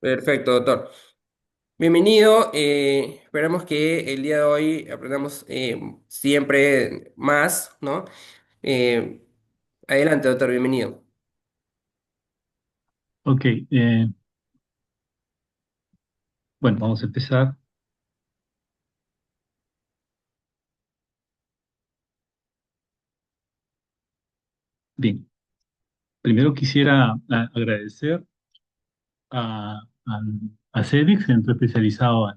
Perfecto, doctor. Bienvenido. Esperamos que el día de hoy aprendamos siempre más, ¿no? Eh, Adelante, doctor, bienvenido. Ok, bueno, vamos a empezar. Bien, primero quisiera agradecer a CEDIC, Centro Especializado en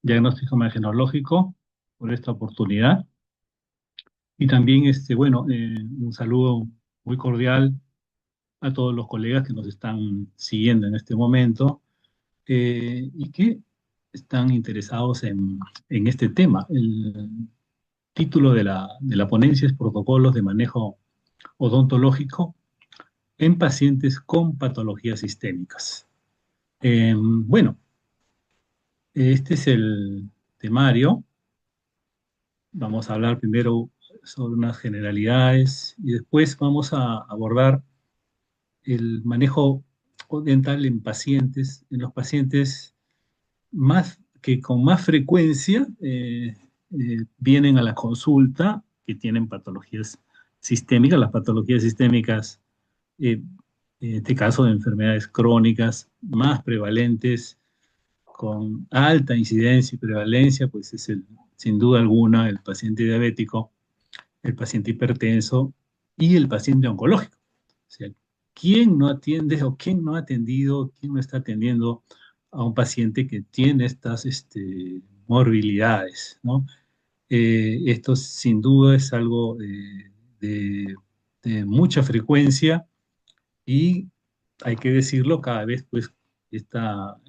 Diagnóstico Imagenológico, por esta oportunidad. Y también, bueno, un saludo muy cordial a todos los colegas que nos están siguiendo en este momento y que están interesados en este tema. El título de la ponencia es Protocolos de Manejo Odontológico en pacientes con patologías sistémicas. Bueno, este es el temario. Vamos a hablar primero sobre unas generalidades y después vamos a abordar el manejo dental en pacientes, en los pacientes más que con más frecuencia vienen a la consulta que tienen patologías sistémicas. Las patologías sistémicas eh, en este caso de enfermedades crónicas más prevalentes, con alta incidencia y prevalencia, pues es sin duda alguna el paciente diabético, el paciente hipertenso y el paciente oncológico. O sea, ¿quién no atiende o quién no ha atendido, quién no está atendiendo a un paciente que tiene estas morbilidades, ¿no? Esto sin duda es algo de, de mucha frecuencia y hay que decirlo, cada vez pues esta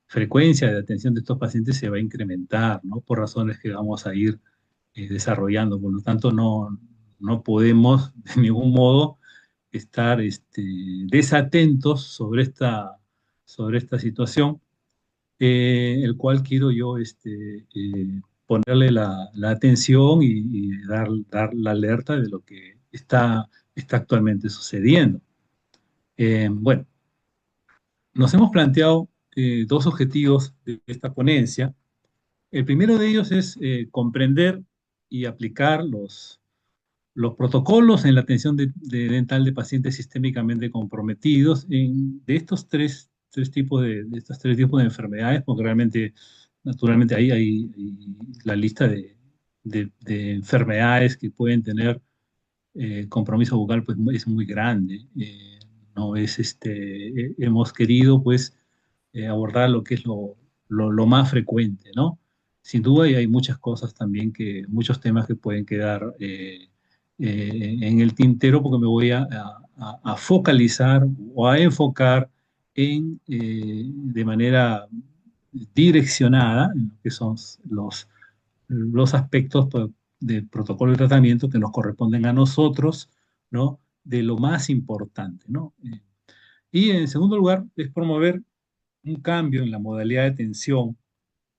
frecuencia de atención de estos pacientes se va a incrementar, ¿no? Por razones que vamos a ir desarrollando. Por lo tanto, no podemos de ningún modo estar desatentos sobre esta situación, el cual quiero yo ponerle la atención y dar la alerta de lo que está actualmente sucediendo. Bueno, nos hemos planteado dos objetivos de esta ponencia. El primero de ellos es comprender y aplicar los protocolos en la atención dental de pacientes sistémicamente comprometidos de estos tres tipos de estos tres tipos de enfermedades, porque realmente, naturalmente, ahí hay la lista de enfermedades que pueden tener compromiso bucal pues es muy grande. No es hemos querido pues abordar lo que es lo más frecuente, ¿no? Sin duda y hay muchas cosas también muchos temas que pueden quedar en el tintero porque me voy a focalizar o a enfocar de manera direccionada en lo que son los aspectos pues, del protocolo de tratamiento que nos corresponden a nosotros, ¿no? De lo más importante, ¿no? Y en segundo lugar, es promover un cambio en la modalidad de atención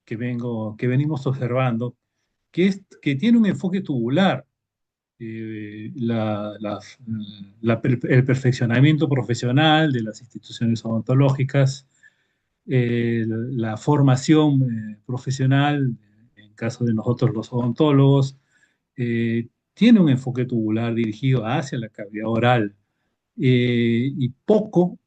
que venimos observando, que tiene un enfoque tubular, el perfeccionamiento profesional de las instituciones odontológicas, la formación profesional, en caso de nosotros los odontólogos, tiene un enfoque tubular dirigido hacia la cavidad oral y poco,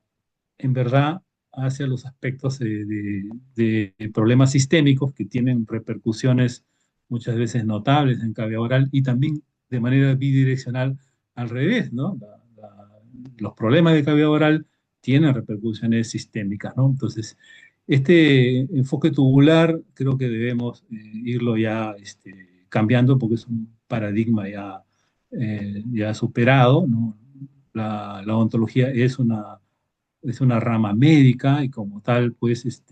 en verdad, hacia los aspectos de problemas sistémicos que tienen repercusiones muchas veces notables en cavidad oral y también de manera bidireccional al revés, ¿no? Los problemas de cavidad oral tienen repercusiones sistémicas, ¿no? Entonces, este enfoque tubular creo que debemos irlo ya cambiando porque es un paradigma ya superado, ¿no? La odontología es una rama médica y como tal, pues,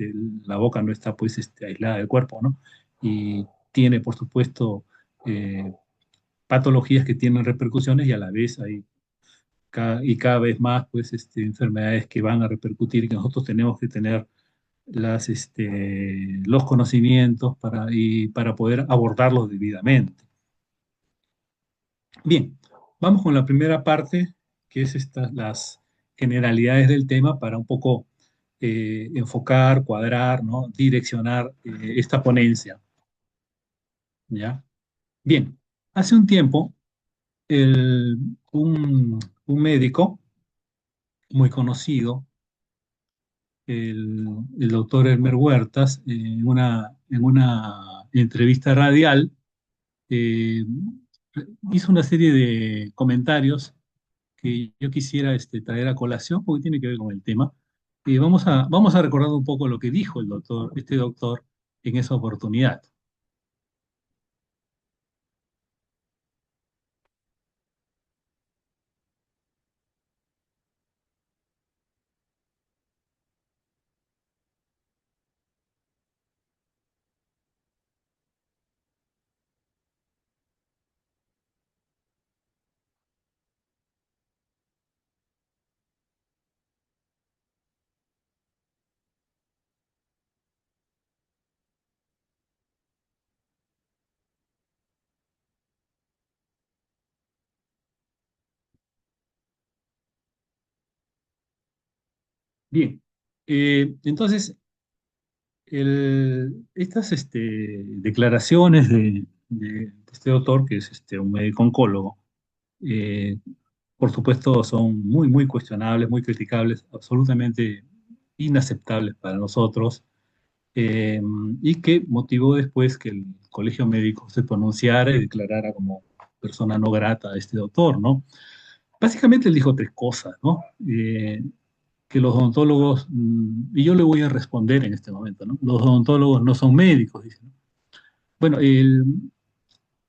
la boca no está, pues, aislada del cuerpo, ¿no? Y tiene, por supuesto, eh, patologías que tienen repercusiones y a la vez hay y cada vez más, pues, enfermedades que van a repercutir y que nosotros tenemos que tener los conocimientos para poder abordarlos debidamente. Bien, vamos con la primera parte, que es las generalidades del tema para un poco enfocar, cuadrar, ¿no? Direccionar esta ponencia, ¿ya? Bien, hace un tiempo, el- un médico muy conocido, el doctor Elmer Huertas, en una entrevista radial, eh, hizo una serie de comentarios que yo quisiera traer a colación porque tiene que ver con el tema. Vamos a recordar un poco lo que dijo este doctor en esa oportunidad. Bien, entonces, estas declaraciones de este doctor, que es un médico oncólogo, eh, por supuesto, son muy, muy cuestionables, muy criticables, absolutamente inaceptables para nosotros, eh, y que motivó después que el colegio médico se pronunciara y declarara como persona no grata a este doctor, ¿no? Básicamente él dijo tres cosas, ¿no? Que los odontólogos, y yo le voy a responder en este momento, ¿no? Los odontólogos no son médicos, dice. Bueno,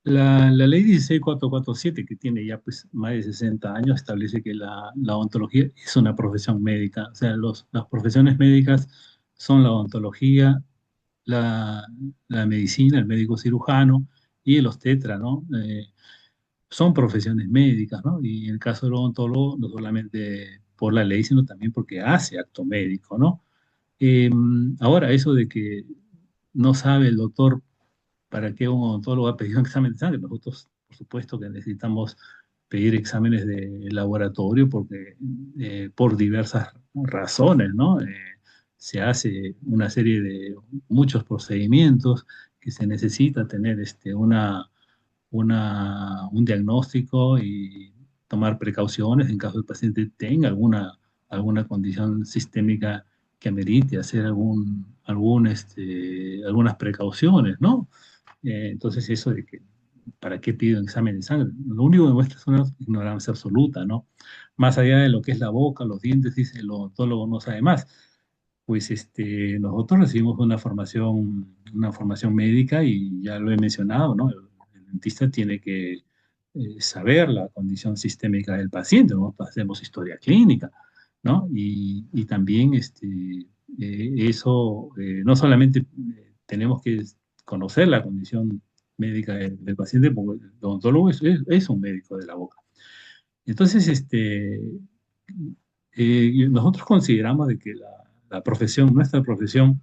la ley 16447, que tiene ya pues más de 60 años, establece que la odontología es una profesión médica. O sea, las profesiones médicas son la odontología, la, la medicina, el médico cirujano y el obstetra, ¿no? Son profesiones médicas, ¿no? Y en el caso del odontólogo, no solamente por la ley, sino también porque hace acto médico, ¿no? Eh, Ahora, eso de que no sabe el doctor para qué un odontólogo ha pedido un examen de sangre. Nosotros, por supuesto, que necesitamos pedir exámenes de laboratorio porque, por diversas razones, ¿no? Se hace una serie de muchos procedimientos que se necesita tener un diagnóstico y tomar precauciones en caso el paciente tenga alguna condición sistémica que amerite hacer algunas precauciones, ¿no? Entonces eso de que, ¿para qué pido un examen de sangre? Lo único que demuestra es una ignorancia absoluta, ¿no? Más allá de lo que es la boca, los dientes, dice el odontólogo no sabe más. Pues nosotros recibimos una formación médica y ya lo he mencionado, ¿no? El dentista tiene que saber la condición sistémica del paciente, ¿no? Hacemos historia clínica, ¿no? Y también eso, no solamente tenemos que conocer la condición médica del paciente, porque el odontólogo es un médico de la boca. Entonces, nosotros consideramos de que la profesión, nuestra profesión,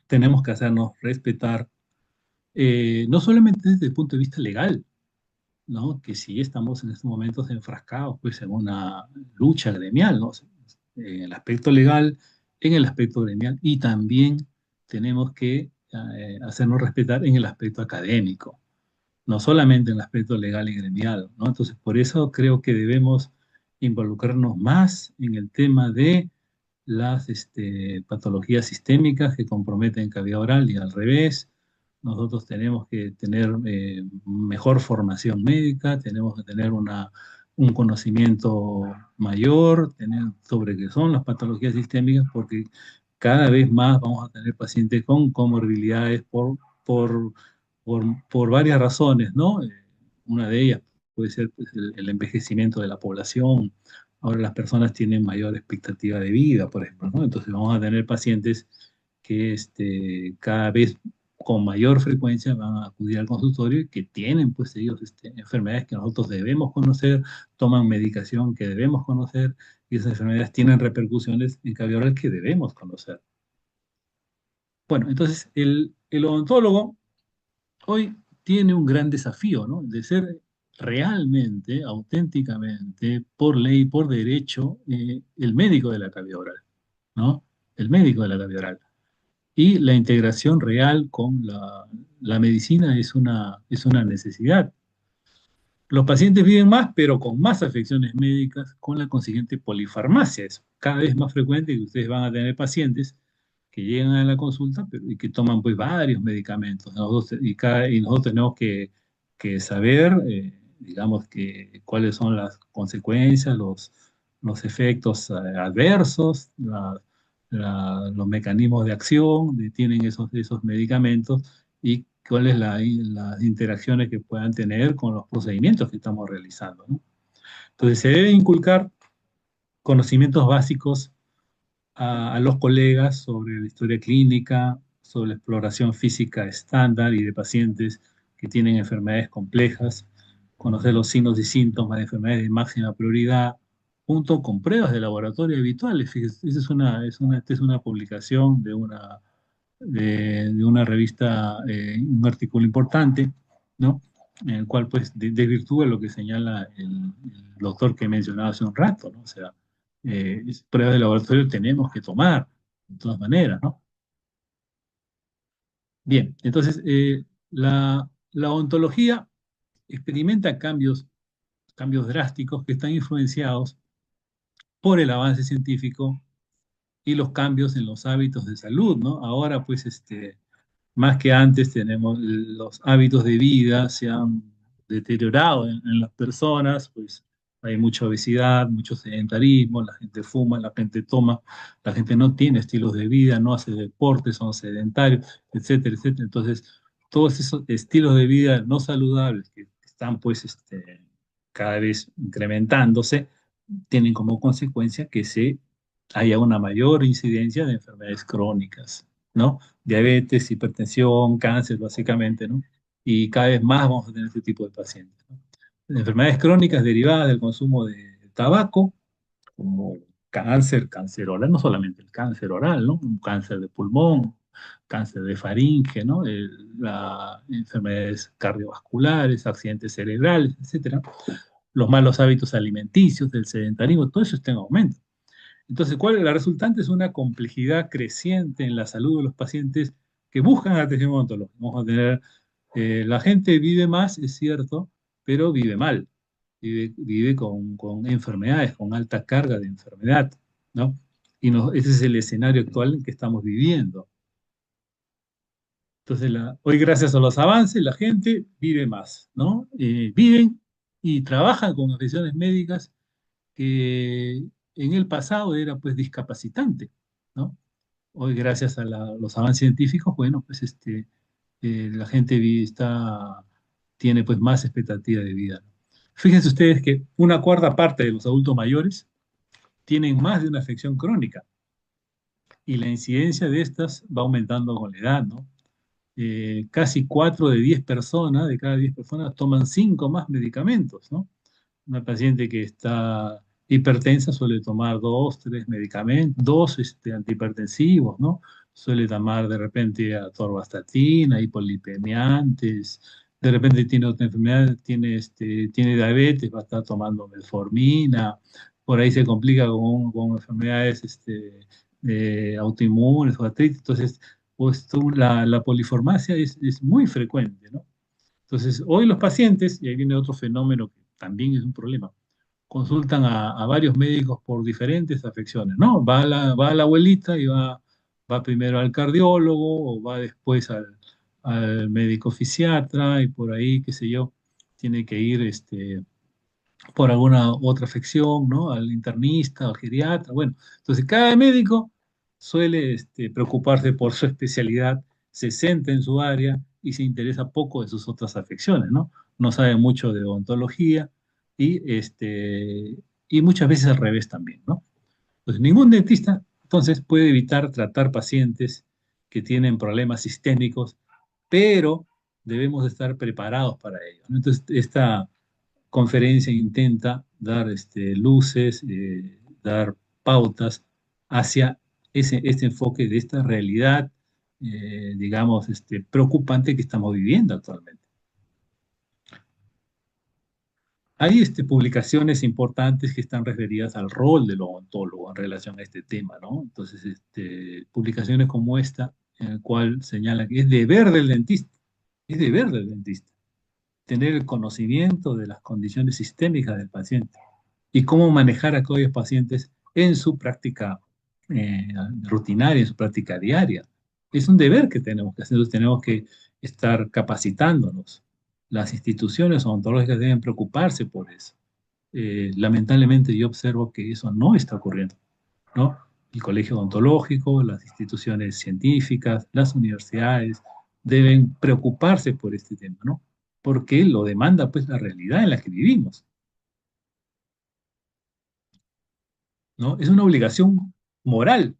tenemos que hacernos respetar, no solamente desde el punto de vista legal, ¿no? Que sí estamos en estos momentos enfrascados pues, en una lucha gremial, ¿no? En el aspecto legal, en el aspecto gremial, y también tenemos que hacernos respetar en el aspecto académico, no solamente en el aspecto legal y gremial, ¿no? Entonces, por eso creo que debemos involucrarnos más en el tema de las patologías sistémicas que comprometen cavidad oral y al revés. Nosotros tenemos que tener mejor formación médica, tenemos que tener un conocimiento mayor sobre qué son las patologías sistémicas, porque cada vez más vamos a tener pacientes con comorbilidades por, por varias razones, ¿no? Una de ellas puede ser pues, el envejecimiento de la población. Ahora las personas tienen mayor expectativa de vida, por ejemplo, ¿no? Entonces vamos a tener pacientes que cada vez con mayor frecuencia van a acudir al consultorio y que tienen pues ellos enfermedades que nosotros debemos conocer, toman medicación que debemos conocer y esas enfermedades tienen repercusiones en cavidad oral que debemos conocer. Bueno, entonces el odontólogo hoy tiene un gran desafío, ¿no? De ser realmente, auténticamente, por ley, por derecho, el médico de la cavidad oral, ¿no? el médico de la cavidad oral. Y la integración real con la medicina es una necesidad. Los pacientes viven más, pero con más afecciones médicas, con la consiguiente polifarmacia. Es cada vez más frecuente que ustedes van a tener pacientes que llegan a la consulta y que toman pues varios medicamentos. Y nosotros tenemos que saber, digamos, cuáles son las consecuencias, los efectos adversos, los mecanismos de acción que tienen esos medicamentos y cuáles las interacciones que puedan tener con los procedimientos que estamos realizando, ¿no? Entonces, se debe inculcar conocimientos básicos a los colegas sobre la historia clínica, sobre la exploración física estándar y de pacientes que tienen enfermedades complejas, conocer los signos y síntomas de enfermedades de máxima prioridad, junto con pruebas de laboratorio habituales. Fíjese, esta es una publicación de una revista, un artículo importante, ¿no? En el cual pues desvirtúa lo que señala el doctor que mencionaba hace un rato, ¿no? O sea, pruebas de laboratorio tenemos que tomar, de todas maneras, ¿no? Bien, entonces, la ontología experimenta cambios drásticos que están influenciados por el avance científico y los cambios en los hábitos de salud, ¿no? Ahora, pues, más que antes tenemos los hábitos de vida se han deteriorado en las personas, pues hay mucha obesidad, mucho sedentarismo, la gente fuma, la gente toma, la gente no tiene estilos de vida, no hace deporte, son sedentarios, etcétera, etcétera. Entonces, todos esos estilos de vida no saludables que están pues cada vez incrementándose, tienen como consecuencia que haya una mayor incidencia de enfermedades crónicas, ¿no? Diabetes, hipertensión, cáncer, básicamente, ¿no? Y cada vez más vamos a tener este tipo de pacientes, ¿no? Enfermedades crónicas derivadas del consumo de tabaco, como cáncer oral, no solamente el cáncer oral, ¿no? Un cáncer de pulmón, cáncer de faringe, ¿no? Enfermedades cardiovasculares, accidentes cerebrales, etcétera. Los malos hábitos alimenticios, del sedentarismo, todo eso está en aumento. Entonces, ¿cuál es la resultante? Es una complejidad creciente en la salud de los pacientes que buscan atención odontológica. Vamos a tener, la gente vive más, es cierto, pero vive mal. Vive con enfermedades, con alta carga de enfermedad, ¿no? Y ese es el escenario actual en que estamos viviendo. Entonces, hoy gracias a los avances, la gente vive más, ¿no? Viven y trabajan con afecciones médicas que en el pasado era pues discapacitante, ¿no? Hoy gracias a los avances científicos, bueno, pues la gente tiene pues más expectativa de vida, ¿no? Fíjense ustedes que una cuarta parte de los adultos mayores tienen más de una afección crónica y la incidencia de estas va aumentando con la edad, ¿no? Casi 4 de 10 personas, de cada 10 personas, toman 5 más medicamentos, ¿no? Una paciente que está hipertensa suele tomar dos, tres medicamentos, dos antihipertensivos, ¿no? Suele tomar de repente atorvastatina, hipolipemiantes, de repente tiene otra enfermedad, tiene diabetes, va a estar tomando metformina, por ahí se complica con enfermedades autoinmunes o artritis, entonces pues, la polifarmacia es muy frecuente, ¿no? Entonces, hoy los pacientes, y ahí viene otro fenómeno que también es un problema, consultan a varios médicos por diferentes afecciones, ¿no? Va la abuelita y va primero al cardiólogo o va después al médico fisiatra y por ahí, qué sé yo, tiene que ir por alguna otra afección, ¿no? Al internista, al geriatra, bueno. Entonces, cada médico suele preocuparse por su especialidad, se centra en su área y se interesa poco de sus otras afecciones, ¿no? No sabe mucho de odontología y muchas veces al revés también, ¿no? Pues ningún dentista, entonces, puede evitar tratar pacientes que tienen problemas sistémicos, pero debemos estar preparados para ello, ¿no? Entonces, esta conferencia intenta dar luces, dar pautas hacia este enfoque de esta realidad, digamos, preocupante que estamos viviendo actualmente. hay publicaciones importantes que están referidas al rol del odontólogo en relación a este tema, ¿no? Entonces, publicaciones como esta, en el cual señala que es deber del dentista, tener el conocimiento de las condiciones sistémicas del paciente y cómo manejar a aquellos pacientes en su práctica eh, rutinaria, en su práctica diaria. Es un deber que tenemos que hacer, entonces tenemos que estar capacitándonos. Las instituciones odontológicas deben preocuparse por eso. Lamentablemente yo observo que eso no está ocurriendo, ¿no? El colegio odontológico, las instituciones científicas, las universidades deben preocuparse por este tema, ¿no? Porque lo demanda pues la realidad en la que vivimos, ¿no? Es una obligación moral,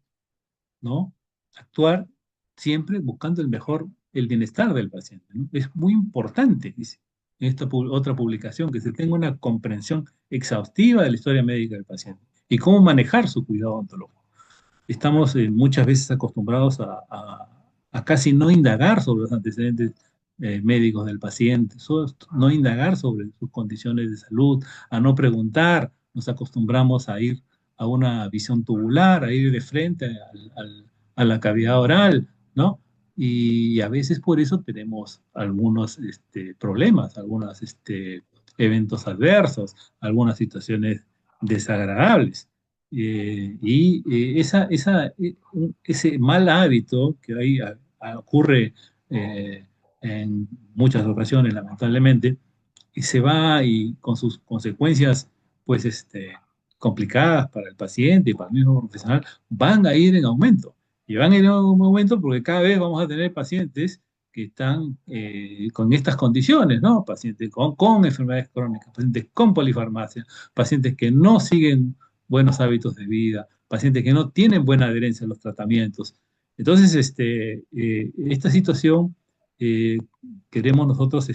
¿no? Actuar siempre buscando el bienestar del paciente, ¿no? Es muy importante, dice, en esta otra publicación, que se tenga una comprensión exhaustiva de la historia médica del paciente y cómo manejar su cuidado odontológico. Estamos muchas veces acostumbrados a casi no indagar sobre los antecedentes médicos del paciente, no indagar sobre sus condiciones de salud, a no preguntar, nos acostumbramos a ir a una visión tubular, a ir de frente a la cavidad oral, ¿no? Y a veces por eso tenemos algunos problemas, algunos eventos adversos, algunas situaciones desagradables. Ese mal hábito que ahí ocurre en muchas ocasiones, lamentablemente, y se va y con sus consecuencias, pues, complicadas para el paciente y para el mismo profesional, van a ir en aumento. Y van a ir en aumento porque cada vez vamos a tener pacientes que están con estas condiciones, ¿no? Pacientes con enfermedades crónicas, pacientes con polifarmacia, pacientes que no siguen buenos hábitos de vida, pacientes que no tienen buena adherencia a los tratamientos. Entonces, esta situación eh, queremos nosotros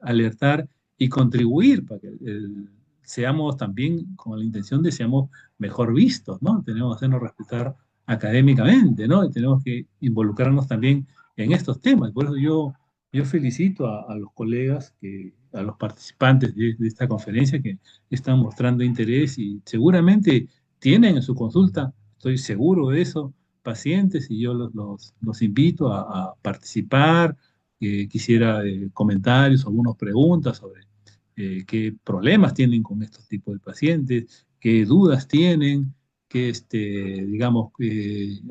alertar y contribuir para que seamos también, con la intención de seamos mejor vistos, ¿no? Tenemos que hacernos respetar académicamente, ¿no? Y tenemos que involucrarnos también en estos temas. Por eso yo felicito a los colegas, a los participantes de esta conferencia que están mostrando interés y seguramente tienen en su consulta, estoy seguro de eso, pacientes y yo los invito a participar. Quisiera comentarios, algunas preguntas sobre qué problemas tienen con estos tipos de pacientes, qué dudas tienen, digamos,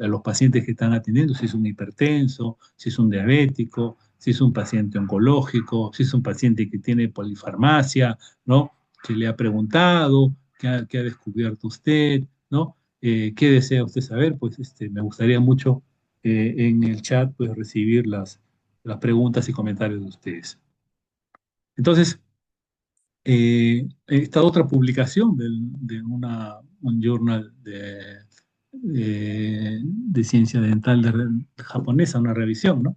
a los pacientes que están atendiendo, si es un hipertenso, si es un diabético, si es un paciente oncológico, si es un paciente que tiene polifarmacia, ¿no? Que le ha preguntado, qué ha descubierto usted, ¿no? ¿Qué desea usted saber? Pues me gustaría mucho en el chat pues, recibir las preguntas y comentarios de ustedes. Entonces, esta otra publicación de un journal de ciencia dental japonesa, una revisión, ¿no?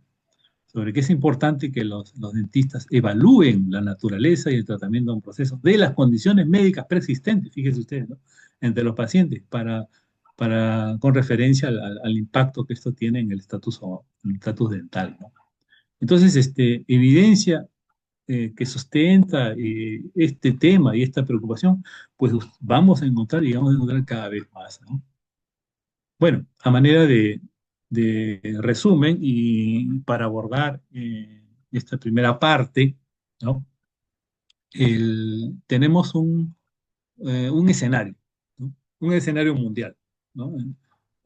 Sobre que es importante que los dentistas evalúen la naturaleza y el tratamiento de un proceso de las condiciones médicas preexistentes, fíjense ustedes, ¿no? Entre los pacientes con referencia al impacto que esto tiene en el estatus dental, ¿no? Entonces, evidencia que sustenta este tema y esta preocupación, pues vamos a encontrar y vamos a encontrar cada vez más, ¿no? Bueno, a manera de resumen y para abordar esta primera parte, ¿no? Tenemos un escenario, ¿no? Un escenario mundial, ¿no?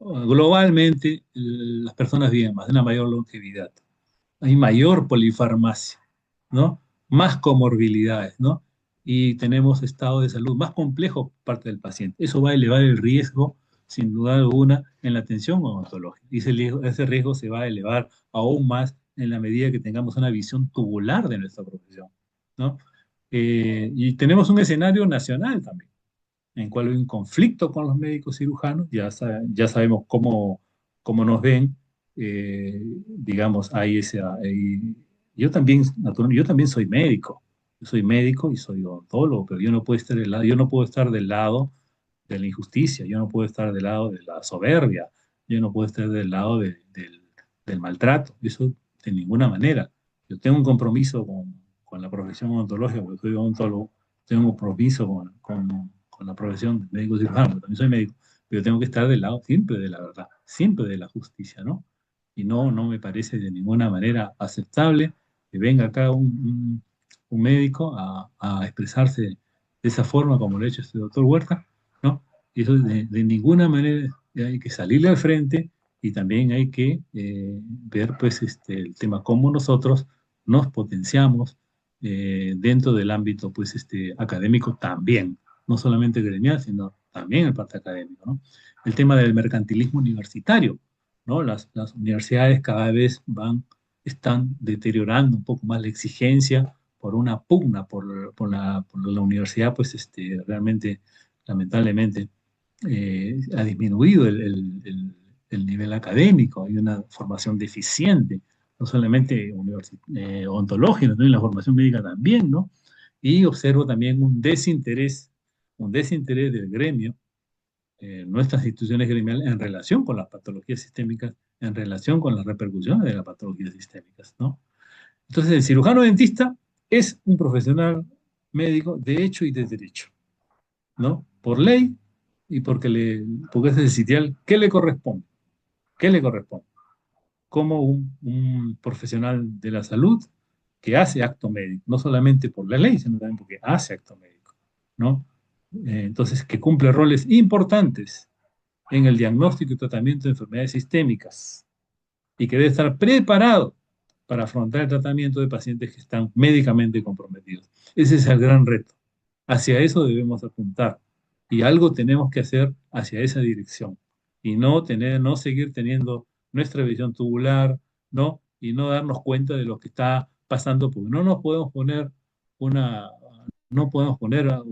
Globalmente, las personas viven más, de una mayor longevidad, hay mayor polifarmacia, ¿no? Más comorbilidades, ¿no? Y tenemos estados de salud más complejos por parte del paciente. Eso va a elevar el riesgo, sin duda alguna, en la atención odontológica. Y ese riesgo se va a elevar aún más en la medida que tengamos una visión tubular de nuestra profesión, ¿no? Y tenemos un escenario nacional también, en el cual hay un conflicto con los médicos cirujanos, ya sabemos cómo nos ven, digamos, yo también soy médico y soy odontólogo, pero yo no puedo estar yo no puedo estar del lado de la injusticia, yo no puedo estar del lado de la soberbia, yo no puedo estar del lado del maltrato, eso de ninguna manera. Yo tengo un compromiso con la profesión odontológica, porque soy odontólogo, tengo un compromiso con la profesión de médico cirujano, porque también soy médico, pero tengo que estar del lado siempre de la verdad, siempre de la justicia, ¿no? Y no me parece de ninguna manera aceptable que venga acá un médico a expresarse de esa forma como lo ha hecho este doctor Huerta, ¿no? Y eso de ninguna manera hay que salirle al frente y también hay que ver pues el tema cómo nosotros nos potenciamos dentro del ámbito pues académico también, no solamente gremial, sino también el parte académico, ¿no? El tema del mercantilismo universitario, ¿no? Las universidades cada vez están deteriorando un poco más la exigencia por una pugna por la universidad, pues realmente, lamentablemente, ha disminuido el nivel académico, hay una formación deficiente, no solamente ontológica, sino en la formación médica también, ¿no? Y observo también un desinterés del gremio, nuestras instituciones gremiales en relación con las patologías sistémicas, en relación con las repercusiones de las patologías sistémicas, ¿no? Entonces, el cirujano dentista es un profesional médico de hecho y de derecho, ¿no? Por ley y porque es el sitial, ¿qué le corresponde? ¿Qué le corresponde? Como un profesional de la salud que hace acto médico, no solamente por la ley, sino también porque hace acto médico, ¿no? Entonces, que cumple roles importantes en el diagnóstico y tratamiento de enfermedades sistémicas y que debe estar preparado para afrontar el tratamiento de pacientes que están médicamente comprometidos. Ese es el gran reto. Hacia eso debemos apuntar y algo tenemos que hacer hacia esa dirección y no seguir teniendo nuestra visión tubular, ¿no? Y no darnos cuenta de lo que está pasando, porque una, no podemos poner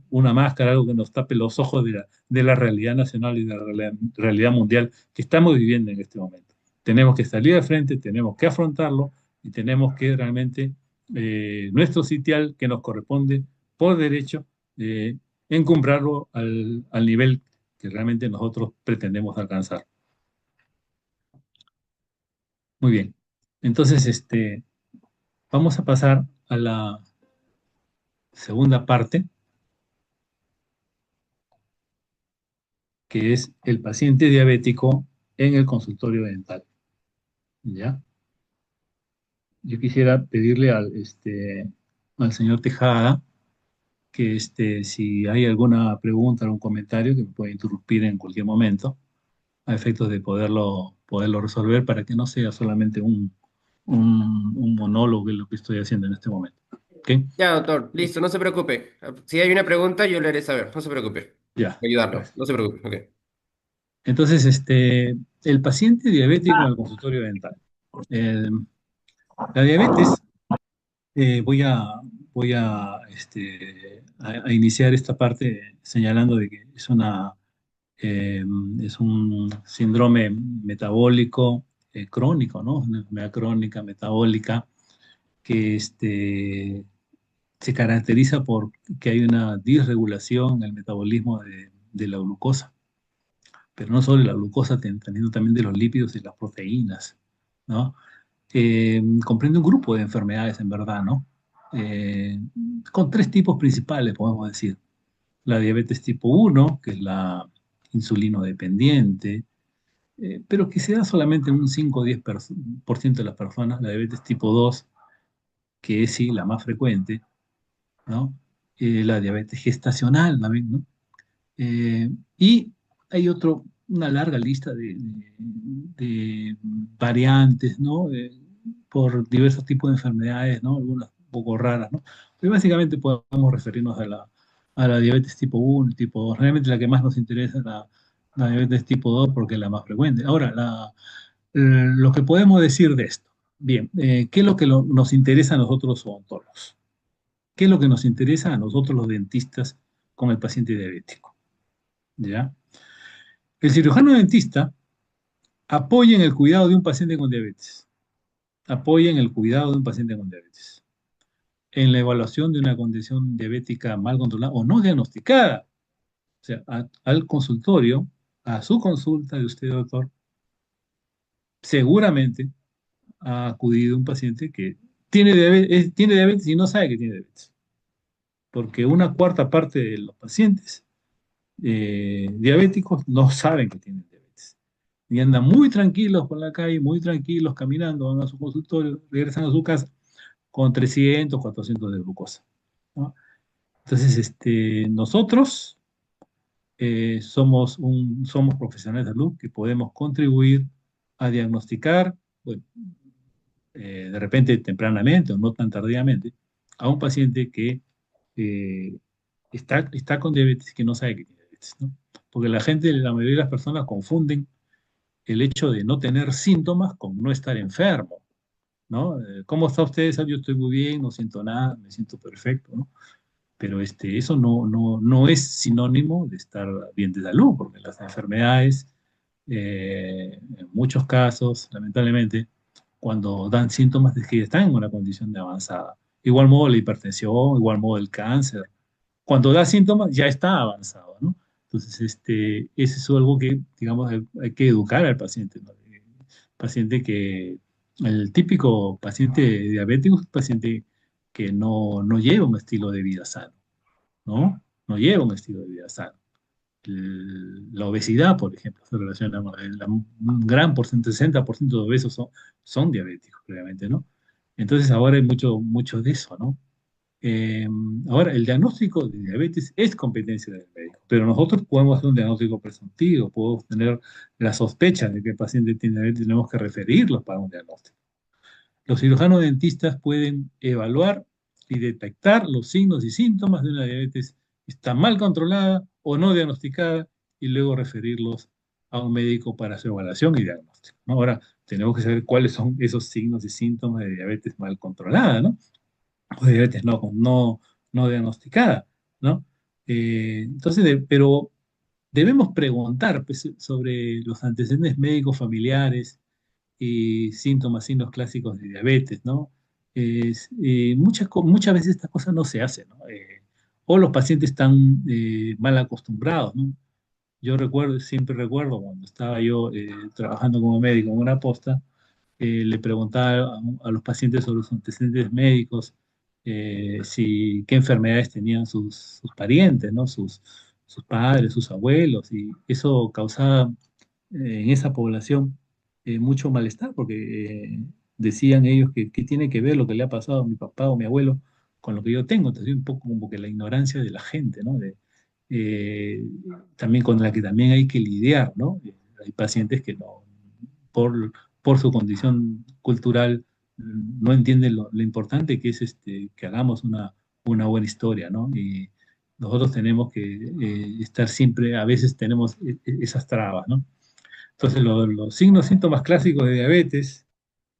una máscara, algo que nos tape los ojos de la realidad nacional y de la realidad mundial que estamos viviendo en este momento. Tenemos que salir de frente, tenemos que afrontarlo y tenemos que realmente nuestro sitial que nos corresponde por derecho, encumbrarlo al nivel que realmente nosotros pretendemos alcanzar. Muy bien. Entonces, vamos a pasar a la segunda parte, que es el paciente diabético en el consultorio dental. ¿Ya? Yo quisiera pedirle al señor Tejada que si hay alguna pregunta, algún comentario que me pueda interrumpir en cualquier momento, a efectos de poderlo resolver para que no sea solamente un monólogo de lo que estoy haciendo en este momento. ¿Ok? Ya, doctor, listo, no se preocupe. Si hay una pregunta, yo le haré saber, no se preocupe. Ya, Ayudarlo, gracias. no se preocupe. Ok. Entonces, el paciente diabético en el consultorio dental. Eh, la diabetes, voy a iniciar esta parte señalando de que eh, es un síndrome metabólico crónico, ¿no? Una enfermedad crónica metabólica que se caracteriza por que hay una disregulación en el metabolismo de la glucosa, pero no solo la glucosa, teniendo también de los lípidos y las proteínas, ¿no? Comprende un grupo de enfermedades en verdad, ¿no? Eh, con tres tipos principales, podemos decir. La diabetes tipo uno, que es la insulino dependiente, pero que se da solamente en un 5 o 10% de las personas. La diabetes tipo 2, que es sí la más frecuente, ¿no? La diabetes gestacional también, ¿no? Y hay una larga lista de variantes, ¿no? Por diversos tipos de enfermedades, ¿no? Algunas un poco raras, ¿no? Pero básicamente podemos referirnos a la diabetes tipo uno, tipo 2. Realmente la que más nos interesa es la diabetes tipo 2 porque es la más frecuente. Ahora, lo que podemos decir de esto. Bien, ¿qué es lo que nos interesa a nosotros los odontólogos? ¿Qué es lo que nos interesa a nosotros los dentistas con el paciente diabético? ¿Ya? El cirujano dentista apoya en el cuidado de un paciente con diabetes, apoya en el cuidado de un paciente con diabetes, en la evaluación de una condición diabética mal controlada o no diagnosticada. O sea, al consultorio, a su consulta de usted, doctor, seguramente ha acudido un paciente que tiene diabetes y no sabe que tiene diabetes. porque una cuarta parte de los pacientes diabéticos no saben que tienen diabetes. Y andan muy tranquilos por la calle, muy tranquilos, caminando, van a su consultorio, regresan a su casa con 300, 400 de glucosa, ¿no? Entonces, nosotros somos profesionales de salud que podemos contribuir a diagnosticar, bueno, de repente tempranamente o no tan tardíamente, a un paciente que eh, está con diabetes y que no sabe que tiene diabetes, ¿no? Porque la gente, la mayoría de las personas confunden el hecho de no tener síntomas con no estar enfermo, ¿no? ¿Cómo está usted? Yo estoy muy bien, no siento nada, me siento perfecto, ¿no? Pero eso no es sinónimo de estar bien de salud, porque las enfermedades, en muchos casos, lamentablemente, cuando dan síntomas es que ya están en una condición de avanzada. Igual modo la hipertensión, igual modo el cáncer. Cuando da síntomas ya está avanzado, ¿no? Entonces, eso es algo que, digamos, hay que educar al paciente, ¿no? Paciente que, el típico paciente diabético es un paciente que no lleva un estilo de vida sano, ¿no? No lleva un estilo de vida sano. La obesidad, por ejemplo, se relaciona con un gran porcentaje, 60% de obesos son diabéticos, previamente, ¿no? Entonces ahora hay mucho de eso, ¿no? Eh, Ahora, el diagnóstico de diabetes es competencia del médico, pero nosotros podemos hacer un diagnóstico presuntivo, podemos tener la sospecha de que el paciente tiene diabetes, tenemos que referirlos para un diagnóstico. Los cirujanos dentistas pueden evaluar y detectar los signos y síntomas de una diabetes que está mal controlada o no diagnosticada y luego referirlos a un médico para su evaluación y diagnóstico, ¿no? Ahora, tenemos que saber cuáles son esos signos y síntomas de diabetes mal controlada, ¿no? O de diabetes no diagnosticada, ¿no? Entonces, pero debemos preguntar pues, sobre los antecedentes médicos familiares y síntomas, signos clásicos de diabetes, ¿no? Muchas veces estas cosas no se hacen, ¿no? O los pacientes están mal acostumbrados, ¿no? Yo recuerdo, siempre recuerdo cuando estaba yo trabajando como médico en una posta, le preguntaba a los pacientes sobre sus antecedentes médicos, qué enfermedades tenían sus parientes, ¿no? Sus padres, sus abuelos, y eso causaba en esa población mucho malestar, porque decían ellos que qué tiene que ver lo que le ha pasado a mi papá o mi abuelo con lo que yo tengo. Entonces, un poco como que la ignorancia de la gente, ¿no? Eh, También con la que también hay que lidiar, ¿no? Hay pacientes que no, por, por su condición cultural, no entienden lo importante que es que hagamos una buena historia, ¿no? Y nosotros tenemos que estar siempre, a veces tenemos esas trabas, ¿no? Entonces, los signos, síntomas clásicos de diabetes,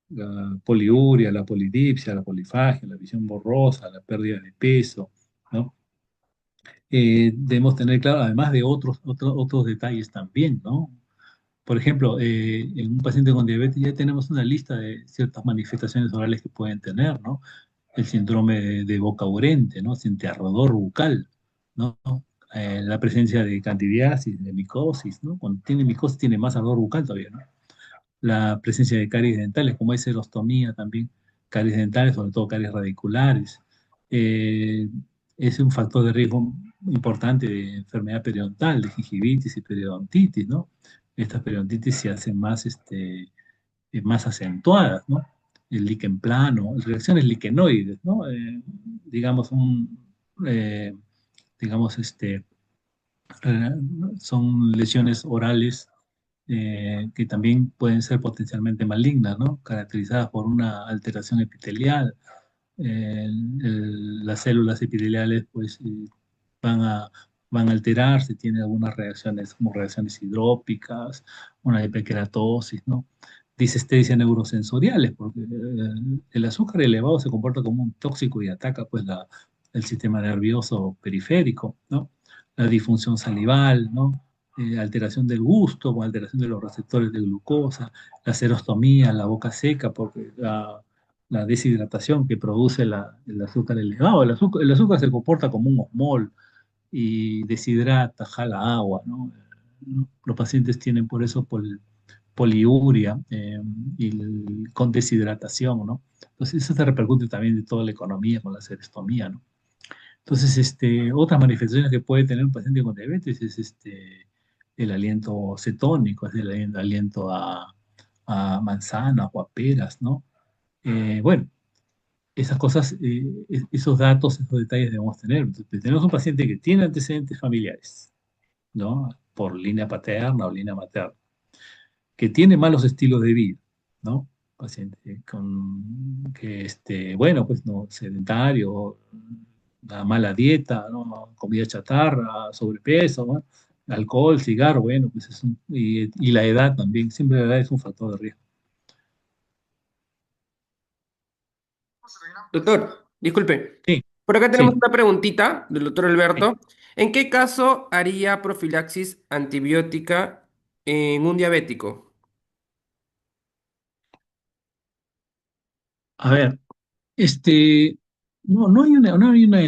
la poliuria, la polidipsia, la polifagia, la visión borrosa, la pérdida de peso, ¿no? Debemos tener claro, además de otros detalles también, ¿no? Por ejemplo, en un paciente con diabetes ya tenemos una lista de ciertas manifestaciones orales que pueden tener, ¿no? El síndrome de boca urente, ¿no? Siente ardor bucal, ¿no? La presencia de candidiasis, de micosis, ¿no? Cuando tiene micosis tiene más ardor bucal todavía, ¿no? La presencia de caries dentales, como es serostomía también, caries dentales, sobre todo caries radiculares. Eh, es un factor de riesgo importante de enfermedad periodontal, de gingivitis y periodontitis, ¿no? Estas periodontitis se hacen más acentuadas, ¿no? El líquen plano, reacciones liquenoides, ¿no? Digamos, eh, digamos, eh, son lesiones orales que también pueden ser potencialmente malignas, ¿no? Caracterizadas por una alteración epitelial. Las células epiteliales, pues, van a, van a alterarse, tienen algunas reacciones como reacciones hidrópicas, una hiperkeratosis, ¿no? Disestesia neurosensoriales, porque el azúcar elevado se comporta como un tóxico y ataca, pues, el sistema nervioso periférico, ¿no? La disfunción salival, ¿no? Alteración del gusto, o alteración de los receptores de glucosa, la serostomía, la boca seca, porque la deshidratación que produce el azúcar elevado. El azúcar se comporta como un osmol y deshidrata, jala agua, ¿no? Los pacientes tienen por eso poliuria con deshidratación, ¿no? Entonces eso se repercute también de toda la economía con la serostomía, ¿no? Entonces, otras manifestaciones que puede tener un paciente con diabetes es el aliento cetónico, es el aliento a manzanas o a peras, ¿no? Bueno, esas cosas, esos datos, esos detalles debemos tener. Entonces, tenemos un paciente que tiene antecedentes familiares, ¿no? Por línea paterna o línea materna, que tiene malos estilos de vida, ¿no? Paciente que, bueno, pues no, sedentario, una mala dieta, ¿no? Comida chatarra, sobrepeso, ¿no? Alcohol, cigarro, bueno, pues y la edad también, siempre la edad es un factor de riesgo. Doctor, disculpe. Sí, Por acá tenemos sí. una preguntita del doctor Sí. Alberto. ¿En qué caso haría profilaxis antibiótica en un diabético? A ver, no hay una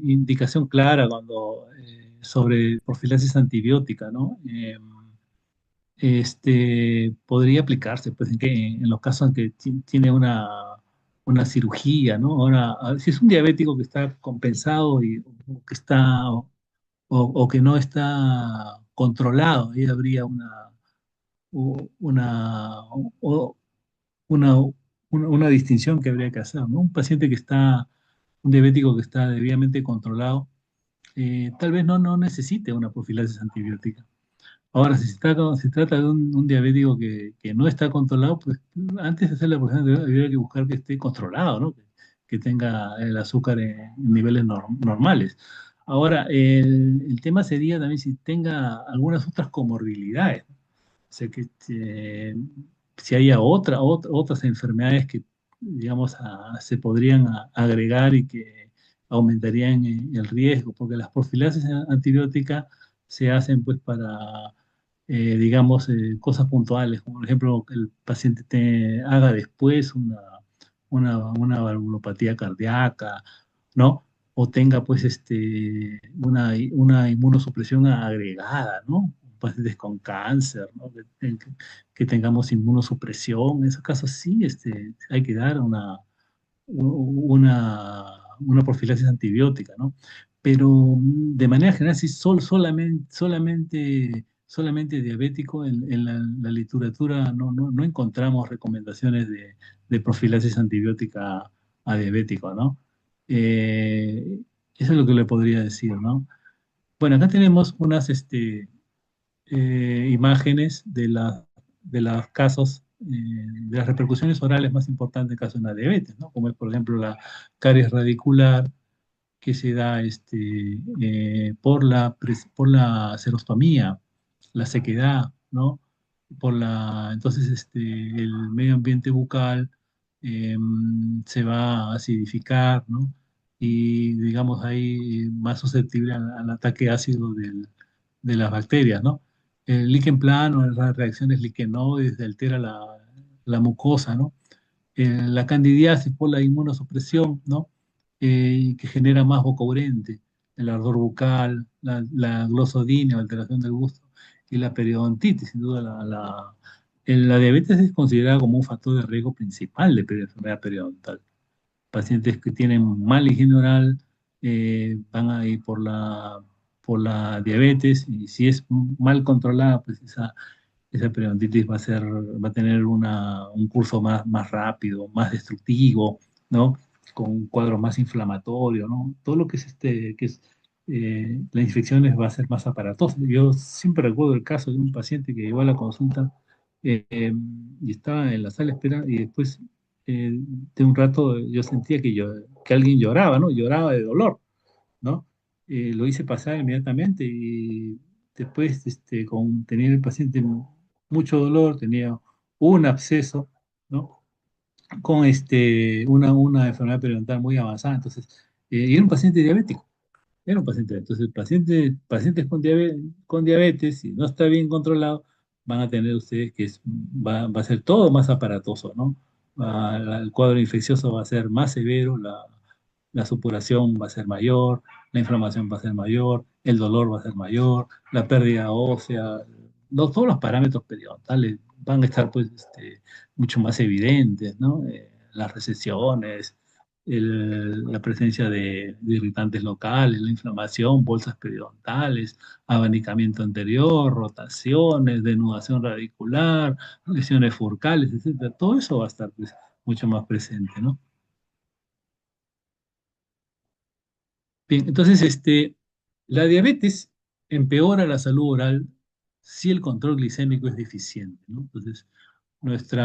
indicación clara sobre profilaxis antibiótica, ¿no? Podría aplicarse, pues, en los casos en que tiene una cirugía, ¿no? Ahora, si es un diabético que está compensado o que o que no está controlado, ahí habría u- una, o- una distinción que habría que hacer, ¿no? Un diabético que está debidamente controlado, tal vez no necesite una profilaxis antibiótica. Ahora, si se trata de un diabético que no está controlado, pues antes de hacer la profilaxis habría que buscar que esté controlado, ¿no? Que tenga el azúcar en niveles normales. Ahora, el tema sería también si tenga algunas otras comorbilidades. O sea, si haya otras enfermedades que, digamos, se podrían agregar y que aumentarían el riesgo, porque las profilaxis antibióticas se hacen pues para, digamos, cosas puntuales, como por ejemplo que el paciente haga después una valvulopatía cardíaca, ¿no? O tenga pues una inmunosupresión agregada, ¿no? Pacientes con cáncer, ¿no? Que tengamos inmunosupresión, en esos casos sí hay que dar una profilaxis antibiótica, ¿no? Pero de manera general, sí, solamente diabético, en la literatura no encontramos recomendaciones de profilaxis antibiótica a diabético, ¿no? Eh, Eso es lo que le podría decir, ¿no? Bueno, acá tenemos unas imágenes de los casos, de las repercusiones orales más importantes en caso de una diabetes, ¿no? Como es, por ejemplo, la caries radicular que se da por la serostomía, la sequedad, ¿no? Entonces, el medio ambiente bucal eh, se va a acidificar, ¿no? Y, digamos, ahí más susceptible al ataque ácido de las bacterias, ¿no? El líquen plano, las reacciones liquenoides, altera la mucosa, ¿no? La candidiasis por la inmunosupresión, ¿no? Que genera más boca urente, el ardor bucal, la glosodinia, alteración del gusto, y la periodontitis, sin duda la diabetes es considerada como un factor de riesgo principal de enfermedad periodontal. Pacientes que tienen mala higiene oral van a ir por la diabetes, y si es mal controlada, pues esa periodontitis va a tener un curso más rápido, más destructivo, ¿no? Con un cuadro más inflamatorio, ¿no? Todo lo que la infección va a ser más aparatosa. Yo siempre recuerdo el caso de un paciente que llegó a la consulta y estaba en la sala de espera y después de un rato yo sentía que alguien lloraba, ¿no? Lloraba de dolor, ¿no? Lo hice pasar inmediatamente y después, tenía el paciente mucho dolor, tenía un absceso, ¿no? Con una enfermedad periodontal muy avanzada, entonces, y era un paciente diabético, era un paciente, entonces pacientes con diabetes, si no está bien controlado, van a tener ustedes va a ser todo más aparatoso, ¿no? El cuadro infeccioso va a ser más severo, la supuración va a ser mayor, la inflamación va a ser mayor, el dolor va a ser mayor, la pérdida ósea, todos los parámetros periodontales van a estar pues mucho más evidentes, ¿no? Las recesiones, la presencia de irritantes locales, la inflamación, bolsas periodontales, abanicamiento anterior, rotaciones, denudación radicular, lesiones furcales, etcétera. Todo eso va a estar pues, mucho más presente, ¿no? Bien, entonces, la diabetes empeora la salud oral si el control glicémico es deficiente, ¿no? Entonces, nuestro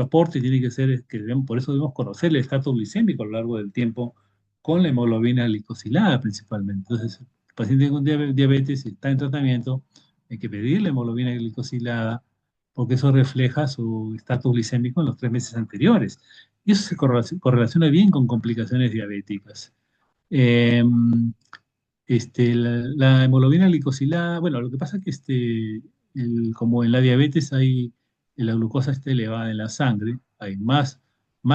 aporte tiene que ser, por eso debemos conocer el estatus glicémico a lo largo del tiempo con la hemoglobina glicosilada principalmente. Entonces, el paciente con diabetes, si está en tratamiento, hay que pedirle hemoglobina glicosilada porque eso refleja su estatus glicémico en los 3 meses anteriores. Y eso se correlaciona bien con complicaciones diabéticas. Eh, la hemoglobina glicosilada, bueno, lo que pasa es que como en la diabetes hay la glucosa está elevada en la sangre, hay más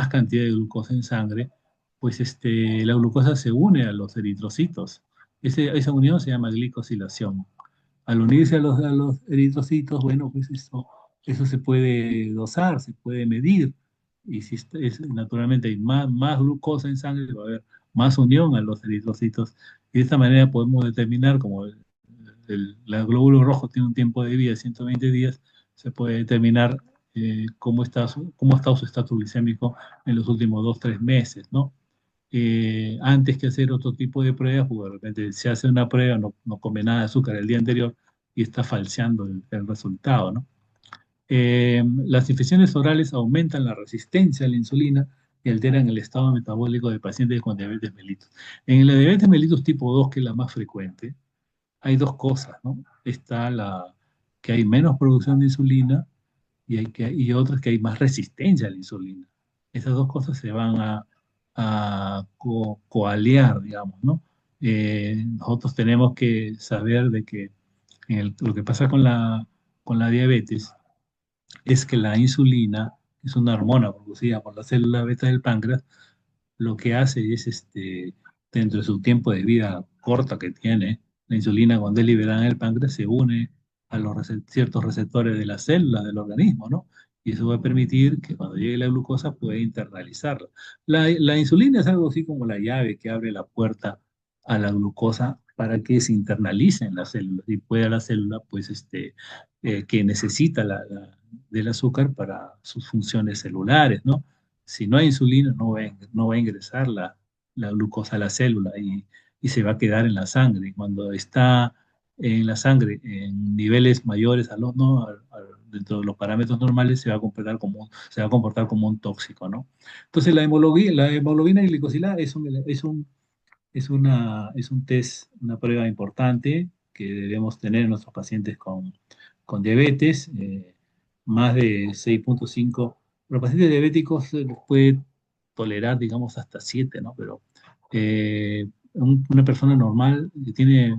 cantidad de glucosa en sangre, pues la glucosa se une a los eritrocitos. Esa unión se llama glicosilación. Al unirse a los eritrocitos, bueno, pues eso se puede dosar, se puede medir. Y si naturalmente hay más glucosa en sangre, va a haber más unión a los eritrocitos. Y de esta manera podemos determinar, como el glóbulo rojo tiene un tiempo de vida de 120 días, se puede determinar cómo está su estatus glicémico en los últimos 2, 3 meses, ¿no? Antes que hacer otro tipo de pruebas, porque de repente se hace una prueba, no come nada de azúcar el día anterior y está falseando el resultado, ¿no? Las infecciones orales aumentan la resistencia a la insulina y alteran el estado metabólico de pacientes con diabetes mellitus. En la diabetes mellitus tipo 2, que es la más frecuente, hay dos cosas, ¿no? Está que hay menos producción de insulina y otras que hay más resistencia a la insulina. Esas dos cosas se van a coaliar, digamos, ¿no? Nosotros tenemos que saber de que lo que pasa con la diabetes es que la insulina, que es una hormona producida por la célula beta del páncreas, lo que hace es, dentro de su tiempo de vida corta que tiene, la insulina cuando es liberada en el páncreas se une a los ciertos receptores de la célula del organismo, ¿no? Y eso va a permitir que cuando llegue la glucosa pueda internalizarla. La insulina es algo así como la llave que abre la puerta a la glucosa para que se internalice en la célula y pueda la célula, pues, que necesita del azúcar para sus funciones celulares, ¿no? Si no hay insulina, no va a ingresar la glucosa a la célula y se va a quedar en la sangre. Y cuando está en la sangre en niveles mayores a los, ¿no? Dentro de los parámetros normales, se va a comportar como un tóxico, ¿no? Entonces, la hemoglobina glicosilada es un test, una prueba importante que debemos tener en nuestros pacientes con diabetes, más de 6,5. Los pacientes diabéticos se les puede tolerar, digamos, hasta 7, ¿no? Pero una persona normal que tiene,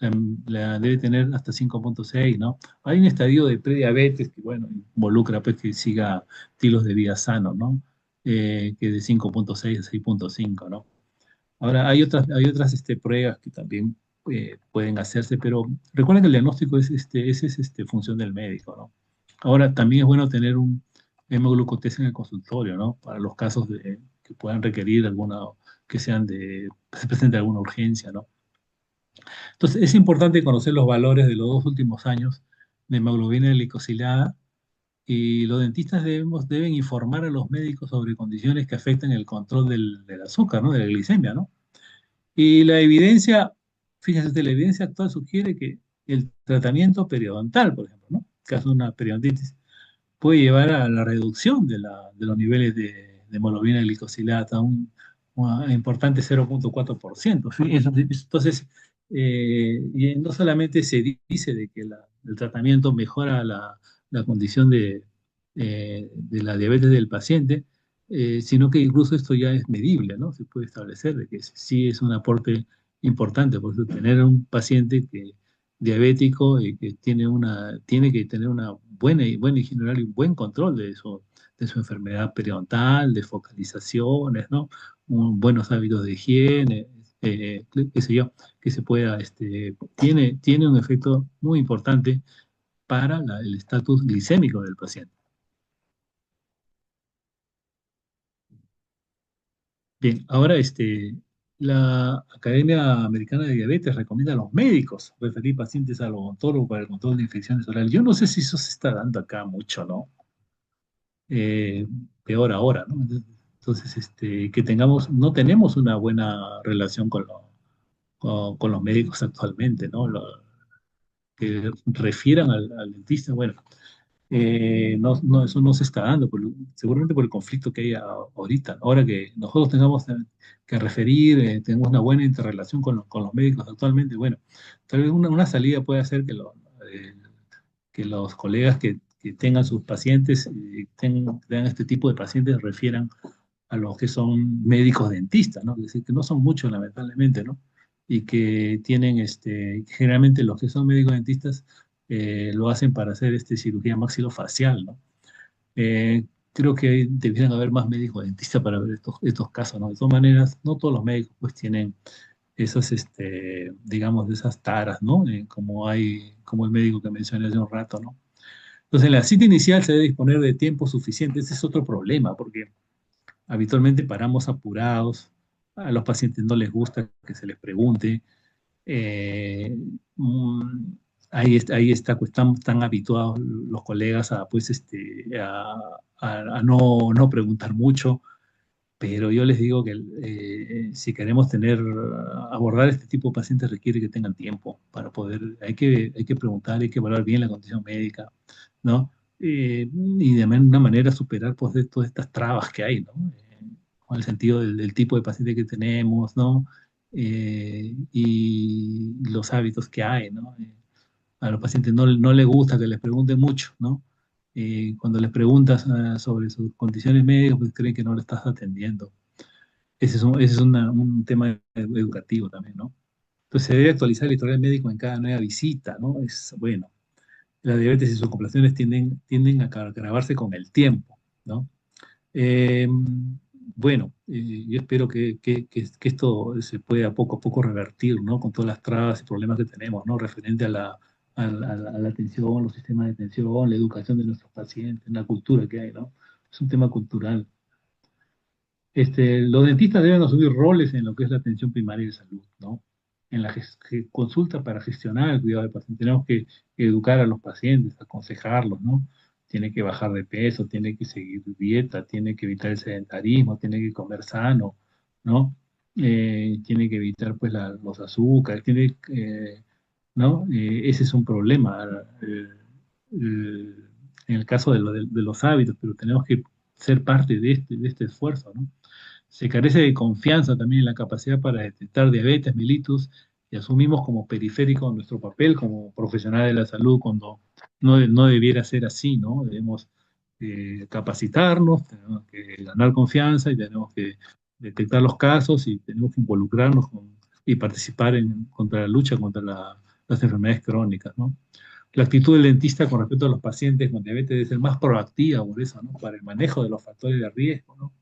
debe tener hasta 5,6, ¿no? Hay un estadio de prediabetes que, bueno, involucra pues, que siga estilos de vida sanos, ¿no? Que de 5,6 a 6,5, ¿no? Ahora, hay otras pruebas que también pueden hacerse, pero recuerden que el diagnóstico es función del médico, ¿no? Ahora, también es bueno tener un hemoglucotest en el consultorio, ¿no? Para los casos que puedan requerir que se presente alguna urgencia, ¿no? Entonces, es importante conocer los valores de los 2 últimos años de hemoglobina glicosilada y los dentistas deben informar a los médicos sobre condiciones que afectan el control del azúcar, ¿no? De la glicemia, ¿no? Y la evidencia, fíjense, la evidencia actual sugiere que el tratamiento periodontal, por ejemplo, ¿no? En caso de una periodontitis, puede llevar a la reducción de los niveles de hemoglobina glicosilada hasta un importante 0,4%. ¿Sí? Entonces, y no solamente se dice de que el tratamiento mejora la condición de la diabetes del paciente, sino que incluso esto ya es medible, ¿no? Se puede establecer de que sí es un aporte importante, por eso tener un paciente diabético y que tiene que tener una buena higiene oral y un buen control de su enfermedad periodontal, de focalizaciones, ¿no? Buenos hábitos de higiene, qué sé yo, que tiene un efecto muy importante para el estatus glicémico del paciente. Bien, ahora la Academia Americana de Diabetes recomienda a los médicos referir pacientes al odontólogo para el control de infecciones orales. Yo no sé si eso se está dando acá mucho, ¿no? Eh, Peor ahora, ¿no? Entonces, que tengamos, no tenemos una buena relación con los médicos actualmente, ¿no? Que refieran al dentista, bueno, no, no, eso no se está dando, seguramente por el conflicto que hay ahorita. Ahora que nosotros tengamos que referir, tengamos una buena interrelación con los médicos actualmente, bueno, tal vez una salida puede ser eh, que los colegas que tengan sus pacientes, tengan este tipo de pacientes, refieran a los que son médicos dentistas, ¿no? Es decir, que no son muchos, lamentablemente, ¿no? Y que tienen, generalmente los que son médicos dentistas lo hacen para hacer cirugía maxilofacial, ¿no? Creo que debieran haber más médicos dentistas para ver estos casos, ¿no? De todas maneras, no todos los médicos pues tienen esas, digamos, de esas taras, ¿no? Como el médico que mencioné hace un rato, ¿no? Entonces, en la cita inicial se debe disponer de tiempo suficiente. Ese es otro problema, porque habitualmente paramos apurados, a los pacientes no les gusta que se les pregunte. eh, mm, ahí está, pues están habituados los colegas a, pues, a no preguntar mucho, pero yo les digo que si queremos abordar este tipo de pacientes requiere que tengan tiempo para poder, hay que preguntar, hay que evaluar bien la condición médica, ¿no? Y de una manera superar pues de todas estas trabas que hay, ¿no? Con el sentido del tipo de paciente que tenemos, ¿no? Y los hábitos que hay, ¿no? A los pacientes no les gusta que les pregunten mucho, ¿no? Cuando les preguntas sobre sus condiciones médicas, pues creen que no le estás atendiendo. Ese es un tema educativo también, ¿no? Entonces se debe actualizar el historial médico en cada nueva visita, ¿no? Es bueno. La diabetes y sus complicaciones tienden a agravarse con el tiempo, ¿no? Eh, bueno, yo espero que esto se pueda poco a poco revertir, ¿no? Con todas las trabas y problemas que tenemos, ¿no? Referente a la atención, los sistemas de atención, la educación de nuestros pacientes, la cultura que hay, ¿no? Es un tema cultural. Los dentistas deben asumir roles en lo que es la atención primaria de salud, ¿no? En la consulta para gestionar el cuidado del paciente. Tenemos que educar a los pacientes, aconsejarlos, ¿no? Tiene que bajar de peso, tiene que seguir dieta, tiene que evitar el sedentarismo, tiene que comer sano, ¿no? Tiene que evitar pues los azúcares, ¿no? Ese es un problema en el caso de los hábitos, pero tenemos que ser parte de este esfuerzo, ¿no? Se carece de confianza también en la capacidad para detectar diabetes mellitus y asumimos como periférico nuestro papel como profesional de la salud cuando no debiera ser así, ¿no? Debemos capacitarnos, tenemos que ganar confianza y tenemos que detectar los casos y tenemos que involucrarnos y participar contra la lucha contra las enfermedades crónicas, ¿no? La actitud del dentista con respecto a los pacientes con diabetes debe ser más proactiva por eso, ¿no? Para el manejo de los factores de riesgo, ¿no?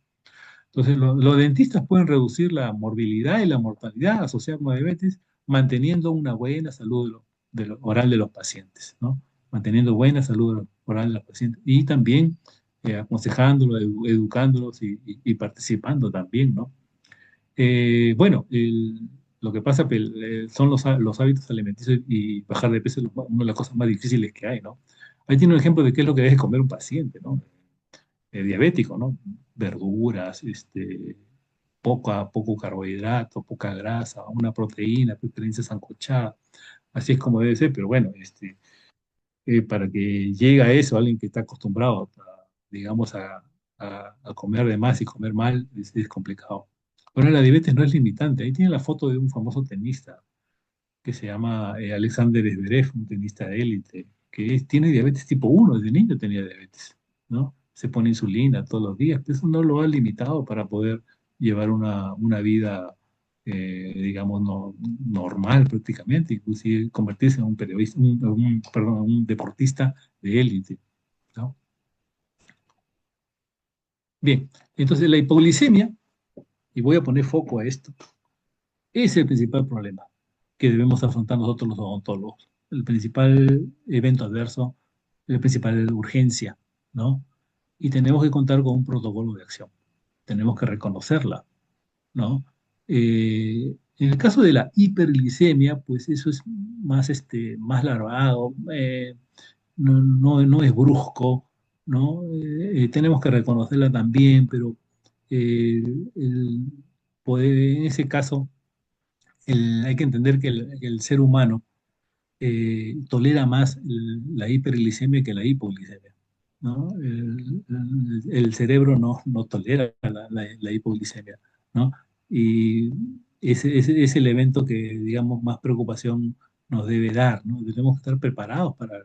Entonces, los dentistas pueden reducir la morbilidad y la mortalidad asociada con la diabetes, manteniendo una buena salud oral de los pacientes, ¿no? Manteniendo buena salud oral de los pacientes y también aconsejándolos, educándolos y participando también, ¿no? Bueno, lo que pasa son los hábitos alimenticios y bajar de peso es una de las cosas más difíciles que hay, ¿no? Ahí tiene un ejemplo de qué es lo que debe comer un paciente, ¿no? Diabético, ¿no? Verduras, poco carbohidrato, poca grasa, una proteína, preferencia sancochada. Así es como debe ser, pero bueno, para que llegue a eso, alguien que está acostumbrado, digamos, a comer de más y comer mal, es complicado. Ahora, la diabetes no es limitante. Ahí tiene la foto de un famoso tenista que se llama Alexander Zverev, un tenista de élite, que tiene diabetes tipo 1, desde niño tenía diabetes, ¿no? Se pone insulina todos los días, pero eso no lo ha limitado para poder llevar una vida, digamos, normal prácticamente, inclusive convertirse en un periodista, perdón, un deportista de élite, ¿no? Bien, entonces la hipoglicemia, y voy a poner foco a esto, es el principal problema que debemos afrontar nosotros los odontólogos. El principal evento adverso, la principal urgencia, ¿no? Y tenemos que contar con un protocolo de acción. Tenemos que reconocerla. ¿no? En el caso de la hiperglicemia, pues eso es más, más larvado, no es brusco, ¿no? Tenemos que reconocerla también, pero eh, el en ese caso hay que entender que el ser humano tolera más la hiperglicemia que la hipoglicemia, ¿no? El cerebro no tolera la hipoglicemia, ¿no? Y ese es el evento que, digamos, más preocupación nos debe dar, ¿no? Debemos estar preparados para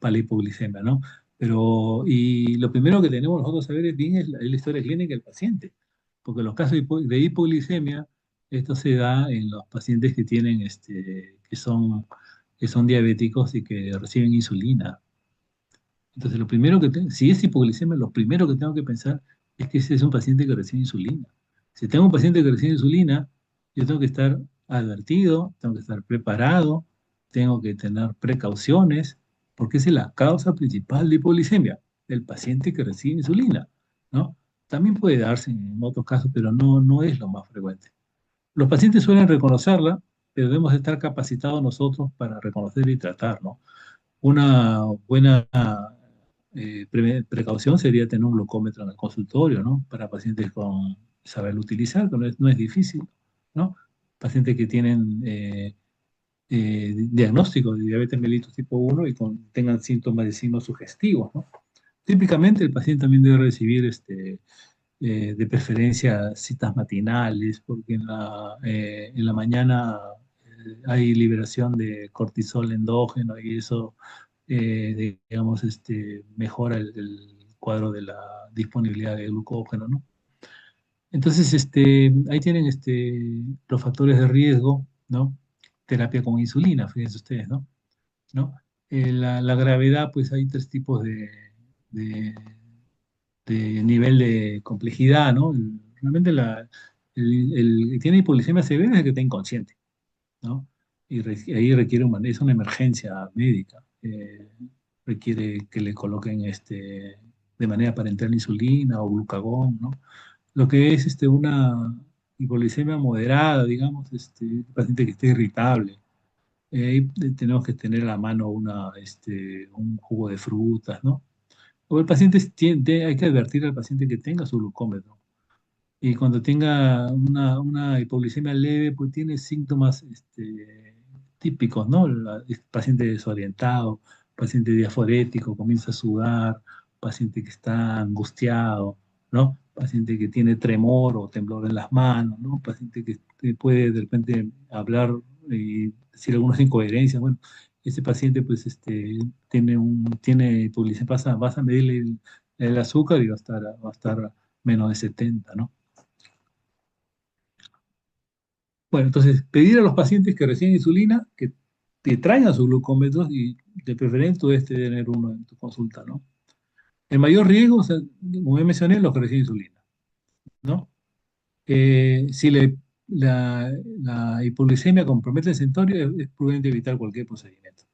la hipoglicemia, ¿no? Pero, y lo primero que tenemos nosotros saber es bien es la historia clínica del paciente, porque los casos de hipoglicemia, esto se da en los pacientes que tienen, que son diabéticos y que reciben insulina. Entonces, si es hipoglicemia, lo primero que tengo que pensar es que ese es un paciente que recibe insulina. Si tengo un paciente que recibe insulina, yo tengo que estar advertido, tengo que estar preparado, tengo que tener precauciones, porque esa es la causa principal de hipoglicemia, el paciente que recibe insulina, ¿no? También puede darse en otros casos, pero no es lo más frecuente. Los pacientes suelen reconocerla, pero debemos estar capacitados nosotros para reconocer y tratar, ¿no? Una buena precaución sería tener un glucómetro en el consultorio, ¿no? Para pacientes con saber utilizar, que no es difícil, ¿no? Pacientes que tienen diagnóstico de diabetes mellitus tipo 1 y tengan síntomas de signos sugestivos, ¿no? Típicamente el paciente también debe recibir de preferencia citas matinales, porque en la mañana hay liberación de cortisol endógeno y eso, digamos, mejora el cuadro de la disponibilidad de glucógeno, ¿no? Entonces, ahí tienen los factores de riesgo, ¿no? Terapia con insulina, fíjense ustedes, ¿no? ¿No? La gravedad, pues hay tres tipos de, de nivel de complejidad, ¿no? Realmente el que tiene hipoglicemia severa es el que está inconsciente, ¿no? Y ahí es una emergencia médica. Requiere que le coloquen de manera parenteral insulina o glucagón, ¿no? Lo que es una hipoglicemia moderada, digamos, paciente que esté irritable. Ahí tenemos que tener a la mano un jugo de frutas, ¿no? O el paciente hay que advertir al paciente que tenga su glucómetro. Y cuando tenga una hipoglicemia leve, pues tiene síntomas típicos, ¿no? El paciente desorientado, paciente diaforético, comienza a sudar, paciente que está angustiado, ¿no? Paciente que tiene tremor o temblor en las manos, ¿no? Paciente que puede de repente hablar y decir algunas incoherencias. Bueno, ese paciente pues tiene hipoglicemia, vas a medirle el azúcar y va a estar menos de 70, ¿no? Bueno, entonces pedir a los pacientes que reciben insulina que traigan sus glucómetros y de preferencia tú debes tener uno en tu consulta, ¿no? El mayor riesgo, o sea, como ya mencioné, los que reciben insulina, ¿no? Si la hipoglicemia compromete el centaurio, es prudente evitar cualquier procedimiento,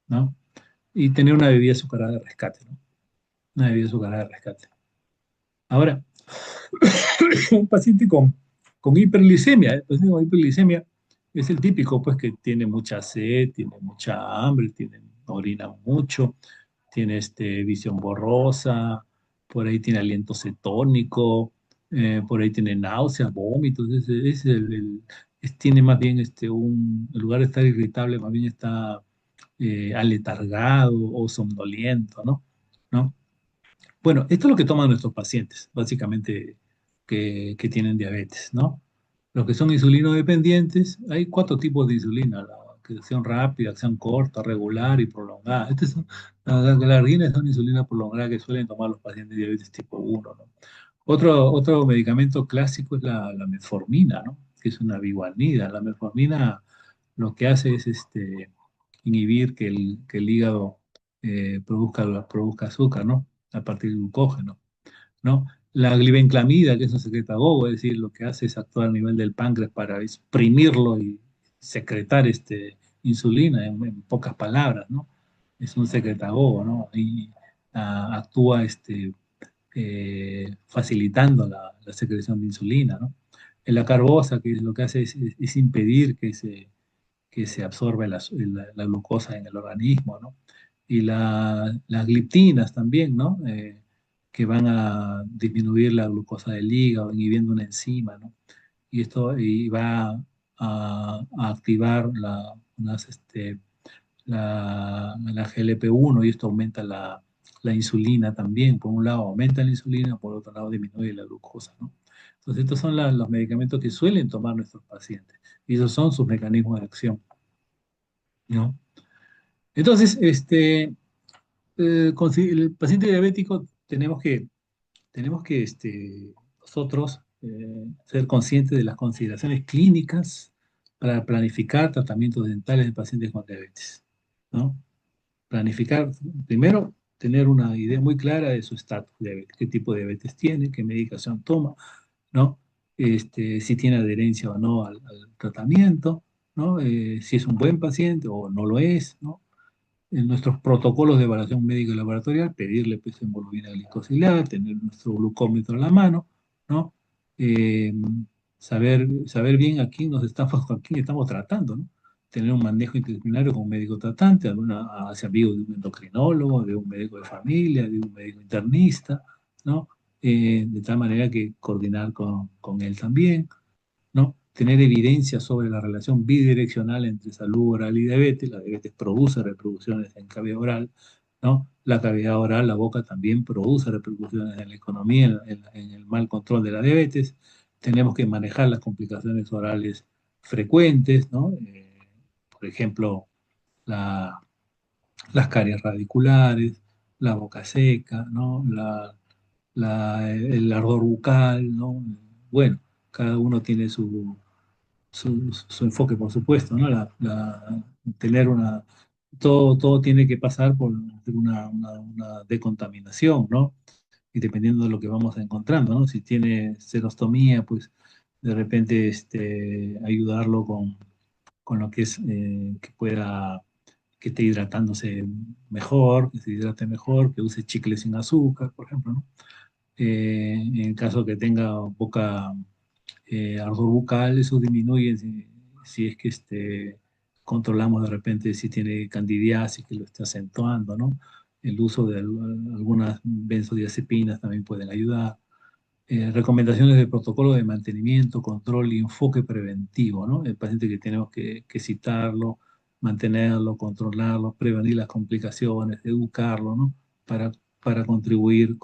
¿no? Y tener una bebida azucarada de rescate, ¿no? Una bebida azucarada de rescate. Ahora, un paciente con hiperglicemia, el paciente con hiperglicemia es el típico, pues, que tiene mucha sed, tiene mucha hambre, orina mucho, tiene visión borrosa, por ahí tiene aliento cetónico, por ahí tiene náuseas, vómitos, tiene más bien en lugar de estar irritable, más bien está aletargado o somnoliento, ¿no? ¿No? Bueno, esto es lo que toman nuestros pacientes, básicamente, que tienen diabetes, ¿no? Los que son insulino dependientes, hay cuatro tipos de insulina, la acción rápida, acción corta, regular y prolongada. Las guinas son insulina prolongada que suelen tomar los pacientes de diabetes tipo 1, ¿no? Otro medicamento clásico es la metformina, ¿no? Que es una biguanida. La metformina lo que hace es inhibir que el hígado produzca azúcar, ¿no? A partir del glucógeno, ¿no? La glibenclamida, que es un secretagogo, es decir, lo que hace es actuar a nivel del páncreas para exprimirlo y secretar insulina, en pocas palabras, ¿no? Es un secretagogo, ¿no? Y actúa facilitando la secreción de insulina, ¿no? la carbosa, que lo que hace es impedir que se absorba la glucosa en el organismo, ¿no? Y las gliptinas también, ¿no? Que van a disminuir la glucosa del hígado, inhibiendo una enzima, ¿no? Y esto y va a activar la GLP-1 y esto aumenta la insulina también. Por un lado aumenta la insulina, por otro lado disminuye la glucosa, ¿no? Entonces estos son los medicamentos que suelen tomar nuestros pacientes y esos son sus mecanismos de acción, ¿no? Entonces, el paciente diabético tenemos que nosotros ser conscientes de las consideraciones clínicas para planificar tratamientos dentales de pacientes con diabetes, ¿no? Planificar, primero, tener una idea muy clara de su estatus de diabetes, qué tipo de diabetes tiene, qué medicación toma, ¿no? Si tiene adherencia o no al tratamiento, ¿no? Si es un buen paciente o no lo es, ¿no? En nuestros protocolos de evaluación médica y laboratorial, pedirle pues hemoglobina glicosílada, tener nuestro glucómetro a la mano, ¿no? Eh, saber bien a quién estamos tratando, ¿no? Tener un manejo interdisciplinario con un médico tratante, hacia amigo de un endocrinólogo, de un médico de familia, de un médico internista, ¿no? De tal manera que coordinar con él también, ¿no? Tener evidencia sobre la relación bidireccional entre salud oral y diabetes. La diabetes produce repercusiones en cavidad oral, ¿no? La cavidad oral, la boca también produce repercusiones en la economía, en el mal control de la diabetes. Tenemos que manejar las complicaciones orales frecuentes, ¿no? Por ejemplo, la- las caries radiculares, la boca seca, ¿no? El ardor bucal, ¿no? Bueno, cada uno tiene su enfoque, por supuesto, ¿no? Tener todo tiene que pasar por una decontaminación, ¿no? Y dependiendo de lo que vamos encontrando, ¿no? Si tiene serostomía, pues de repente ayudarlo con lo que es que esté hidratándose mejor, que se hidrate mejor, que use chicles sin azúcar, por ejemplo, ¿no? En el caso que tenga boca ardor bucal, eso disminuye si es que controlamos de repente si tiene candidiasis que lo está acentuando, ¿no? El uso de algunas benzodiazepinas también pueden ayudar. Recomendaciones de protocolo de mantenimiento, control y enfoque preventivo, ¿no? El paciente que tenemos que citarlo, mantenerlo, controlarlo, prevenir las complicaciones, educarlo, ¿no? Para contribuir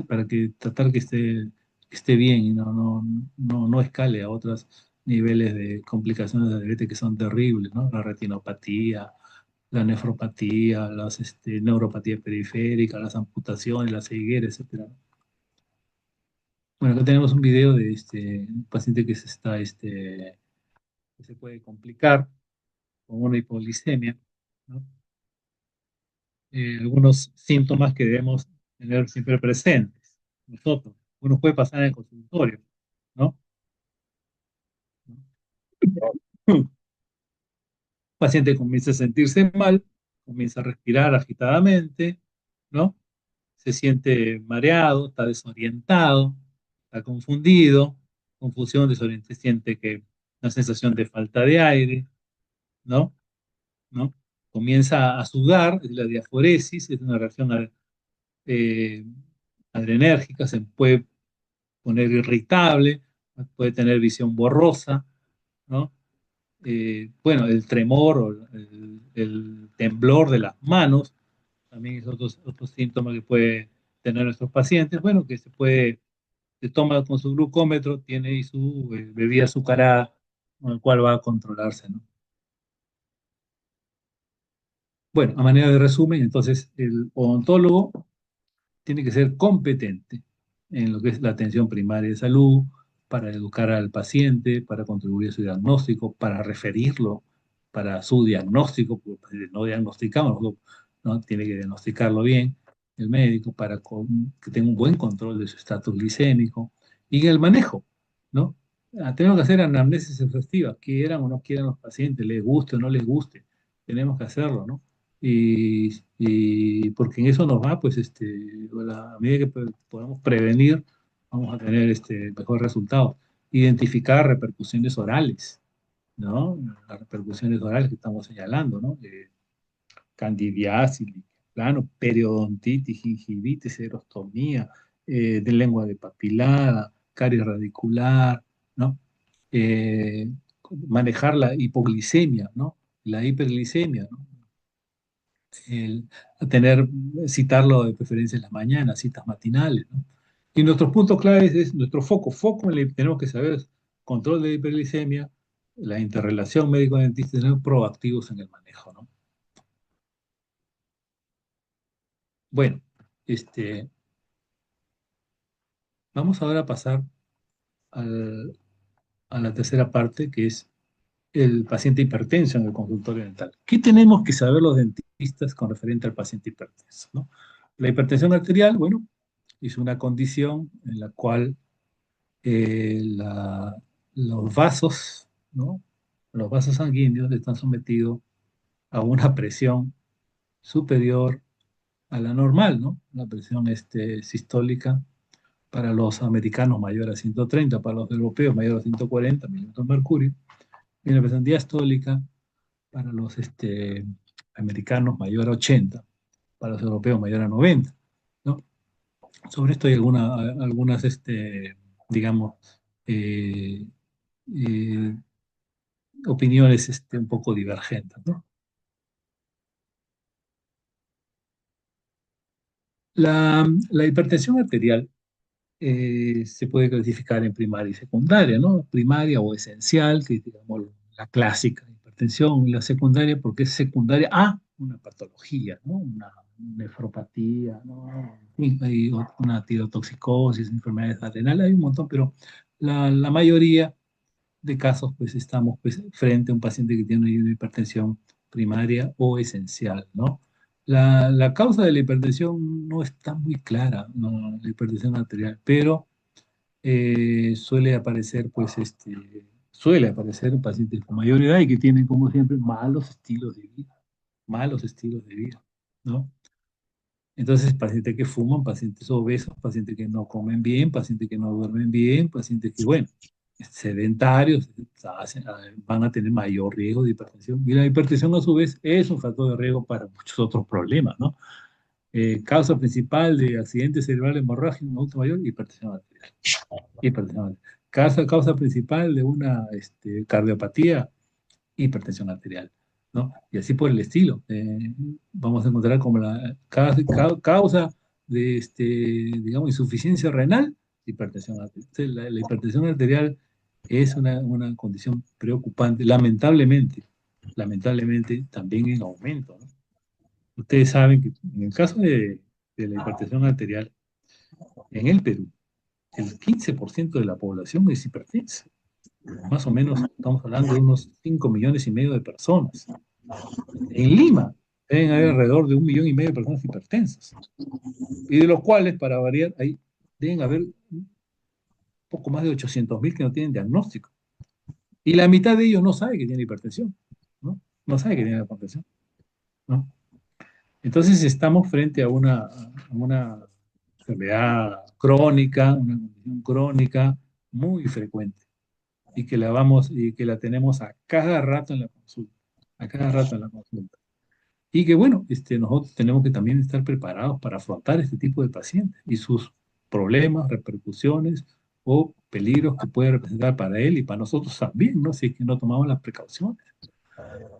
para que tratar que esté bien y no escale a otros niveles de complicaciones de diabetes que son terribles, ¿no? La retinopatía, la nefropatía, neuropatía periférica, las amputaciones, la ceguera, etcétera. Bueno, acá tenemos un video de un paciente que se puede complicar con una hipoglicemia, ¿no? Algunos síntomas que debemos tener siempre presentes nosotros. Uno puede pasar en el consultorio, ¿no? Paciente comienza a sentirse mal, comienza a respirar agitadamente, ¿no? Se siente mareado, está desorientado, está confundido, confusión, desorientación, siente que una sensación de falta de aire, ¿no? ¿No? Comienza a sudar, es la diaforesis, es una reacción eh, adrenérgica, se puede poner irritable, puede tener visión borrosa, ¿no? Bueno, el tremor o el temblor de las manos también es otro síntoma que puede tener nuestros pacientes. Bueno, que se toma con su glucómetro, tiene y su bebida azucarada, con el cual va a controlarse, ¿no? Bueno, a manera de resumen, entonces el odontólogo tiene que ser competente en lo que es la atención primaria de salud, para educar al paciente, para contribuir a su diagnóstico, para referirlo para su diagnóstico, porque no diagnosticamos, ¿no? Tiene que diagnosticarlo bien el médico para que tenga un buen control de su estatus glicémico y el manejo, ¿no? Tenemos que hacer anamnesis exhaustiva, quieran o no quieran los pacientes, les guste o no les guste, tenemos que hacerlo, ¿no? Y porque en eso nos va, pues, a medida que podamos prevenir, vamos a tener mejores resultados. identificar repercusiones orales, ¿no? Las repercusiones orales que estamos señalando, ¿no? Candidiasis, plano, periodontitis, gingivitis, serostomía, de lengua de papilada, caries radicular, ¿no? Eh, manejar la hipoglicemia, ¿no? La hiperglicemia, ¿no? El, tener, citarlo de preferencia en las mañanas, citas matinales, ¿no? Y nuestros puntos claves es nuestro foco tenemos que saber control de hiperglicemia, la interrelación médico-dentista, tener proactivos en el manejo, ¿no? Bueno, este, vamos ahora a pasar al- a la tercera parte, que es el paciente hipertenso en el consultorio dental. ¿Qué tenemos que saber los dentistas con referente al paciente hipertenso, ¿no? La hipertensión arterial, bueno, es una condición en la cual los vasos, ¿no? Los vasos sanguíneos están sometidos a una presión superior a la normal, ¿no? La presión sistólica para los americanos mayor a 130, para los europeos mayor a 140 milímetros de mercurio, y una presión diastólica para los americanos mayor a 80, para los europeos mayor a 90, ¿no? Sobre esto hay algunas, digamos, eh, eh, opiniones un poco divergentes, ¿no? La hipertensión arterial se puede clasificar en primaria y secundaria, ¿no? Primaria o esencial, que es, digamos, la clásica hipertensión, y la secundaria porque es secundaria a una patología, ¿no? Una nefropatía, ¿no? Y hay una tirotoxicosis, enfermedades adrenales, hay un montón, pero la mayoría de casos, pues estamos pues, frente a un paciente que tiene una hipertensión primaria o esencial, ¿no? La causa de la hipertensión no está muy clara, ¿no? La hipertensión arterial, pero suele aparecer, pues, suele aparecer en pacientes con mayor edad y que tienen, como siempre, malos estilos de vida, ¿no? Entonces, pacientes que fuman, pacientes obesos, pacientes que no comen bien, pacientes que no duermen bien, pacientes que, bueno, sedentarios, van a tener mayor riesgo de hipertensión. Y la hipertensión, a su vez, es un factor de riesgo para muchos otros problemas, ¿no? Causa principal de accidente cerebral hemorrágico en adulto mayor, hipertensión arterial. Hipertensión arterial. Causa principal de una cardiopatía, hipertensión arterial, ¿no? Y así por el estilo. Vamos a encontrar como la causa de, digamos, insuficiencia renal, hipertensión arterial. Entonces, la hipertensión arterial es una condición preocupante, lamentablemente también en aumento, ¿no? Ustedes saben que en el caso de la hipertensión arterial, en el Perú, el 15% de la población es hipertensa. Más o menos estamos hablando de unos 5,5 millones de personas. En Lima deben haber alrededor de 1,5 millones de personas hipertensas, y de los cuales, para variar, deben haber un poco más de 800.000 que no tienen diagnóstico. Y la mitad de ellos no sabe que tiene hipertensión, ¿no? No sabe que tiene hipertensión, ¿no? Entonces estamos frente a una enfermedad crónica, una condición crónica muy frecuente y que la tenemos a cada rato en la consulta, a cada rato en la consulta. Y que bueno, nosotros tenemos que también estar preparados para afrontar este tipo de pacientes y sus problemas, repercusiones o peligros que puede representar para él y para nosotros también, ¿no? Si es que no tomamos las precauciones.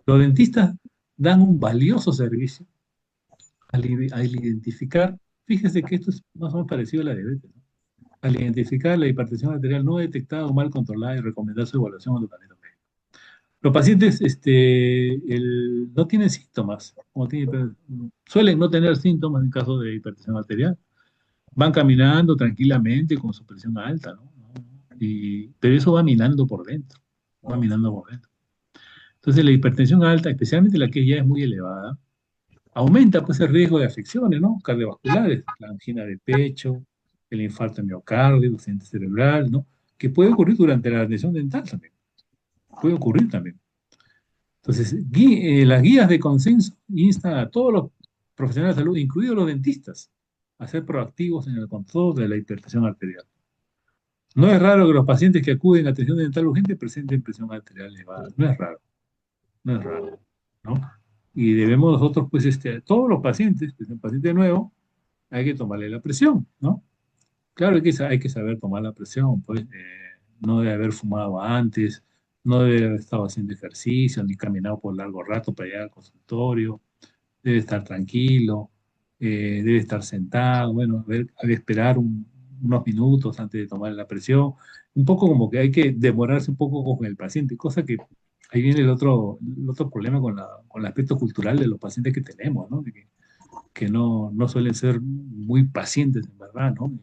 Los dentistas dan un valioso servicio al identificar, fíjese que esto es más o menos parecido a la diabetes, ¿no? Al identificar la hipertensión arterial no detectada o mal controlada y recomendar su evaluación a tu médico. Los pacientes no tienen síntomas, suelen no tener síntomas en caso de hipertensión arterial. Van caminando tranquilamente con su presión alta, ¿no? Pero eso va minando por dentro, va minando por dentro. Entonces la hipertensión alta, especialmente la que ya es muy elevada, aumenta pues el riesgo de afecciones, ¿no? Cardiovasculares, la angina de pecho, el infarto de miocardio, el accidente cerebral, ¿no? Que puede ocurrir durante la atención dental también, puede ocurrir también. Entonces, las guías de consenso instan a todos los profesionales de salud, incluidos los dentistas, a ser proactivos en el control de la hipertensión arterial. No es raro que los pacientes que acuden a atención dental urgente presenten presión arterial elevada. No es raro, no es raro, ¿no? Y debemos nosotros, pues, todos los pacientes, pues, un paciente nuevo, hay que tomarle la presión, ¿no? Claro, hay que saber tomar la presión, pues, no debe haber fumado antes, no debe haber estado haciendo ejercicio, ni caminado por largo rato para llegar al consultorio, debe estar tranquilo, debe estar sentado, bueno, a ver, esperar unos minutos antes de tomar la presión, un poco como que hay que demorarse un poco con el paciente, cosa que ahí viene el otro problema con el aspecto cultural de los pacientes que tenemos, ¿no? Que no suelen ser muy pacientes, en verdad, ¿no?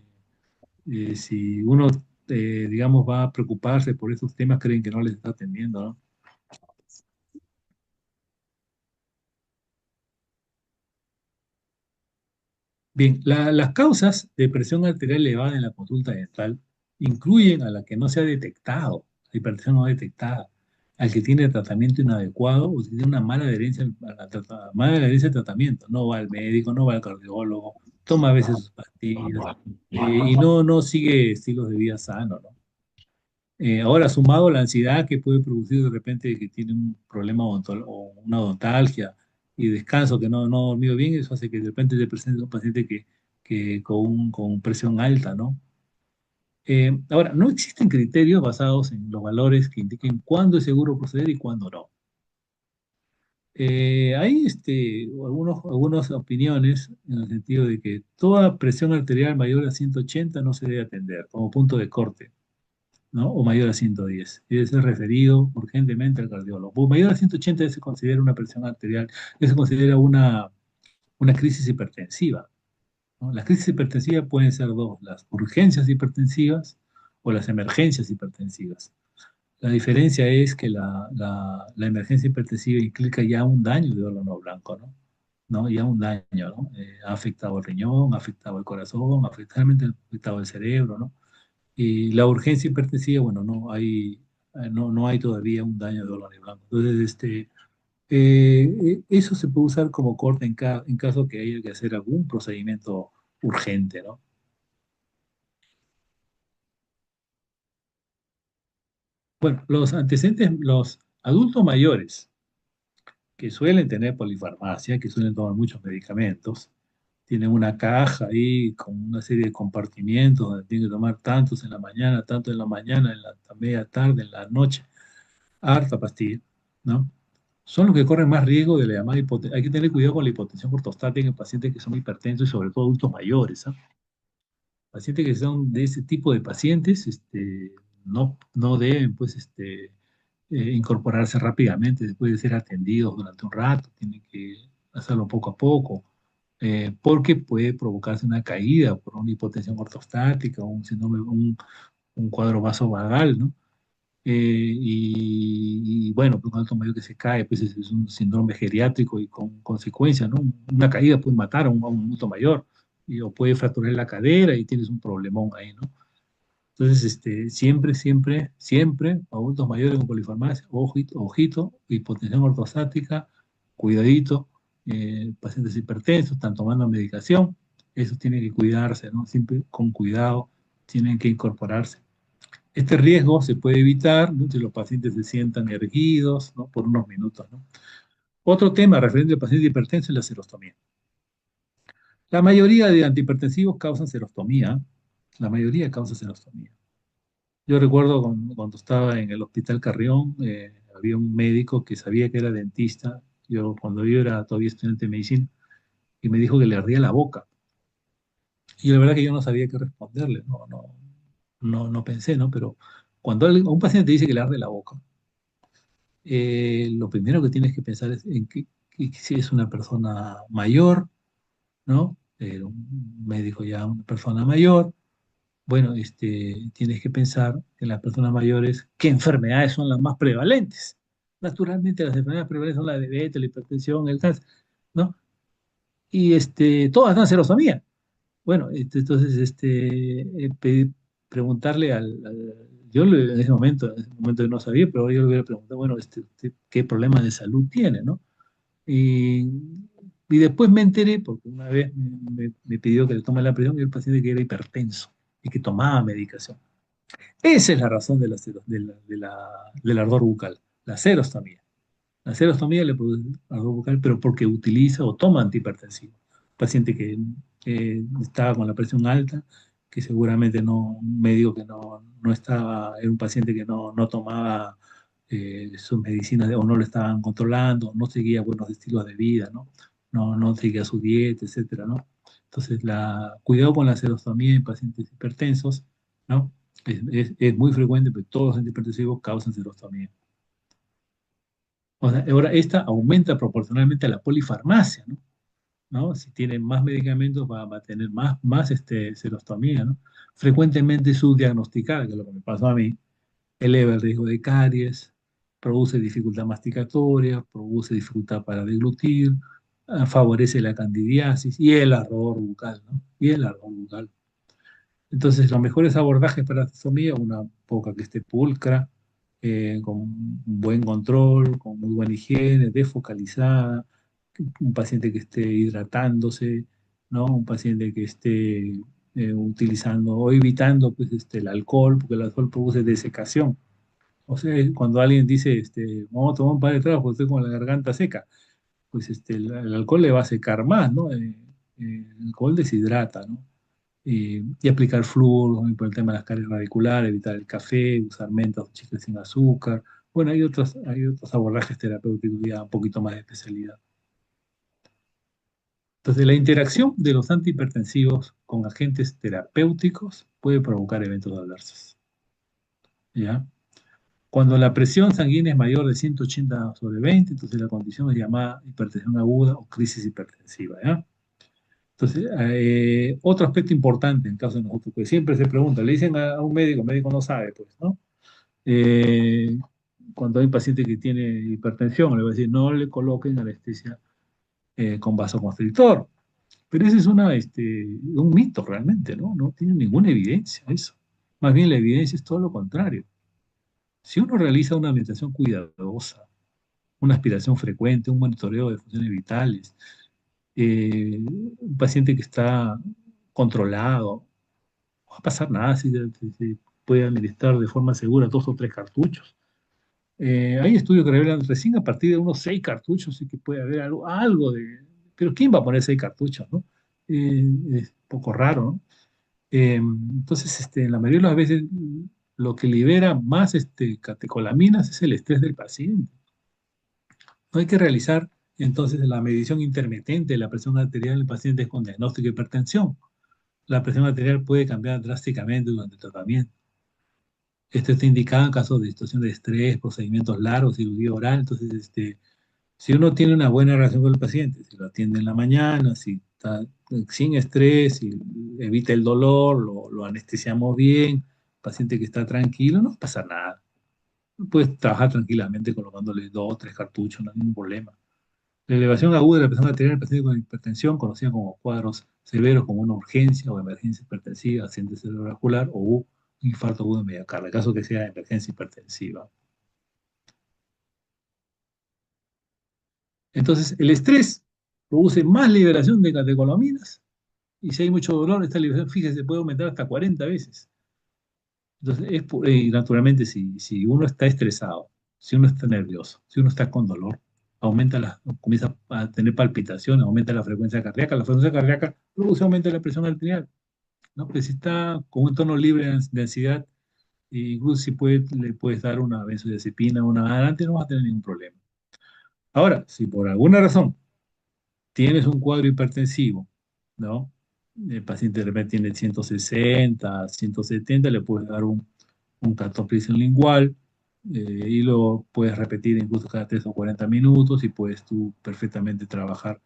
Si uno, digamos, va a preocuparse por esos temas, creen que no les está atendiendo, ¿no? Bien, las causas de presión arterial elevada en la consulta dental incluyen a la que no se ha detectado, la hipertensión no detectada, al que tiene tratamiento inadecuado o tiene una mala adherencia, mala adherencia al tratamiento. No va al médico, no va al cardiólogo, toma a veces sus pastillas y no sigue estilos de vida sanos, ¿no? Ahora, sumado a la ansiedad que puede producir de repente que tiene un problema o una odontalgia y descanso que no ha dormido bien, eso hace que de repente te presente un paciente que con presión alta, ¿no? Ahora, no existen criterios basados en los valores que indiquen cuándo es seguro proceder y cuándo no. Hay algunas opiniones en el sentido de que toda presión arterial mayor a 180 no se debe atender como punto de corte, ¿no? O mayor a 110. Debe ser referido urgentemente al cardiólogo. Pues mayor a 180 se considera una presión arterial, se considera una crisis hipertensiva, ¿no? Las crisis hipertensivas pueden ser dos, las urgencias hipertensivas o las emergencias hipertensivas. La diferencia es que la emergencia hipertensiva implica ya un daño de órgano blanco, ¿no? ¿No? Ya un daño, ¿no? Ha afectado el riñón, ha afectado el corazón, ha afectado el cerebro, ¿no? Y la urgencia hipertensiva, bueno, no hay todavía un daño de órgano blanco. Entonces, eso se puede usar como corte en caso que haya que hacer algún procedimiento urgente, ¿no? Bueno, los antecedentes, los adultos mayores que suelen tener polifarmacia, que suelen tomar muchos medicamentos, tienen una caja ahí con una serie de compartimientos donde tienen que tomar tantos en la mañana, tanto en la mañana, en la media tarde, en la noche, harta pastilla, ¿no? Son los que corren más riesgo de la llamada hipotensión. Hay que tener cuidado con la hipotensión ortostática en pacientes que son hipertensos y sobre todo adultos mayores, ¿ah? Pacientes que son de ese tipo de pacientes, no deben, pues, incorporarse rápidamente después de ser atendidos durante un rato. Tienen que hacerlo poco a poco, porque puede provocarse una caída por una hipotensión ortostática o un síndrome, un cuadro vasovagal, ¿no? Bueno, pues un alto mayor que se cae, pues es un síndrome geriátrico y con consecuencias, ¿no? Una caída puede matar a un adulto mayor o puede fracturar la cadera y tienes un problemón ahí, ¿no? Entonces, siempre, adultos mayores con polifarmacia, ojito, ojito, hipotensión ortostática, cuidadito, pacientes hipertensos, están tomando medicación, eso tiene que cuidarse, ¿no? Siempre con cuidado, tienen que incorporarse. Este riesgo se puede evitar, ¿no? Si los pacientes se sientan erguidos, ¿no? Por unos minutos, ¿no? Otro tema referente al paciente hipertenso es la serostomía. La mayoría de antihipertensivos causan serostomía. La mayoría causa serostomía. Yo recuerdo cuando estaba en el Hospital Carrión, había un médico que sabía que era dentista. Cuando yo era todavía estudiante de medicina, y me dijo que le ardía la boca. Y la verdad que yo no sabía qué responderle, no pensé, ¿no? Pero cuando a un paciente te dice que le arde la boca, lo primero que tienes que pensar es en que si es una persona mayor, ¿no? Un médico ya, una persona mayor. Bueno, tienes que pensar en las personas mayores qué enfermedades son las más prevalentes. Naturalmente, las enfermedades prevalentes son la diabetes, la hipertensión, el cáncer, ¿no? Y todas dan serostomía. Bueno, entonces, preguntarle en ese momento yo no sabía, pero yo le hubiera preguntado, bueno, ¿usted qué problema de salud tiene, no? Y, y después me enteré, porque una vez me pidió que le tome la presión, y el paciente que era hipertenso y que tomaba medicación. Esa es la razón de del ardor bucal, la serostomía. La serostomía le produce ardor bucal, pero porque utiliza o toma antihipertensivo. Paciente que estaba con la presión alta, que seguramente no, un médico que no estaba, era un paciente que no tomaba sus medicinas o no lo estaban controlando, no seguía buenos estilos de vida, no seguía su dieta, etcétera, ¿no? Entonces, cuidado con la serostomía en pacientes hipertensos, ¿no? Es muy frecuente, pero todos los antihipertensivos causan serostomía. O sea, ahora, esta aumenta proporcionalmente a la polifarmacia, ¿no? ¿No? Si tiene más medicamentos, va a tener más serostomía, ¿no? Frecuentemente subdiagnosticada, que es lo que me pasó a mí, eleva el riesgo de caries, produce dificultad masticatoria, produce dificultad para deglutir, favorece la candidiasis y el ardor bucal, ¿no? Y el ardor bucal. Entonces, los mejores abordajes para la cefalea, una boca que esté pulcra, con un buen control, con muy buena higiene, desfocalizada, un paciente que esté hidratándose, ¿no? Un paciente que esté utilizando o evitando pues, el alcohol, porque el alcohol produce desecación. O sea, cuando alguien dice, vamos a tomar un par de tragos porque estoy con la garganta seca, pues el alcohol le va a secar más, ¿no? El alcohol deshidrata, ¿no? Y aplicar flúor, ¿no? Por el tema de las caries radiculares, evitar el café, usar mentas o chicles sin azúcar. Bueno, hay otros abordajes terapéuticos ya un poquito más de especialidad. Entonces, la interacción de los antihipertensivos con agentes terapéuticos puede provocar eventos adversos. ¿Ya? Cuando la presión sanguínea es mayor de 180/20, entonces la condición es llamada hipertensión aguda o crisis hipertensiva. ¿Ya? Entonces, otro aspecto importante en el caso de nosotros, que siempre se pregunta, le dicen a un médico, el médico no sabe, pues, ¿no? Eh, Cuando hay un paciente que tiene hipertensión, le va a decir, no le coloquen anestesia con vasoconstrictor. Pero ese es un mito realmente, ¿no? No tiene ninguna evidencia eso. Más bien la evidencia es todo lo contrario. Si uno realiza una meditación cuidadosa, una aspiración frecuente, un monitoreo de funciones vitales, un paciente que está controlado, no va a pasar nada si se puede administrar de forma segura 2 o 3 cartuchos. Hay estudios que revelan recién a partir de unos 6 cartuchos sí que puede haber algo de... Pero ¿quién va a poner 6 cartuchos, no? Es un poco raro, ¿no? Entonces, la mayoría de las veces lo que libera más catecolaminas es el estrés del paciente. No hay que realizar entonces la medición intermitente de la presión arterial en pacientes con diagnóstico de hipertensión. La presión arterial puede cambiar drásticamente durante el tratamiento. Esto está indicado en casos de situación de estrés, procedimientos largos, cirugía oral. Entonces, si uno tiene una buena relación con el paciente, si lo atiende en la mañana, si está sin estrés, si evita el dolor, lo anestesiamos bien, paciente que está tranquilo, no pasa nada. Puedes trabajar tranquilamente colocándole 2 o 3 cartuchos, no hay ningún problema. La elevación aguda de la presión arterial en el paciente con hipertensión, conocida como cuadros severos como una urgencia o emergencia hipertensiva, accidente cerebrovascular o un infarto agudo de miocardio, en caso que sea emergencia hipertensiva. Entonces, el estrés produce más liberación de catecolaminas y si hay mucho dolor, esta liberación, fíjese, puede aumentar hasta 40 veces. Entonces, y naturalmente, si uno está estresado, si uno está nervioso, si uno está con dolor, comienza a tener palpitaciones, aumenta la frecuencia cardíaca produce aumento de la presión arterial, ¿no? Pues si está con un tono libre de ansiedad, incluso si le puedes dar una benzodiazepina o una adelante, no vas a tener ningún problema. Ahora, si por alguna razón tienes un cuadro hipertensivo, ¿no? El paciente de repente tiene 160, 170, le puedes dar un captopril lingual y lo puedes repetir incluso cada 3 o 40 minutos y puedes tú perfectamente trabajar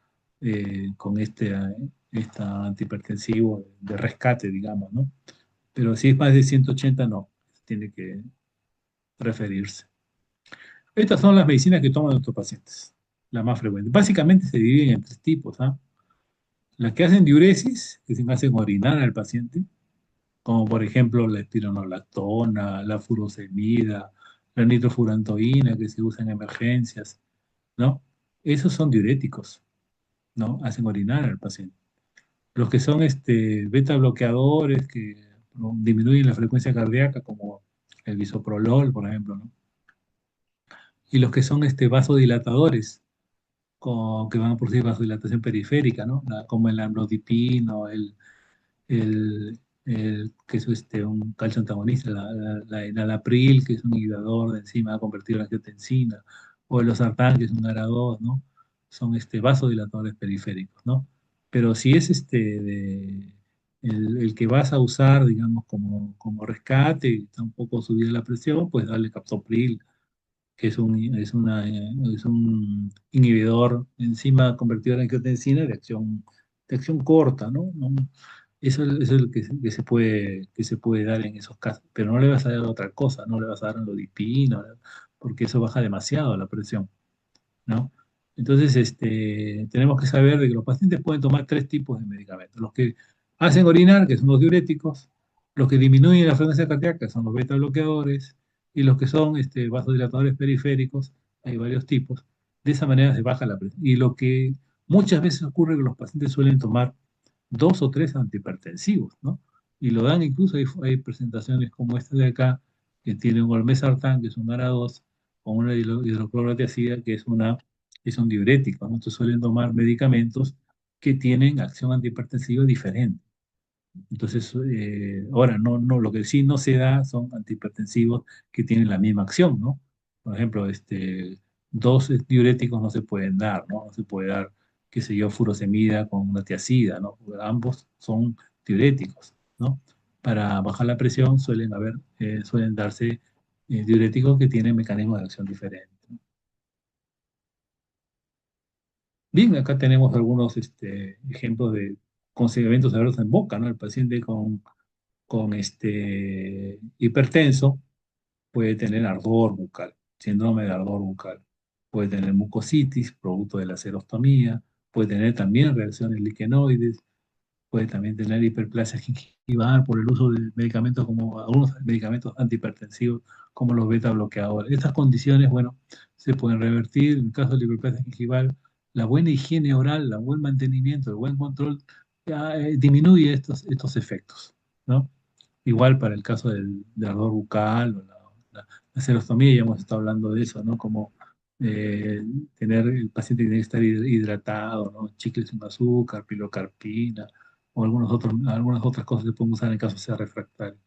con esta antihipertensivo de rescate, digamos, ¿no? Pero si es más de 180, no, tiene que referirse. Estas son las medicinas que toman nuestros pacientes, las más frecuentes. Básicamente se dividen en 3 tipos, ¿ah? Las que hacen diuresis, que se hacen orinar al paciente, como por ejemplo la espironolactona, la furosemida, la nitrofurantoína que se usa en emergencias, ¿no? Esos son diuréticos, ¿no? Hacen orinar al paciente. Los que son beta bloqueadores, que disminuyen la frecuencia cardíaca, como el bisoprolol, por ejemplo, ¿no? Y los que son vasodilatadores, que van a producir vasodilatación periférica, ¿no? Como el amlodipino, el, que es un calcio antagonista, la enalapril, que es un inhibidor de enzima convertido en angiotensina, o el losartán, que es un ARA2, ¿no? Son vasodilatadores periféricos, ¿no? Pero si es el que vas a usar, digamos, como rescate, y está un poco subida la presión, pues dale captopril, que es un inhibidor de enzima convertido en angiotensina de acción corta, ¿no? Eso es lo que se puede dar en esos casos, pero no le vas a dar otra cosa, no le vas a dar anlodipina, porque eso baja demasiado la presión, ¿no? Entonces, tenemos que saber de que los pacientes pueden tomar tres tipos de medicamentos. Los que hacen orinar, que son los diuréticos, los que disminuyen la frecuencia cardíaca, que son los beta bloqueadores, y los que son vasodilatadores periféricos, hay varios tipos. De esa manera se baja la presión. Y lo que muchas veces ocurre es que los pacientes suelen tomar dos o tres antihipertensivos, ¿no? Y lo dan incluso, hay presentaciones como esta de acá, que tiene un olmesartán, que es un ARA2, con una hidroclorotiazida, es un diurético, ¿no? Entonces suelen tomar medicamentos que tienen acción antihipertensiva diferente. Entonces, ahora, lo que sí no se da son antihipertensivos que tienen la misma acción, ¿no? Por ejemplo, dos diuréticos no se pueden dar, ¿no? No se puede dar, qué sé yo, furosemida con una tiazida, ¿no? Ambos son diuréticos, ¿no? Para bajar la presión suelen darse diuréticos que tienen mecanismos de acción diferentes. Bien, acá tenemos algunos ejemplos de eventos adversos en boca, ¿no? El paciente con hipertenso puede tener ardor bucal, síndrome de ardor bucal, puede tener mucositis, producto de la serostomía, puede tener también reacciones liquenoides, puede también tener hiperplasia gingival por el uso de medicamentos como algunos medicamentos antihipertensivos como los beta bloqueadores. Estas condiciones, bueno, se pueden revertir. En el caso de la hiperplasia gingival, la buena higiene oral, el buen mantenimiento, el buen control, ya, disminuye estos efectos, ¿no? Igual para el caso del ardor bucal o la serostomía, ya hemos estado hablando de eso, ¿no? Como eh, el paciente tiene que estar hidratado, ¿no? Chicles sin azúcar, pilocarpina, o algunas otras cosas que podemos usar en caso sea refractario.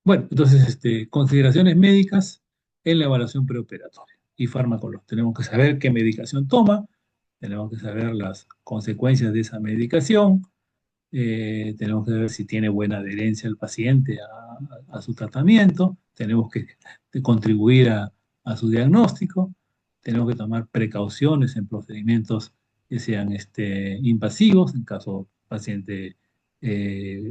Bueno, entonces, consideraciones médicas en la evaluación preoperatoria y fármacos. Tenemos que saber qué medicación toma, tenemos que saber las consecuencias de esa medicación, tenemos que ver si tiene buena adherencia el paciente a su tratamiento, tenemos que contribuir a su diagnóstico, tenemos que tomar precauciones en procedimientos que sean invasivos, en caso paciente,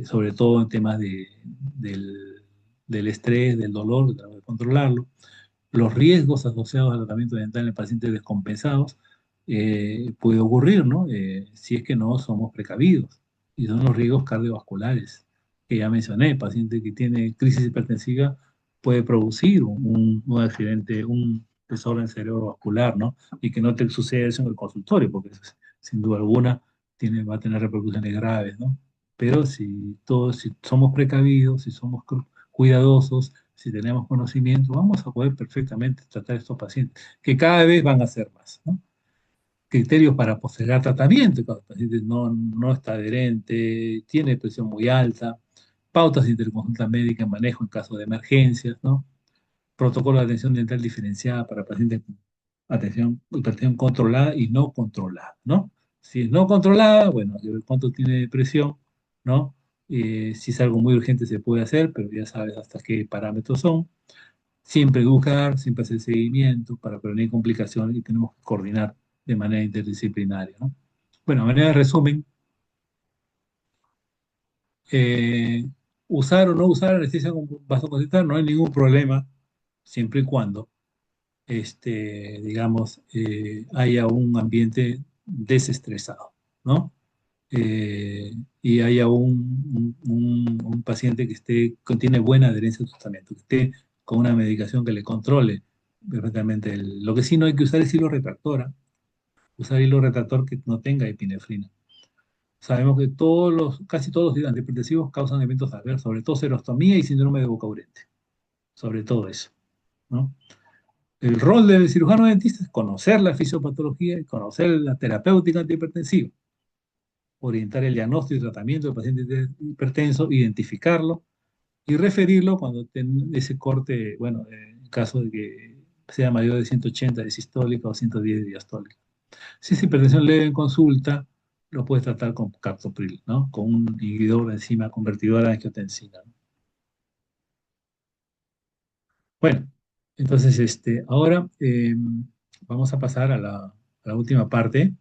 sobre todo en temas del estrés, del dolor, tenemos que controlarlo, los riesgos asociados al tratamiento dental en pacientes descompensados, puede ocurrir, ¿no? Si es que no somos precavidos. Y son los riesgos cardiovasculares, que ya mencioné. El paciente que tiene crisis hipertensiva puede producir un accidente, un desorden cerebrovascular, ¿no? Y que no te suceda eso en el consultorio, porque eso, sin duda alguna va a tener repercusiones graves, ¿no? Pero si somos precavidos, si somos cuidadosos, si tenemos conocimiento, vamos a poder perfectamente tratar a estos pacientes, que cada vez van a ser más, ¿no? Criterios para postergar tratamiento, cuando el paciente no está adherente, tiene presión muy alta, pautas de interconsulta médica en manejo en caso de emergencias, ¿no? Protocolo de atención dental diferenciada para pacientes con hipertensión controlada y no controlada, ¿no? Si es no controlada, bueno, hay que ver cuánto tiene de presión, ¿no? Si es algo muy urgente se puede hacer, pero ya sabes hasta qué parámetros son. Siempre educar, siempre hacer seguimiento para prevenir complicaciones y tenemos que coordinar de manera interdisciplinaria, ¿no? Bueno, a manera de resumen, eh, usar o no usar anestesia con vasoconstrictor no hay ningún problema, siempre y cuando digamos, haya un ambiente desestresado, ¿no? Y haya un paciente que tiene buena adherencia al tratamiento, que esté con una medicación que le controle perfectamente. Lo que sí no hay que usar es hilo retractora, usar hilo retractor que no tenga epinefrina. Sabemos que casi todos los antihipertensivos causan eventos adversos, sobre todo serostomía y síndrome de boca urente, sobre todo eso, ¿no? El rol del cirujano dentista es conocer la fisiopatología y conocer la terapéutica antihipertensiva, orientar el diagnóstico y tratamiento del paciente hipertenso, identificarlo y referirlo cuando tenga ese corte, bueno, en caso de que sea mayor de 180 de sistólica o 110 de diastólica. Si es hipertensión leve en consulta, lo puedes tratar con captopril, ¿no? Con un inhibidor de enzima convertidora de angiotensina, ¿no? Bueno, entonces, ahora vamos a pasar a la última parte,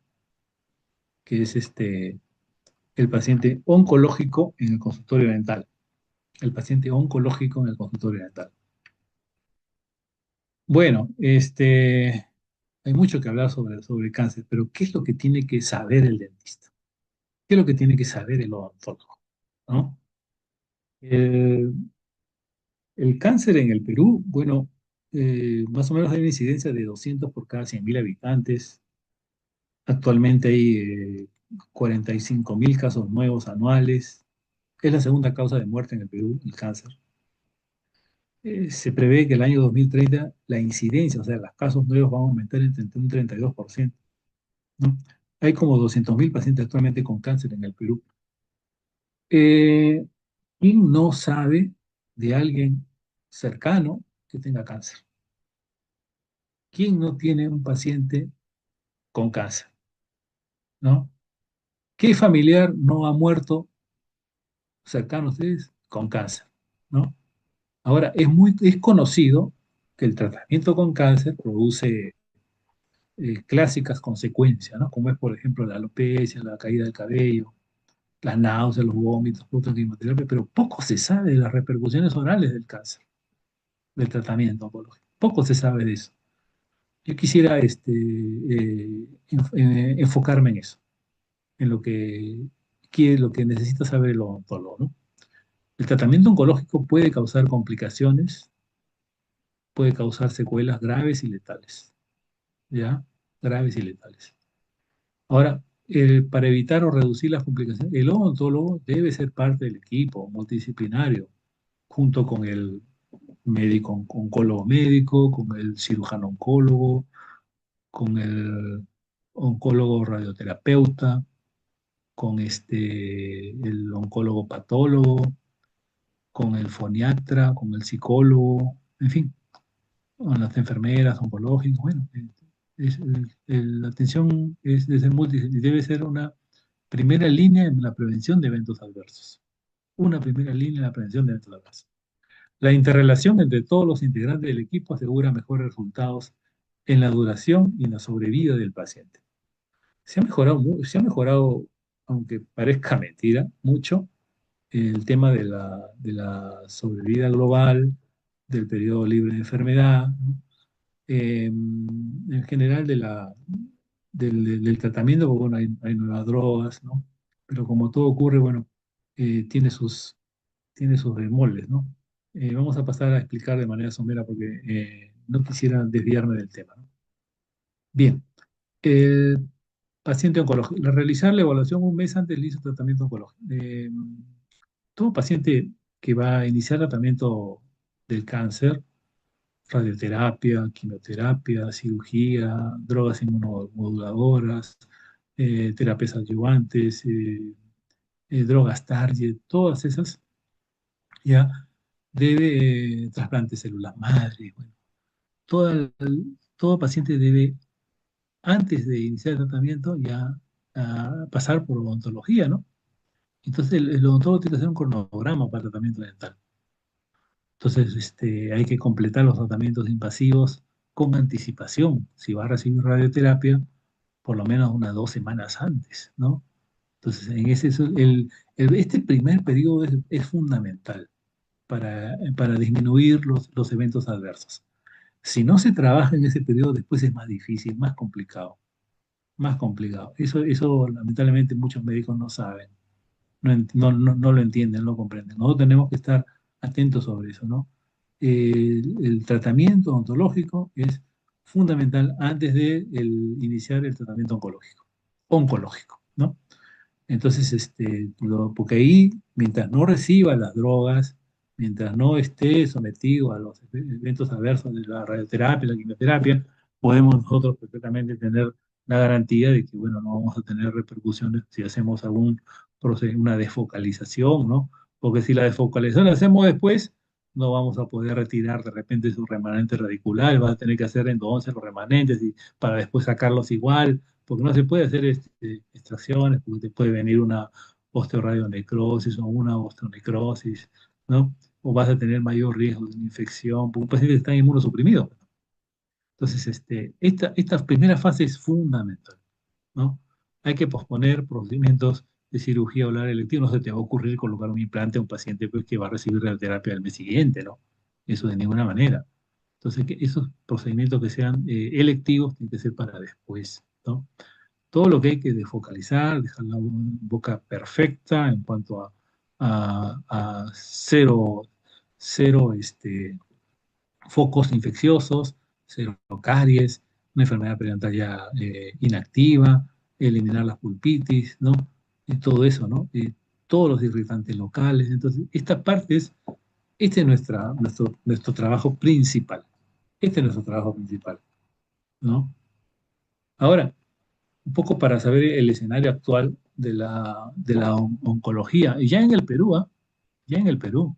que es el paciente oncológico en el consultorio dental. El paciente oncológico en el consultorio dental. Bueno, hay mucho que hablar sobre el cáncer, pero ¿qué es lo que tiene que saber el dentista? ¿Qué es lo que tiene que saber el odontólogo? ¿No? El, el cáncer en el Perú, bueno, más o menos hay una incidencia de 200 por cada 100.000 habitantes. Actualmente hay 45.000 casos nuevos anuales. Es la segunda causa de muerte en el Perú, el cáncer. Se prevé que el año 2030 la incidencia, o sea, los casos nuevos van a aumentar entre un 32%, ¿no? Hay como 200.000 pacientes actualmente con cáncer en el Perú. Eh, ¿Quién no sabe de alguien cercano que tenga cáncer? ¿Quién no tiene un paciente con cáncer? ¿No? ¿Qué familiar no ha muerto cercano a ustedes con cáncer? ¿No? Ahora, es conocido que el tratamiento con cáncer produce clásicas consecuencias, ¿no? Como es, por ejemplo, la alopecia, la caída del cabello, las náuseas, los vómitos, producto de quimioterapia, pero poco se sabe de las repercusiones orales del cáncer, del tratamiento oncológico. Poco se sabe de eso. Yo quisiera enfocarme en eso, en lo que necesita saber el odontólogo, ¿no? El tratamiento oncológico puede causar complicaciones, puede causar secuelas graves y letales, ¿ya? Graves y letales. Ahora, para evitar o reducir las complicaciones, el odontólogo debe ser parte del equipo multidisciplinario, junto con el oncólogo médico, con el cirujano oncólogo, con el oncólogo radioterapeuta, con el oncólogo patólogo, con el foniatra, con el psicólogo, en fin, con las enfermeras oncológicas. Bueno, la atención debe ser debe ser una primera línea en la prevención de eventos adversos. Una primera línea en la prevención de eventos adversos. La interrelación entre todos los integrantes del equipo asegura mejores resultados en la duración y en la sobrevida del paciente. Se ha mejorado, aunque parezca mentira, mucho el tema de la sobrevida global, del periodo libre de enfermedad, ¿no? En general del tratamiento, porque bueno, hay nuevas drogas, ¿no? Pero como todo ocurre, bueno, tiene tiene sus bemoles, ¿no? Vamos a pasar a explicar de manera somera porque no quisiera desviarme del tema, ¿no? Bien, el paciente oncológico. Realizar la evaluación un mes antes del inicio del tratamiento oncológico. Todo paciente que va a iniciar tratamiento del cáncer, radioterapia, quimioterapia, cirugía, drogas inmunomoduladoras, terapias adyuvantes, drogas target, todas esas, ya debe trasplante de células madre. Bueno, toda- todo paciente debe, antes de iniciar el tratamiento, ya pasar por odontología, ¿no? Entonces el odontólogo tiene que hacer un cronograma para el tratamiento dental. Entonces, hay que completar los tratamientos invasivos con anticipación. Si va a recibir radioterapia, por lo menos unas 2 semanas antes, ¿no? Entonces, este primer periodo es fundamental para disminuir los eventos adversos. Si no se trabaja en ese periodo, después es más difícil, más complicado, más complicado. Eso lamentablemente muchos médicos no saben, no lo entienden, no lo comprenden. Nosotros tenemos que estar atentos sobre eso, ¿no? El tratamiento odontológico es fundamental antes de iniciar el tratamiento oncológico, ¿no? Entonces, porque ahí, mientras no reciba las drogas, mientras no esté sometido a los eventos adversos de la radioterapia, la quimioterapia, podemos nosotros perfectamente tener la garantía de que, bueno, no vamos a tener repercusiones si hacemos algún proceso, una desfocalización, ¿no? Porque si la desfocalización la hacemos después, no vamos a poder retirar de repente sus remanentes radiculares, vas a tener que hacer entonces los remanentes y para después sacarlos igual porque no se puede hacer extracciones, porque te puede venir una osteoradionecrosis o una osteonecrosis, ¿no? O vas a tener mayor riesgo de una infección, porque un paciente está inmunosuprimido. Entonces, esta primera fase es fundamental, ¿no? Hay que posponer procedimientos de cirugía ocular electiva. No se te va a ocurrir colocar un implante a un paciente pues, que va a recibir radioterapia al mes siguiente, ¿no? Eso de ninguna manera. Entonces, que esos procedimientos que sean electivos tienen que ser para después, ¿no? Todo lo que hay que desfocalizar, dejar la boca perfecta en cuanto a cero focos infecciosos, cero caries, una enfermedad periodontaria inactiva, eliminar las pulpitis, ¿no? Y todo eso, ¿no? Y todos los irritantes locales. Entonces, esta parte es, este es nuestro trabajo principal. Este es nuestro trabajo principal, ¿no? Ahora, un poco para saber el escenario actual de la oncología. Y ya en el Perú, ¿ah? Ya en el Perú.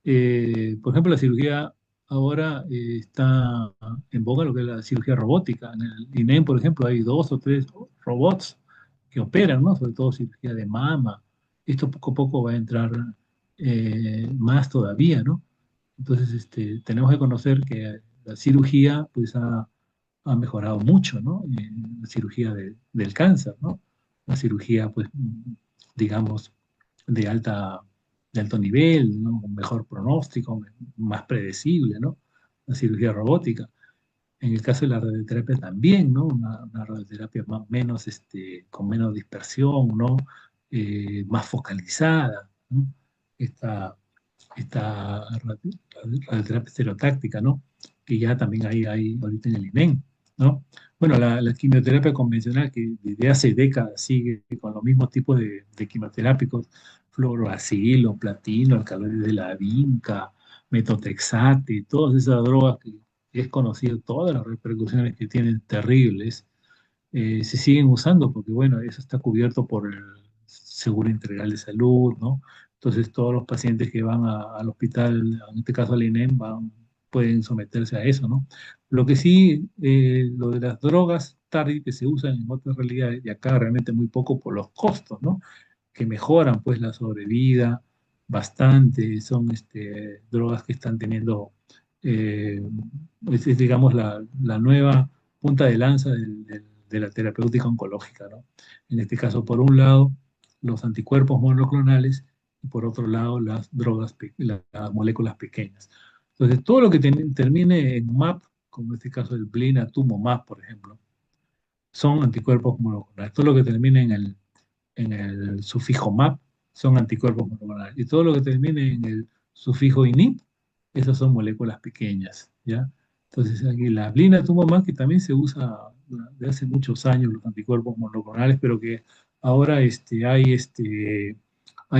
Por ejemplo, la cirugía ahora está en boga lo que es la cirugía robótica. En el INEM, por ejemplo, hay 2 o 3 robots que operan, ¿no? Sobre todo cirugía de mama. Esto poco a poco va a entrar más todavía, ¿no? Entonces, tenemos que conocer que la cirugía, pues, ha mejorado mucho, ¿no? La cirugía del cáncer, ¿no? La cirugía, pues, digamos, de alta, de alto nivel, ¿no? Un mejor pronóstico, más predecible, ¿no? La cirugía robótica. En el caso de la radioterapia también, ¿no? Una radioterapia menos, con menos dispersión, ¿no? Más focalizada, ¿no? Esta, esta radioterapia estereotáctica, ¿no? Que ya también hay ahorita en el INEM, ¿no? Bueno, la quimioterapia convencional que desde hace décadas sigue con los mismos tipos de quimioterápicos, fluoroacilo, platino, alcaloides de la vinca, metotrexate, todas esas drogas que es conocido todas las repercusiones que tienen terribles, se siguen usando porque, bueno, eso está cubierto por el Seguro Integral de Salud, ¿no? Entonces, todos los pacientes que van al hospital, en este caso al INEM, pueden someterse a eso, ¿no? Lo que sí, lo de las drogas tarde que se usan en otras realidades, y acá realmente muy poco por los costos, ¿no? Que mejoran pues la sobrevida bastante, son drogas que están teniendo, eh, digamos, la nueva punta de lanza de la terapéutica oncológica, ¿no? En este caso, por un lado, los anticuerpos monoclonales y por otro lado, las drogas, las moléculas pequeñas. Entonces, todo lo que termine en MAP, como en este caso el blinatumomab, por ejemplo, son anticuerpos monoclonales. Todo lo que termine en el sufijo MAP son anticuerpos monoclonales. Y todo lo que termine en el sufijo INIP, esas son moléculas pequeñas, ¿ya? Entonces aquí la blinatumomab, que también se usa de hace muchos años los anticuerpos monoclonales, pero que ahora hay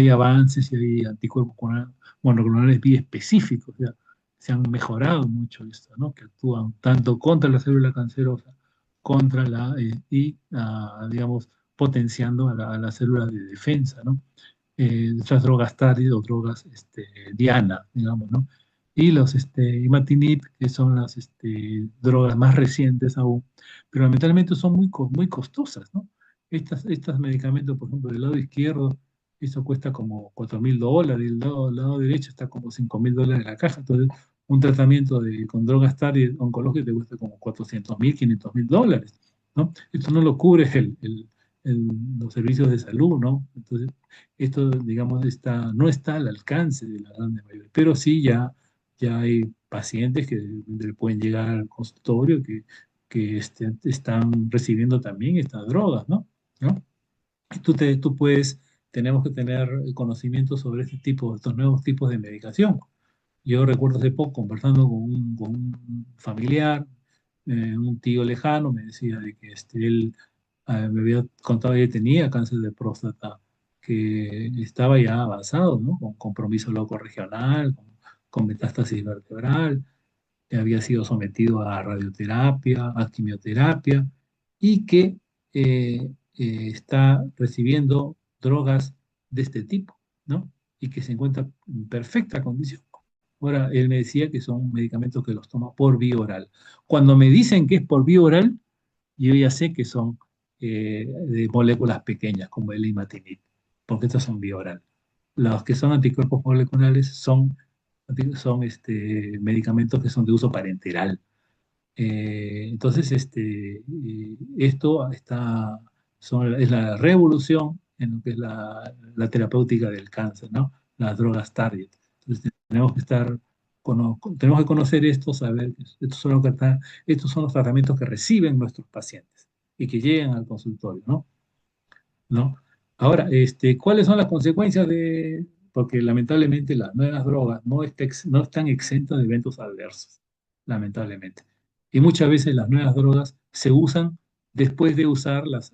avances y hay anticuerpos monoclonales bien específicos, ¿ya? Se han mejorado mucho esto, ¿no? Que actúan tanto contra la célula cancerosa, contra digamos, potenciando a la célula de defensa, ¿no? Estas drogas TARI o drogas Diana, digamos, ¿no? Y los imatinib, que son las drogas más recientes aún, pero lamentablemente son muy costosas, ¿no? Estos medicamentos, por ejemplo, del lado izquierdo, eso cuesta como $4.000, y el lado derecho está como $5.000 la caja. Entonces, un tratamiento con drogas TARI oncológicas te cuesta como 400.000, $500.000, ¿no? Esto no lo cubre los servicios de salud, ¿no? Entonces, esto, digamos, no está al alcance de la grande mayoría, pero sí ya hay pacientes que le pueden llegar al consultorio que están recibiendo también estas drogas, ¿no? ¿No? Y tenemos que tener conocimiento sobre estos nuevos tipos de medicación. Yo recuerdo hace poco conversando con un familiar, un tío lejano, me decía de que él me había contado que tenía cáncer de próstata, que estaba ya avanzado, ¿no? Con compromiso locorregional, con metástasis vertebral, que había sido sometido a radioterapia, a quimioterapia, y que está recibiendo drogas de este tipo, ¿no? Y que se encuentra en perfecta condición. Ahora, él me decía que son medicamentos que los toma por vía oral. Cuando me dicen que es por vía oral, yo ya sé que son de moléculas pequeñas, como el imatinib, porque estos son vía oral. Los que son anticuerpos moleculares son medicamentos que son de uso parenteral. Entonces, esto es la revolución en lo que es la terapéutica del cáncer, ¿no? Las drogas target. Entonces, tenemos que conocer esto, saber que estos son los tratamientos que reciben nuestros pacientes y que llegan al consultorio, ¿no? ¿No? Ahora, ¿cuáles son las consecuencias de...? Porque lamentablemente las nuevas drogas no están exentas de eventos adversos, lamentablemente. Y muchas veces las nuevas drogas se usan después de usar las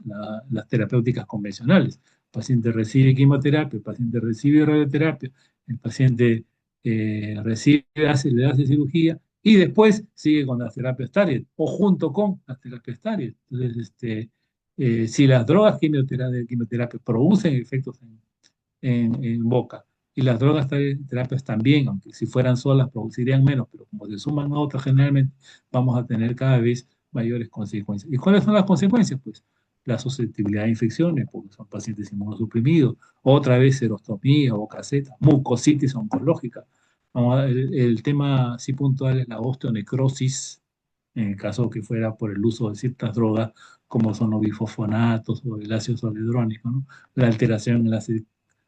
terapéuticas convencionales. El paciente recibe quimioterapia, el paciente recibe radioterapia, el paciente le hace cirugía y después sigue con las terapias target o junto con las terapias target. Entonces, si las drogas de quimioterapia producen efectos en boca y las drogas terapias también, aunque si fueran solas producirían menos, pero como se suman a otras generalmente, vamos a tener cada vez mayores consecuencias. ¿Y cuáles son las consecuencias? Pues la susceptibilidad a infecciones, porque son pacientes inmunosuprimidos, otra vez serostomía, boca seca, mucositis oncológica. El tema sí puntual es la osteonecrosis, en el caso que fuera por el uso de ciertas drogas como son los bifosfonatos o el ácido zoledrónico, ¿no? La alteración en la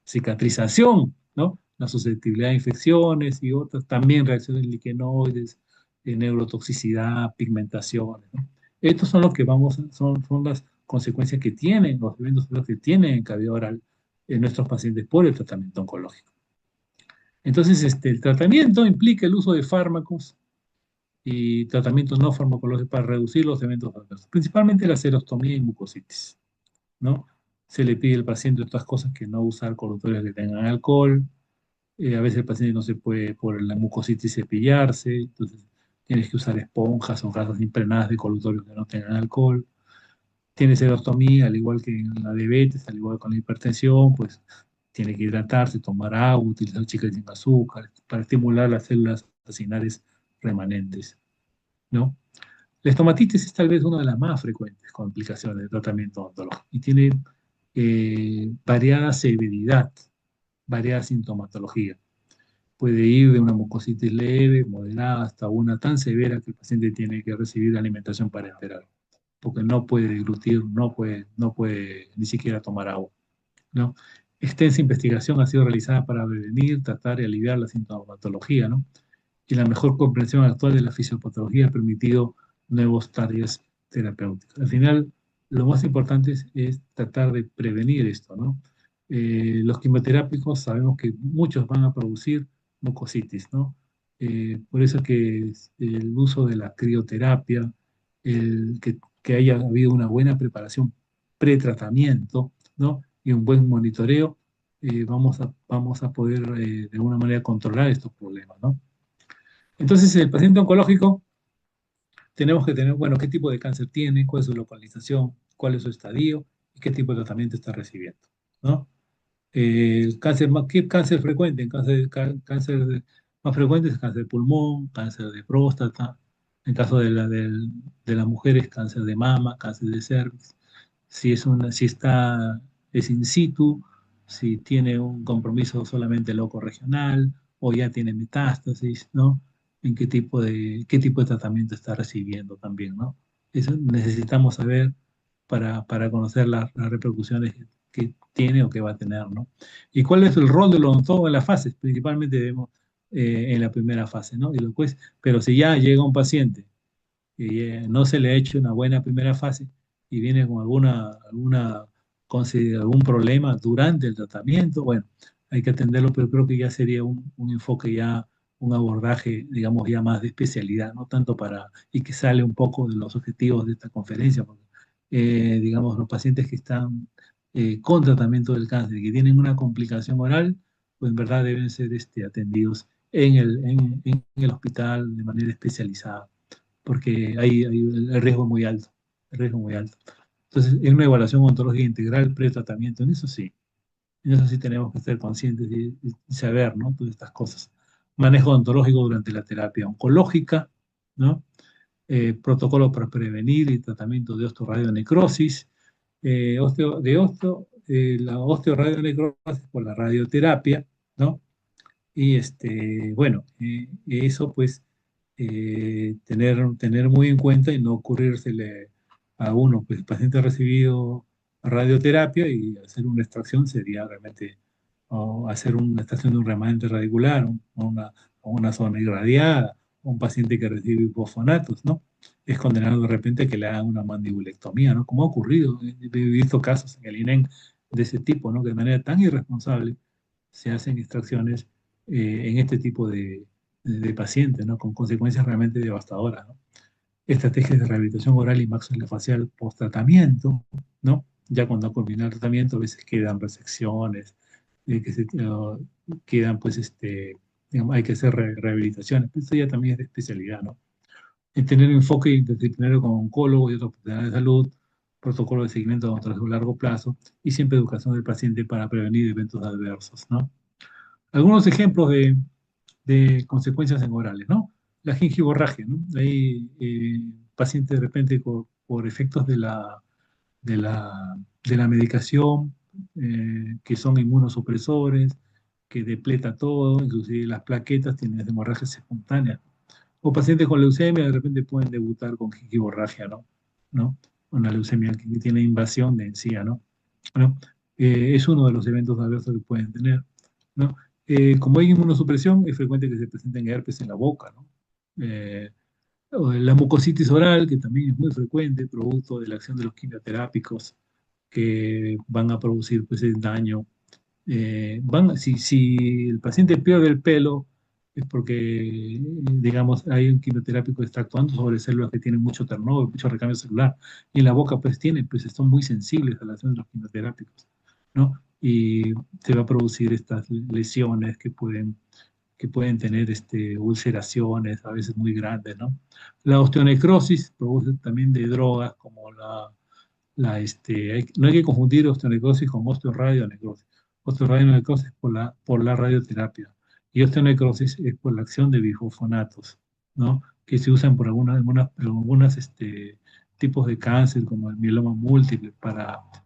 cicatrización, ¿no? La susceptibilidad a infecciones y otras, también reacciones liquenoides, neurotoxicidad, pigmentaciones, ¿no? Estos son los que son las consecuencias que tienen, los eventos que tienen en cavidad oral en nuestros pacientes por el tratamiento oncológico. Entonces, el tratamiento implica el uso de fármacos y tratamientos no farmacológicos para reducir los eventos adversos, principalmente la serostomía y mucositis, ¿no? Se le pide al paciente otras cosas que no usar colutorios que tengan alcohol. A veces el paciente no se puede por la mucositis cepillarse, entonces tienes que usar esponjas o gasas impregnadas de colutorios que no tengan alcohol. Tiene serostomía, al igual que en la diabetes, al igual que con la hipertensión, pues tiene que hidratarse, tomar agua, utilizar chicles sin azúcar para estimular las células acinares remanentes, ¿no? La estomatitis es tal vez una de las más frecuentes complicaciones del tratamiento odontológico y tiene variada severidad, variada sintomatología. Puede ir de una mucositis leve, moderada, hasta una tan severa que el paciente tiene que recibir alimentación parenteral, porque no puede deglutir, no puede ni siquiera tomar agua, ¿no? Extensa investigación ha sido realizada para prevenir, tratar y aliviar la sintomatología, ¿no? Y la mejor comprensión actual de la fisiopatología ha permitido nuevos targets terapéuticos. Al final, lo más importante es tratar de prevenir esto, ¿no? Los quimioterápicos sabemos que muchos van a producir mucositis, ¿no? Por eso que el uso de la crioterapia, que haya habido una buena preparación pretratamiento, ¿no? Y un buen monitoreo, vamos a poder de alguna manera controlar estos problemas, ¿no? Entonces, el paciente oncológico tenemos que tener, bueno, qué tipo de cáncer tiene, cuál es su localización, cuál es su estadio y qué tipo de tratamiento está recibiendo, ¿no? ¿Qué cáncer frecuente? Más frecuente es cáncer de pulmón, cáncer de próstata, en caso de las mujeres, cáncer de mama, cáncer de cervix. Si es in situ, si tiene un compromiso solamente loco regional o ya tiene metástasis, ¿no? En qué tipo de tratamiento está recibiendo también, ¿no? Eso necesitamos saber para conocer las repercusiones que tiene o que va a tener, ¿no? ¿Y cuál es el rol del odontólogo en las fases? Principalmente vemos en la primera fase, ¿no? Y después, pero si ya llega un paciente y no se le ha hecho una buena primera fase y viene con algún problema durante el tratamiento, bueno, hay que atenderlo, pero creo que ya sería un enfoque ya, un abordaje, digamos, ya más de especialidad, no tanto y que sale un poco de los objetivos de esta conferencia, porque digamos, los pacientes que están con tratamiento del cáncer y que tienen una complicación oral, pues en verdad deben ser atendidos en el hospital de manera especializada, porque hay el riesgo muy alto, el riesgo muy alto. Entonces, en una evaluación ontológica integral, pre-tratamiento, en eso sí tenemos que ser conscientes y saber, ¿no? Todas estas cosas. Manejo ontológico durante la terapia oncológica, ¿no? Protocolo para prevenir y tratamiento de osteoradionecrosis, la osteoradionecrosis por la radioterapia, ¿no? Y bueno, eso pues tener muy en cuenta y no ocurrírsele a uno, pues paciente ha recibido radioterapia y hacer una extracción sería realmente o hacer una extracción de un remanente radicular o una zona irradiada, o un paciente que recibe bifofonatos, ¿no? Es condenado de repente a que le hagan una mandibulectomía, ¿no? Como ha ocurrido, he visto casos en el INEN de ese tipo, ¿no? Que de manera tan irresponsable se hacen extracciones en este tipo de pacientes, ¿no? Con consecuencias realmente devastadoras, ¿no? Estrategias de rehabilitación oral y maxilofacial post-tratamiento, ¿no? Ya cuando ha culminado el tratamiento, a veces quedan resecciones, quedan, pues, digamos, hay que hacer rehabilitaciones. Esto ya también es de especialidad, ¿no? En tener un enfoque interdisciplinario con oncólogos y otros profesionales de salud, protocolo de seguimiento odontológico a largo plazo y siempre educación del paciente para prevenir eventos adversos, ¿no? Algunos ejemplos de consecuencias en orales, ¿no? La gingivorragia, ¿no? Hay pacientes de repente por efectos de la medicación, que son inmunosupresores, que depleta todo, inclusive las plaquetas tienen hemorragias espontáneas. O pacientes con leucemia de repente pueden debutar con gingivorragia, ¿no? ¿No? Una leucemia que tiene invasión de encía, ¿no? ¿No? Es uno de los eventos adversos que pueden tener, ¿no? Como hay inmunosupresión, es frecuente que se presenten herpes en la boca, ¿no? Eh, o la mucositis oral, que también es muy frecuente, producto de la acción de los quimioterápicos que van a producir pues, el daño. Si el paciente pierde el pelo, es porque, digamos, hay un quimioterápico que está actuando sobre células que tienen mucho turnover, mucho recambio celular, y en la boca pues tienen, pues están muy sensibles a la acción de los quimioterápicos, ¿no? Y se va a producir estas lesiones que pueden tener ulceraciones a veces muy grandes, ¿no? La osteonecrosis produce también de drogas como no hay que confundir osteonecrosis con osteoradionecrosis. Osteoradionecrosis es por la radioterapia y osteonecrosis es por la acción de bifosfonatos, ¿no? Que se usan por algunas tipos de cáncer como el mieloma múltiple,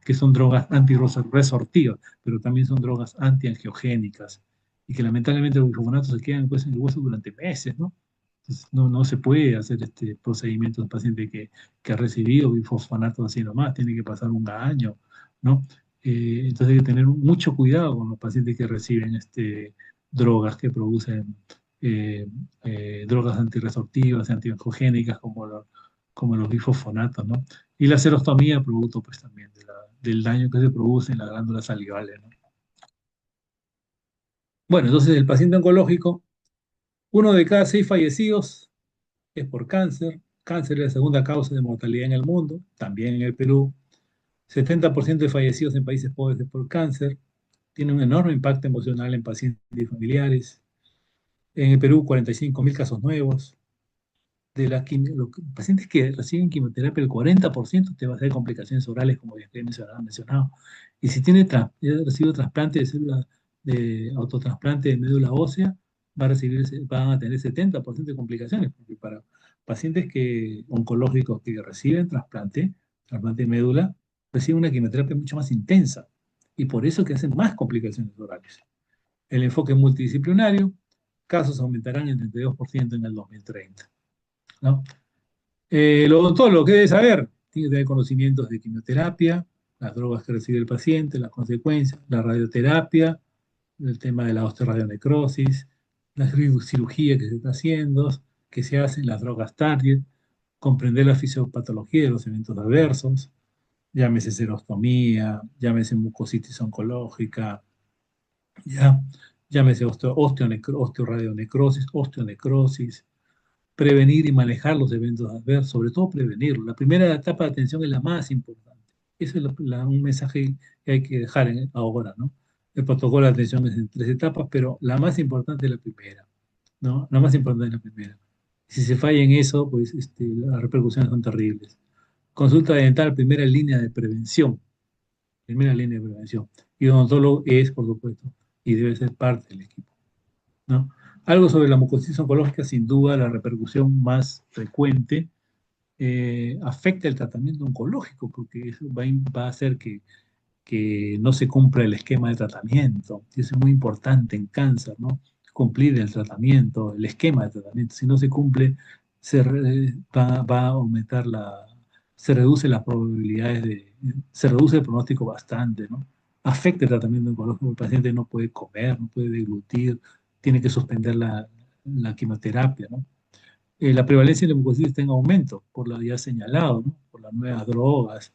que son drogas antirresortivas, pero también son drogas antiangiogénicas y que lamentablemente los bifosfonatos se quedan pues, en el hueso durante meses, ¿no? Entonces, no se puede hacer este procedimiento en paciente que ha recibido bifosfonatos así nomás, tiene que pasar un año, ¿no? Entonces hay que tener mucho cuidado con los pacientes que reciben drogas que producen eh, drogas antirresortivas, antiongogénicas como los bifosfonatos, ¿no? Y la serostomía, producto pues también del daño que se produce en las glándulas salivales, ¿no? Bueno, entonces el paciente oncológico, uno de cada 6 fallecidos es por cáncer. Cáncer es la segunda causa de mortalidad en el mundo, también en el Perú. 70% de fallecidos en países pobres es por cáncer. Tiene un enorme impacto emocional en pacientes y familiares. En el Perú, 45.000 casos nuevos. Los pacientes que reciben quimioterapia, el 40% te va a hacer complicaciones orales, como ya he mencionado. Y si ha recibido trasplante de células de autotrasplante de médula ósea, van a tener 70% de complicaciones, porque para pacientes oncológicos que reciben trasplante de médula, reciben una quimioterapia mucho más intensa. Y por eso que hacen más complicaciones orales. El enfoque multidisciplinario, casos aumentarán en 32% en el 2030, ¿no? El odontólogo, ¿qué debe saber? Tiene que tener conocimientos de quimioterapia, las drogas que recibe el paciente, las consecuencias, la radioterapia, el tema de la osteoradionecrosis, la cirugía que se está haciendo, que se hacen, las drogas target, comprender la fisiopatología de los eventos adversos, llámese serostomía, llámese mucositis oncológica, ya, llámese osteoradionecrosis, osteonecrosis, prevenir y manejar los eventos adversos, sobre todo prevenirlos. La primera etapa de atención es la más importante. Ese es un mensaje que hay que dejar ahora, ¿no? El protocolo de atención es en tres etapas, pero la más importante es la primera, ¿no? La más importante es la primera. Si se falla en eso, pues las repercusiones son terribles. Consulta dental, primera línea de prevención. Y odontólogo es, por supuesto, y debe ser parte del equipo, ¿no? Algo sobre la mucosis oncológica, sin duda, la repercusión más frecuente afecta el tratamiento oncológico, porque eso va a hacer que no se cumpla el esquema de tratamiento. Y eso es muy importante en cáncer, ¿no? Cumplir el tratamiento, el esquema de tratamiento. Si no se cumple, va a aumentar se reduce las probabilidades se reduce el pronóstico bastante, ¿no? Afecta el tratamiento oncológico, el paciente no puede comer, no puede deglutir, tiene que suspender la quimioterapia, ¿no? La prevalencia de la mucositis está en aumento, por lo ya señalado, ¿no? Por las nuevas drogas,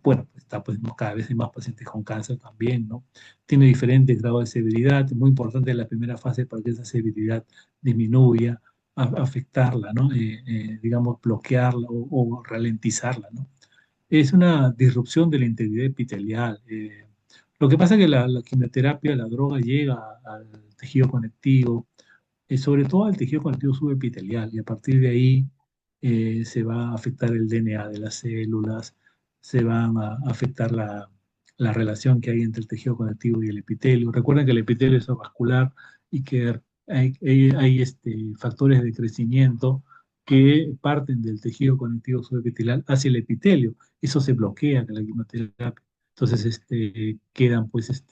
bueno, está, pues, ¿no? Cada vez hay más pacientes con cáncer también, ¿no? Tiene diferentes grados de severidad, es muy importante en la primera fase para que esa severidad disminuya, afectarla, ¿no? Digamos, bloquearla o ralentizarla, ¿no? Es una disrupción de la integridad epitelial. Lo que pasa es que la quimioterapia, la droga llega al tejido conectivo, sobre todo al tejido conectivo subepitelial, y a partir de ahí se va a afectar el DNA de las células, se van a afectar la relación que hay entre el tejido conectivo y el epitelio. Recuerden que el epitelio es vascular y que hay factores de crecimiento que parten del tejido conectivo subepitelial hacia el epitelio. Eso se bloquea con la quimioterapia. Entonces, quedan pues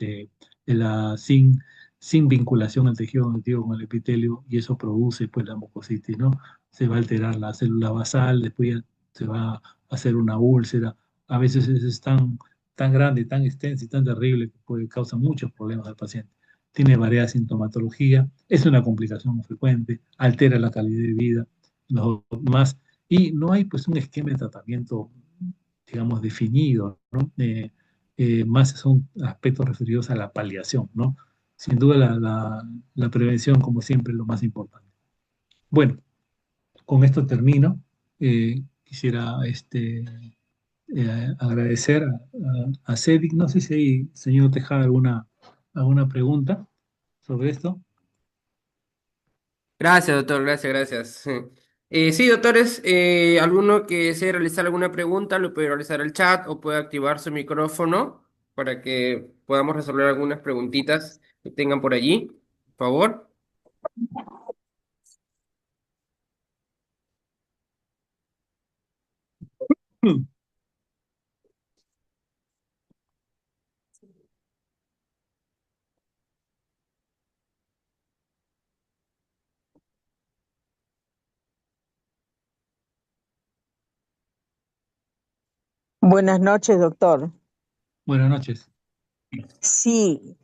sin vinculación al tejido conectivo con el epitelio y eso produce pues la mucositis, ¿no? Se va a alterar la célula basal, después ya se va a hacer una úlcera. A veces es tan grande, tan extensa y tan terrible que puede causar muchos problemas al paciente. Tiene variada sintomatología, es una complicación frecuente, altera la calidad de vida, lo más, y no hay pues un esquema de tratamiento, digamos, definido, ¿no? Más son aspectos referidos a la paliación, ¿no? Sin duda la prevención, como siempre, es lo más importante. Bueno, con esto termino. Quisiera agradecer a Cedric. No sé si hay, señor Tejada, alguna pregunta sobre esto. Gracias, doctor, gracias, gracias. Sí, doctores, alguno que desee realizar alguna pregunta lo puede realizar al chat o puede activar su micrófono para que podamos resolver algunas preguntitas que tengan por allí, por favor. Buenas noches, doctor. Buenas noches. Sí,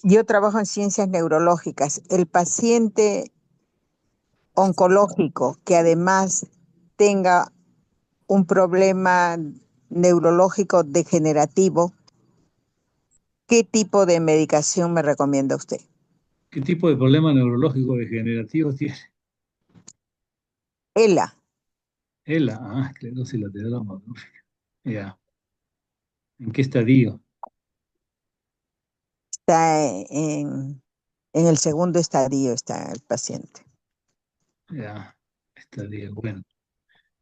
yo trabajo en ciencias neurológicas. El paciente oncológico que además tenga un problema neurológico degenerativo, ¿qué tipo de medicación me recomienda usted? ¿Qué tipo de problema neurológico degenerativo tiene? ELA Esclerosis lateral amiotrófica. Ya. ¿En qué estadio? está en el segundo estadio, está el paciente. Ya. Estadio, bueno.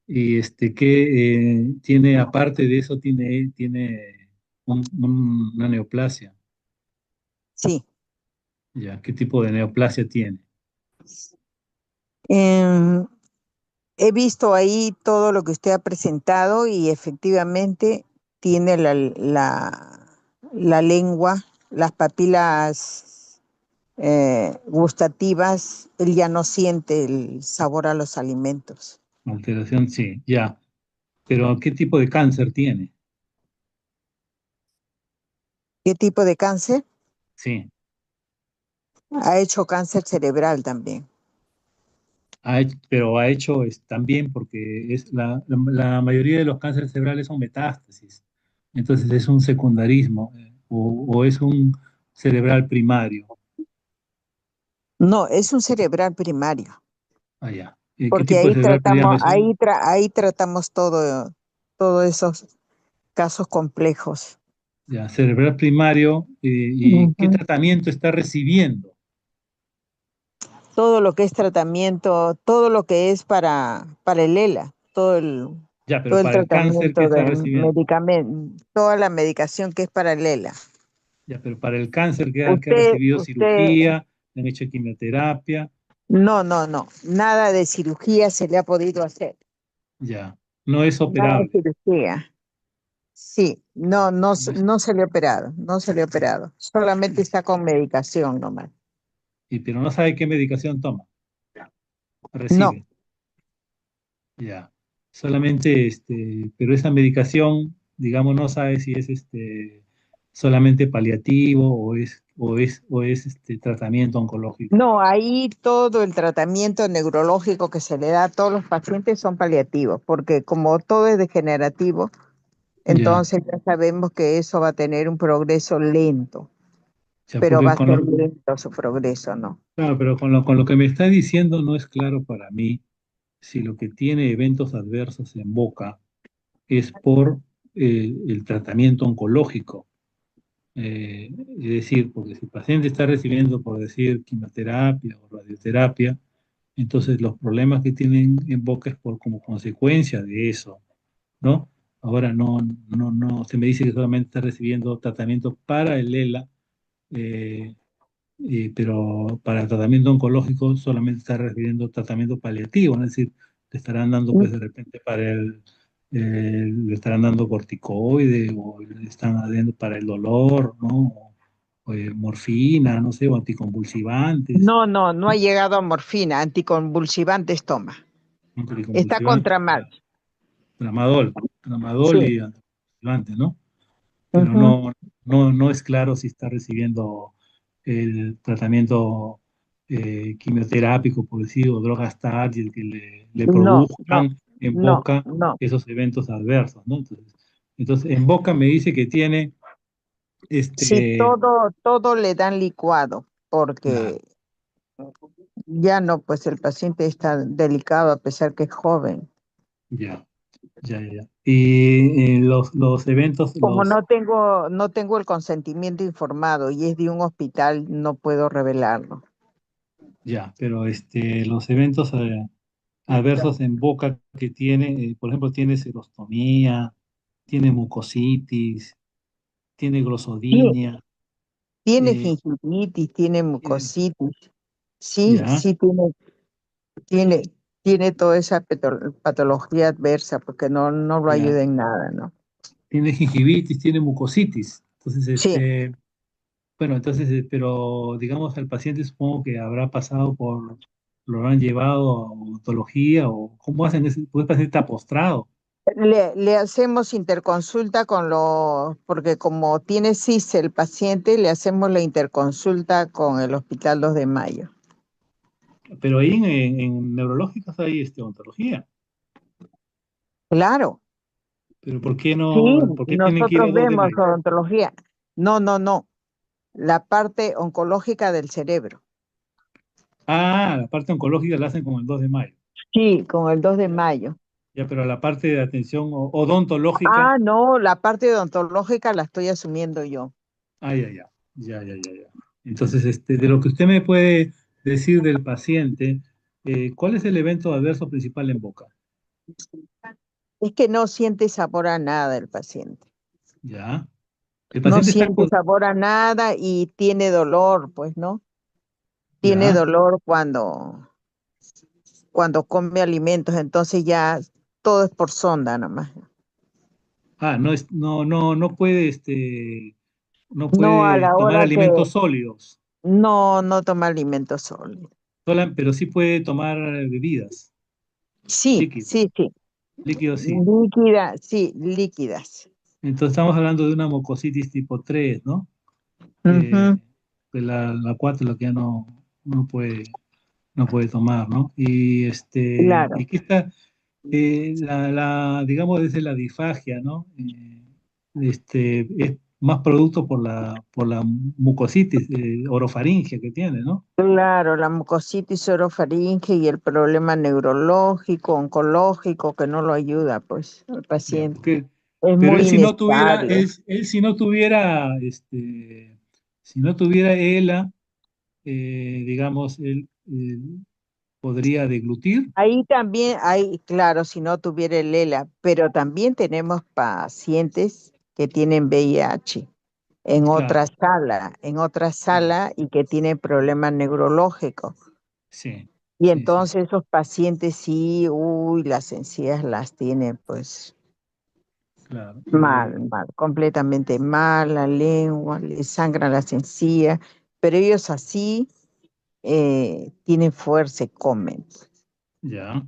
Y ¿qué tiene, aparte de eso, tiene una neoplasia? Sí. Ya. ¿Qué tipo de neoplasia tiene? Em, He visto ahí todo lo que usted ha presentado y efectivamente tiene la lengua, las papilas gustativas, él ya no siente el sabor a los alimentos. Alteración, sí, ya. Pero ¿qué tipo de cáncer tiene? ¿Qué tipo de cáncer? Sí. Ha hecho cáncer cerebral también. Pero ha hecho también porque la mayoría de los cánceres cerebrales son metástasis. Entonces es un secundarismo o es un cerebral primario. No, es un cerebral primario, Ah, ya. ¿Qué porque tipo de cerebral primario es un? ahí tratamos todos esos casos complejos. Ya, cerebral primario, ¿y qué Ujú. tratamiento está recibiendo? Todo lo que es tratamiento, todo lo que es para el ELA, Ya, todo pero el para el cáncer, ¿qué tratamiento está de recibiendo? medicamento, toda la medicación que es para el ELA. Ya, pero para el cáncer, ¿que ha Usted, recibido usted, cirugía, le han hecho quimioterapia? no, no, no, nada de cirugía se le ha podido hacer, Ya, no es nada de operable. cirugía. Sí, no, no, No es- no se le ha operado, no se le ha operado, solamente está con medicación nomás. pero no sabe qué medicación toma, No, recibe. Ya, solamente, pero esa medicación, digamos, no sabe si es solamente paliativo o es tratamiento oncológico. no, ahí todo el tratamiento neurológico que se le da a todos los pacientes son paliativos, porque como todo es degenerativo, Ya, entonces ya sabemos que eso va a tener un progreso lento, ya, pero porque va a ser lento su progreso, ¿no? claro, pero con lo que me está diciendo no es claro para mí si lo que tiene eventos adversos en boca es por el tratamiento oncológico. Es decir, porque si el paciente está recibiendo, por decir, quimioterapia o radioterapia, entonces los problemas que tienen en boca es como consecuencia de eso, ¿no? Ahora no, se me dice que solamente está recibiendo tratamiento para el ELA, eh, pero para el tratamiento oncológico solamente está recibiendo tratamiento paliativo, ¿no? Es decir, le estarán dando pues de repente le estarán dando corticoide o le están dando para el dolor, ¿no? O morfina, no sé, o anticonvulsivantes, No, no, no ha llegado a morfina, anticonvulsivantes toma. Está anticonvulsivantes, contra mal. ya, tramadol Sí. y anticonvulsivantes, ¿no? Pero Ujú. no es claro si está recibiendo el tratamiento quimioterápico, por decir, o drogas táctiles que le No, no, produzcan en no, boca no. esos eventos adversos, ¿no? Entonces, en boca me dice que tiene, Sí, este, todo le dan licuado, ya, porque ya no, pues el paciente está delicado a pesar que es joven. ya, ya. Y los eventos, Como no tengo el consentimiento informado y es de un hospital, no puedo revelarlo. ya, pero los eventos adversos en boca que tiene, por ejemplo, tiene serostomía, tiene mucositis, tiene Sí, glossodinia, tiene eh, gingivitis, tiene tiene- mucositis. Sí, ya, sí tiene, tiene toda esa patología adversa porque no lo ya, ayuda en nada, ¿no? tiene gingivitis, tiene mucositis. Entonces, Sí, bueno, entonces, pero digamos al paciente supongo que habrá pasado lo han llevado a odontología o cómo hacen ese, pues el paciente está postrado. le hacemos interconsulta porque como tiene CIS el paciente, le hacemos la interconsulta con el Hospital 2 de Mayo. Pero ahí en neurológicos hay odontología. Claro, Pero ¿por qué sí, no, por qué tienen que ir a nosotros 2 de vemos mayo? odontología. No, no, no, la parte oncológica del cerebro. Ah, la parte oncológica la hacen con el 2 de mayo. Sí, con el 2 de mayo. Ya, pero la parte de atención odontológica, Ah, no, la parte odontológica la estoy asumiendo yo. ya. Entonces, de lo que usted me puede decir del paciente, ¿cuál es el evento adverso principal en boca? Es que no siente sabor a nada el paciente. Ya. El No paciente está siente con, sabor a nada y tiene dolor, pues, ¿no? Tiene ya. dolor cuando come alimentos, entonces ya todo es por sonda nomás. No puede, no No a puede la tomar hora que alimentos sólidos, no toma alimentos sólidos. pero sí puede tomar bebidas, Sí, líquidos, sí, sí. líquidos sí. Líquidas, sí, líquidas. Entonces estamos hablando de una mucositis tipo 3, ¿no? Ujú, Pues la 4 es la que ya no puede tomar, ¿no? Y claro. que está, digamos, desde la disfagia, ¿no? más producto por la mucositis orofaringe que tiene, ¿no? Claro, la mucositis orofaringe y el problema neurológico, oncológico, que no lo ayuda, pues, al Ya, paciente. porque, Es pero muy inestable. él si no tuviera, si no tuviera ELA, digamos, él podría deglutir. Ahí también hay, claro, si no tuviera el ELA, pero también tenemos pacientes que tienen VIH Claro, en otra claro, sala y que tienen problemas neurológicos. sí, Y sí, sí, entonces esos pacientes sí, uy, las encías las tienen pues claro. mal, mal, completamente mal, la lengua, le sangra las encías, pero ellos así tienen fuerza y comen. Ya,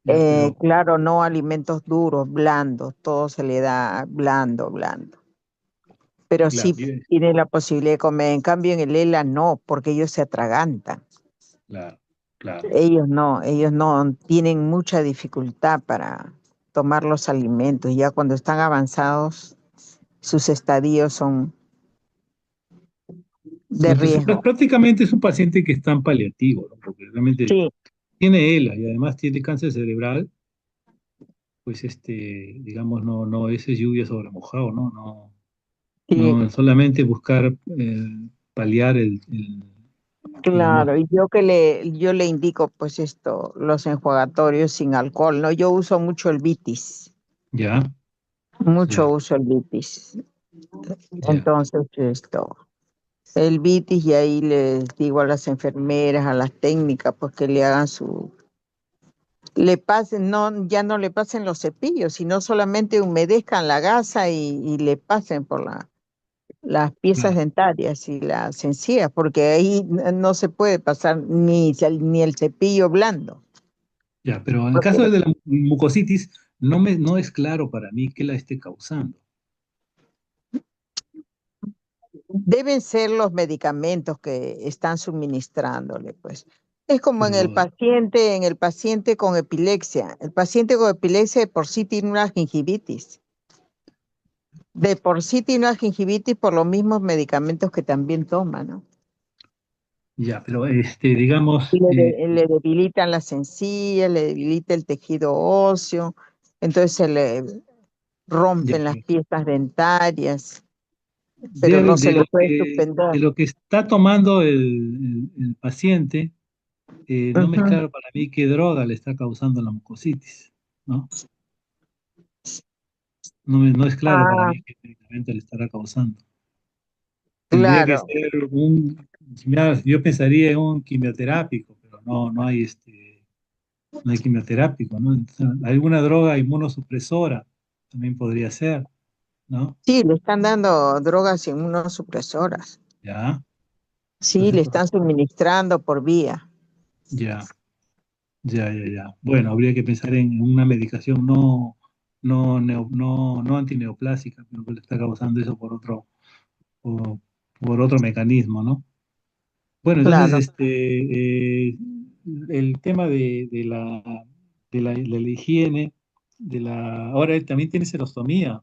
ya, pero, Claro, no alimentos duros, blandos, todo se le da blando, blando. Pero claro, sí tiene la posibilidad de comer. En cambio, en el ELA no, porque ellos se atragantan. claro, claro. Ellos no tienen mucha dificultad para tomar los alimentos. Ya cuando están avanzados, sus estadios son de Entonces, riesgo. prácticamente es un paciente que está en paliativo, ¿no? Porque realmente Sí, tiene ELA y además tiene cáncer cerebral, pues digamos, no es lluvia sobre mojado, ¿no? sí, No solamente buscar paliar digamos, claro. Y yo le indico, pues esto, los enjuagatorios sin alcohol, ¿no? Yo uso mucho el Vitis, ya, mucho ya, uso el Vitis. ya. Entonces, esto, el Vitis y ahí les digo a las enfermeras, a las técnicas, pues que le hagan le pasen, no, ya no le pasen los cepillos, sino solamente humedezcan la gasa y le pasen por las piezas Claro, dentarias y las encías, porque ahí no se puede pasar ni el cepillo blando. ya, pero en el caso Porque de la mucositis, no es claro para mí qué la esté causando. deben ser los medicamentos que están suministrándole, pues. Es como Pero, en el paciente con epilepsia. El paciente con epilepsia de por sí tiene una gingivitis. De por sí tiene una gingivitis por los mismos medicamentos que también toma, ¿no? ya, pero digamos, Le debilitan las encías, le debilita el tejido óseo, entonces se le ya, rompen las pero piezas dentarias, pero no se le puede suspender. de lo que está tomando el paciente, no me es Ujú. claro para mí qué droga le está causando la mucositis, ¿no? No es claro para Ah, mí qué medicamento le estará causando. Tendría que claro. ser mira, yo pensaría en un quimioterápico, pero no hay quimioterápico, ¿no? Entonces, alguna droga inmunosupresora también podría ser, ¿no? Sí, le están dando drogas inmunosupresoras. Ya, Sí, entonces, le pues, están suministrando por vía. ya, ya. Bueno, habría que pensar en una medicación no antineoplásica, pero que le está causando eso por, por otro mecanismo, ¿no? Bueno, entonces, Claro. el tema de la higiene, ahora él también tiene serostomía,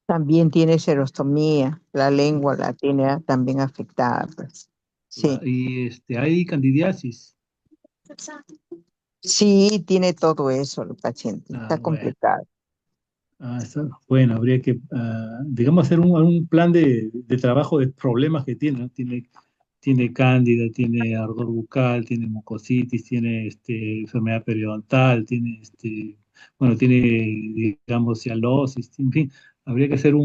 También tiene serostomía. La lengua la tiene también afectada, pues. ¿ya? Sí. Y hay candidiasis. Sí, tiene todo eso el paciente. Ah, Está bueno, complicado. bueno, habría que, digamos, hacer un plan de trabajo de problemas que tiene, ¿no? Tiene cándida, tiene ardor bucal, tiene mucositis, tiene enfermedad periodontal, tiene bueno, tiene, digamos, cialosis, en fin, habría que hacer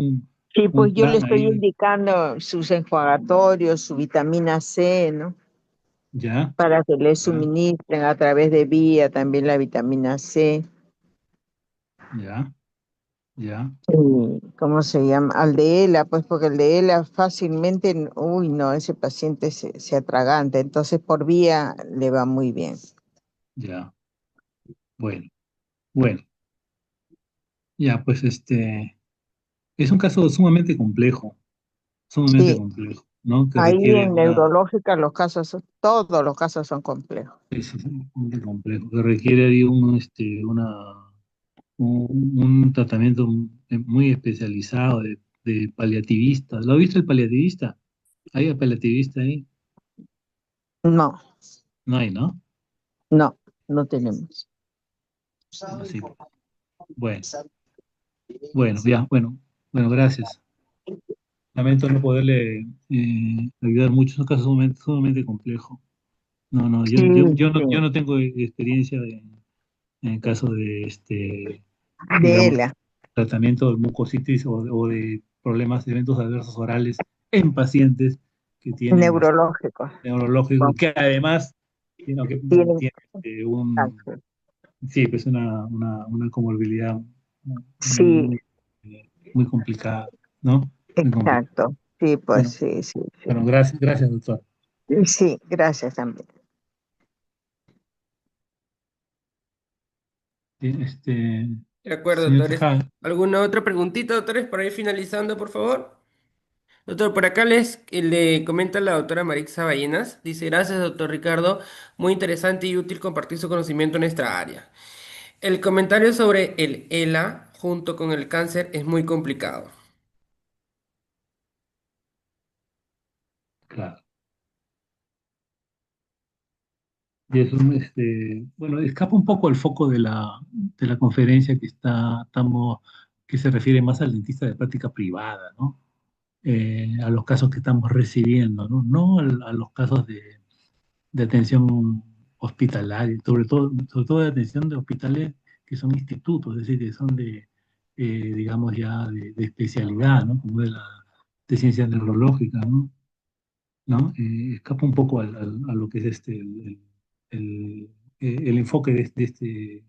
Sí, pues un yo le plan estoy ahí, indicando sus enjuagatorios, su vitamina C, ¿no? ya, Para que le ya, suministren a través de vía también la vitamina C. ya, ya, ¿Cómo se llama? Al de ELA, pues porque el de ELA fácilmente, uy, no, ese paciente se atraganta, entonces por vía le va muy bien. ya, bueno, bueno, ya, pues es un caso sumamente Sí, complejo, ¿no? Que ahí requiere en neurológica los casos, todos los casos son complejos. es muy complejo, que requiere ahí un tratamiento muy especializado de paliativista. ¿Lo ha visto el paliativista? ¿Hay paliativista ahí? No, No hay, ¿no? no, no tenemos. Así, bueno, bueno, ya, bueno, gracias. Lamento no poderle ayudar mucho, es un caso sumamente complejo. No, no, Sí, yo sí, no tengo experiencia en el caso de, de digamos, ELA, tratamiento de mucositis o de problemas, de eventos adversos orales en pacientes que tienen neurológico. neurológicos, que además Tienen tienen cáncer. sí, pues una comorbilidad Sí, muy, muy complicada, ¿no? Muy complicada. exacto. Sí, pues Bueno, sí, sí, sí. bueno, gracias, doctor. Sí, gracias también. Bien, De acuerdo, señor doctores. Tejada, ¿Alguna otra preguntita, doctores, para ir finalizando, por favor? Doctor, por acá le comenta la doctora Marixa Ballenas. Dice, gracias, doctor Ricardo. Muy interesante y útil compartir su conocimiento en esta área. El comentario sobre el ELA junto con el cáncer es muy complicado. claro. Y es un, bueno, escapa un poco el foco de la conferencia que se refiere más al dentista de práctica privada, ¿no? A los casos que estamos recibiendo, ¿no? No a los casos de atención hospitalaria, sobre todo de atención de hospitales que son institutos, es decir, que son digamos ya de especialidad, ¿no? Como de ciencias neurológicas, ¿no? ¿No? Escapa un poco a lo que es el, el enfoque de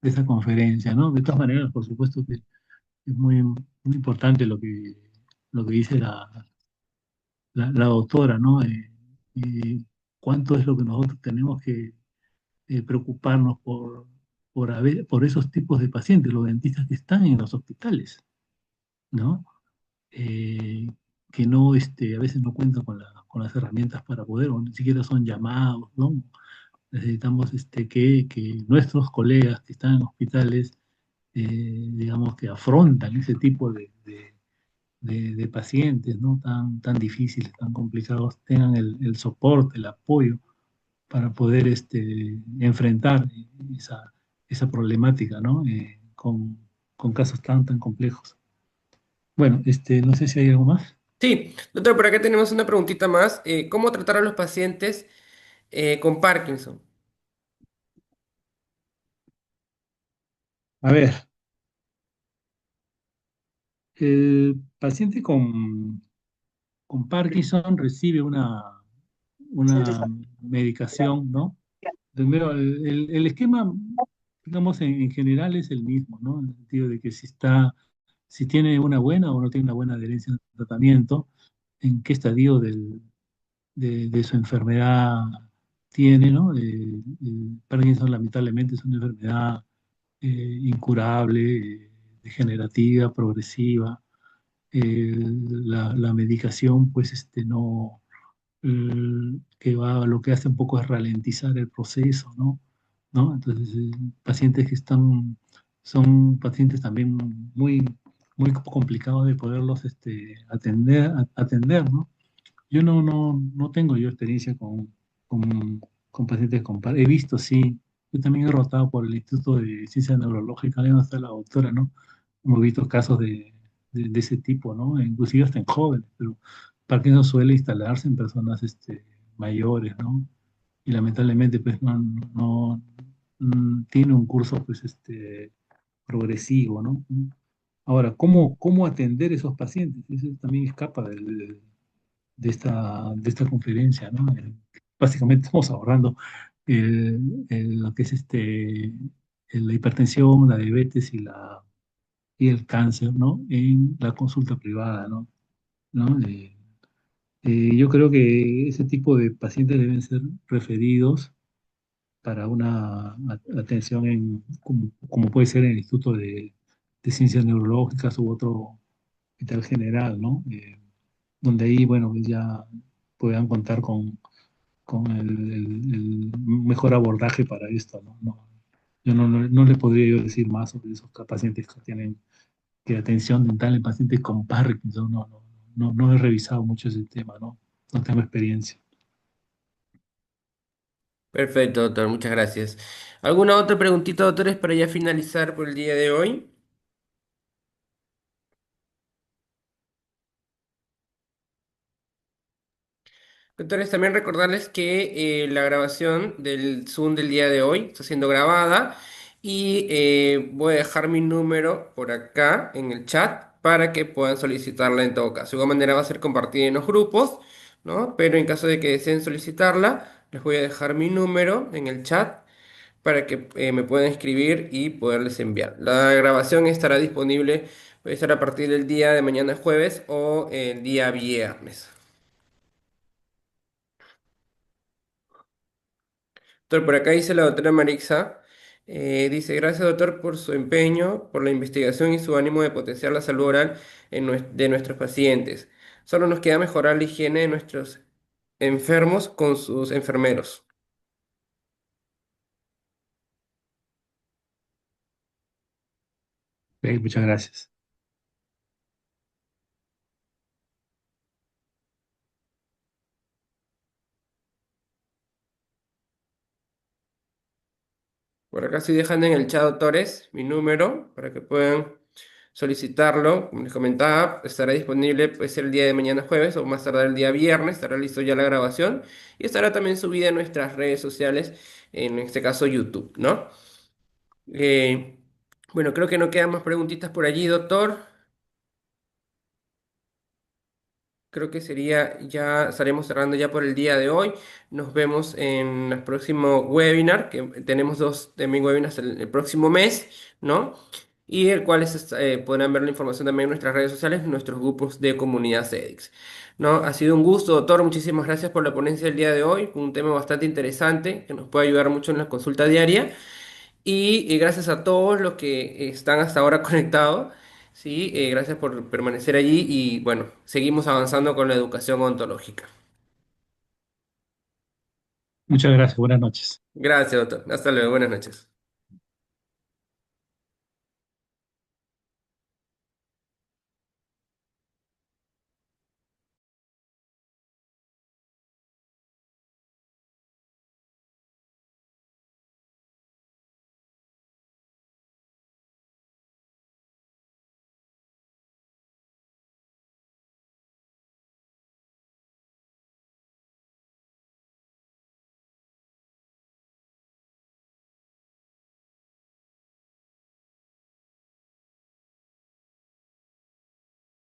esta conferencia, ¿no? De todas maneras, por supuesto que es muy importante lo que dice la doctora, ¿no? Cuánto es lo que nosotros tenemos que preocuparnos por esos tipos de pacientes, los dentistas que están en los hospitales, ¿no? eh, que no, a veces no cuentan con las herramientas para poder, o ni siquiera son llamados, ¿no? Necesitamos que nuestros colegas que están en hospitales, digamos, que afrontan ese tipo de pacientes, ¿no? Tan difíciles, tan complicados, tengan el soporte, el apoyo para poder enfrentar esa problemática, ¿no? Con casos tan complejos. Bueno, no sé si hay algo más. Sí, doctor, por acá tenemos una preguntita más. ¿Cómo tratar a los pacientes con Parkinson? A ver, el paciente con Parkinson recibe una medicación, ¿no? Primero, el esquema, digamos, en general es el mismo, ¿no? En el sentido de que si tiene una buena o no tiene una buena adherencia al tratamiento, en qué estadio de su enfermedad tiene, ¿no? El Parkinson lamentablemente es una enfermedad incurable, degenerativa, progresiva. La medicación, pues, no, lo que hace un poco es ralentizar el proceso, ¿no? ¿No? Entonces, pacientes que son pacientes también muy complicados de poderlos atender, ¿no? Yo no tengo yo experiencia con pacientes con He visto, sí, yo también he rotado por el Instituto de Ciencias Neurológicas, ahí donde está la doctora, ¿no? Hemos visto casos de ese tipo, ¿no? Inclusive hasta en jóvenes, pero Parkinson suele instalarse en personas mayores, ¿no? Y lamentablemente, pues, tiene un curso, pues, progresivo, ¿no? Ahora, ¿cómo atender esos pacientes? Eso también escapa de esta conferencia, ¿no? Básicamente estamos ahorrando lo que es la hipertensión, la diabetes y el cáncer, ¿no? En la consulta privada, ¿no? ¿No? Yo creo que ese tipo de pacientes deben ser referidos para una atención como puede ser en el Instituto de Ciencias Neurológicas u otro hospital general, ¿no? Donde ahí, bueno, pues ya puedan contar con el mejor abordaje para esto, ¿no? Yo no le podría yo decir más sobre esos pacientes que tienen que atención dental en pacientes con Parkinson. No he revisado mucho ese tema, no tengo experiencia. Perfecto, doctor, muchas gracias. ¿Alguna otra preguntita, doctores, para ya finalizar por el día de hoy? Doctores, también recordarles que la grabación del Zoom del día de hoy está siendo grabada y voy a dejar mi número por acá en el chat para que puedan solicitarla en todo caso. De igual manera va a ser compartida en los grupos, ¿no? Pero en caso de que deseen solicitarla, les voy a dejar mi número en el chat para que me puedan escribir y poderles enviar. La grabación estará disponible, puede ser a partir del día de mañana jueves o el día viernes. Doctor, por acá dice la doctora Marixa, dice, gracias doctor por su empeño, por la investigación y su ánimo de potenciar la salud oral de nuestros pacientes. Solo nos queda mejorar la higiene de nuestros enfermos con sus enfermeros. Ok, muchas gracias. Por acá sí dejan en el chat, doctores, mi número para que puedan solicitarlo. Como les comentaba, estará disponible puede ser el día de mañana jueves o más tardar el día viernes. Estará listo ya la grabación y estará también subida en nuestras redes sociales, en este caso YouTube, ¿no? Eh, bueno, creo que no quedan más preguntitas por allí, doctor. Creo que sería ya, estaremos cerrando ya por el día de hoy. Nos vemos en el próximo webinar, que tenemos dos también webinars el próximo mes, ¿no? Y el cual podrán ver la información también en nuestras redes sociales, en nuestros grupos de comunidad CEDIX, ¿no? Ha sido un gusto, doctor. Muchísimas gracias por la ponencia del día de hoy. Un tema bastante interesante que nos puede ayudar mucho en la consulta diaria. Y gracias a todos los que están hasta ahora conectados, ¿sí? Gracias por permanecer allí y bueno, seguimos avanzando con la educación ontológica. Muchas gracias, buenas noches. Gracias, doctor. Hasta luego. Buenas noches.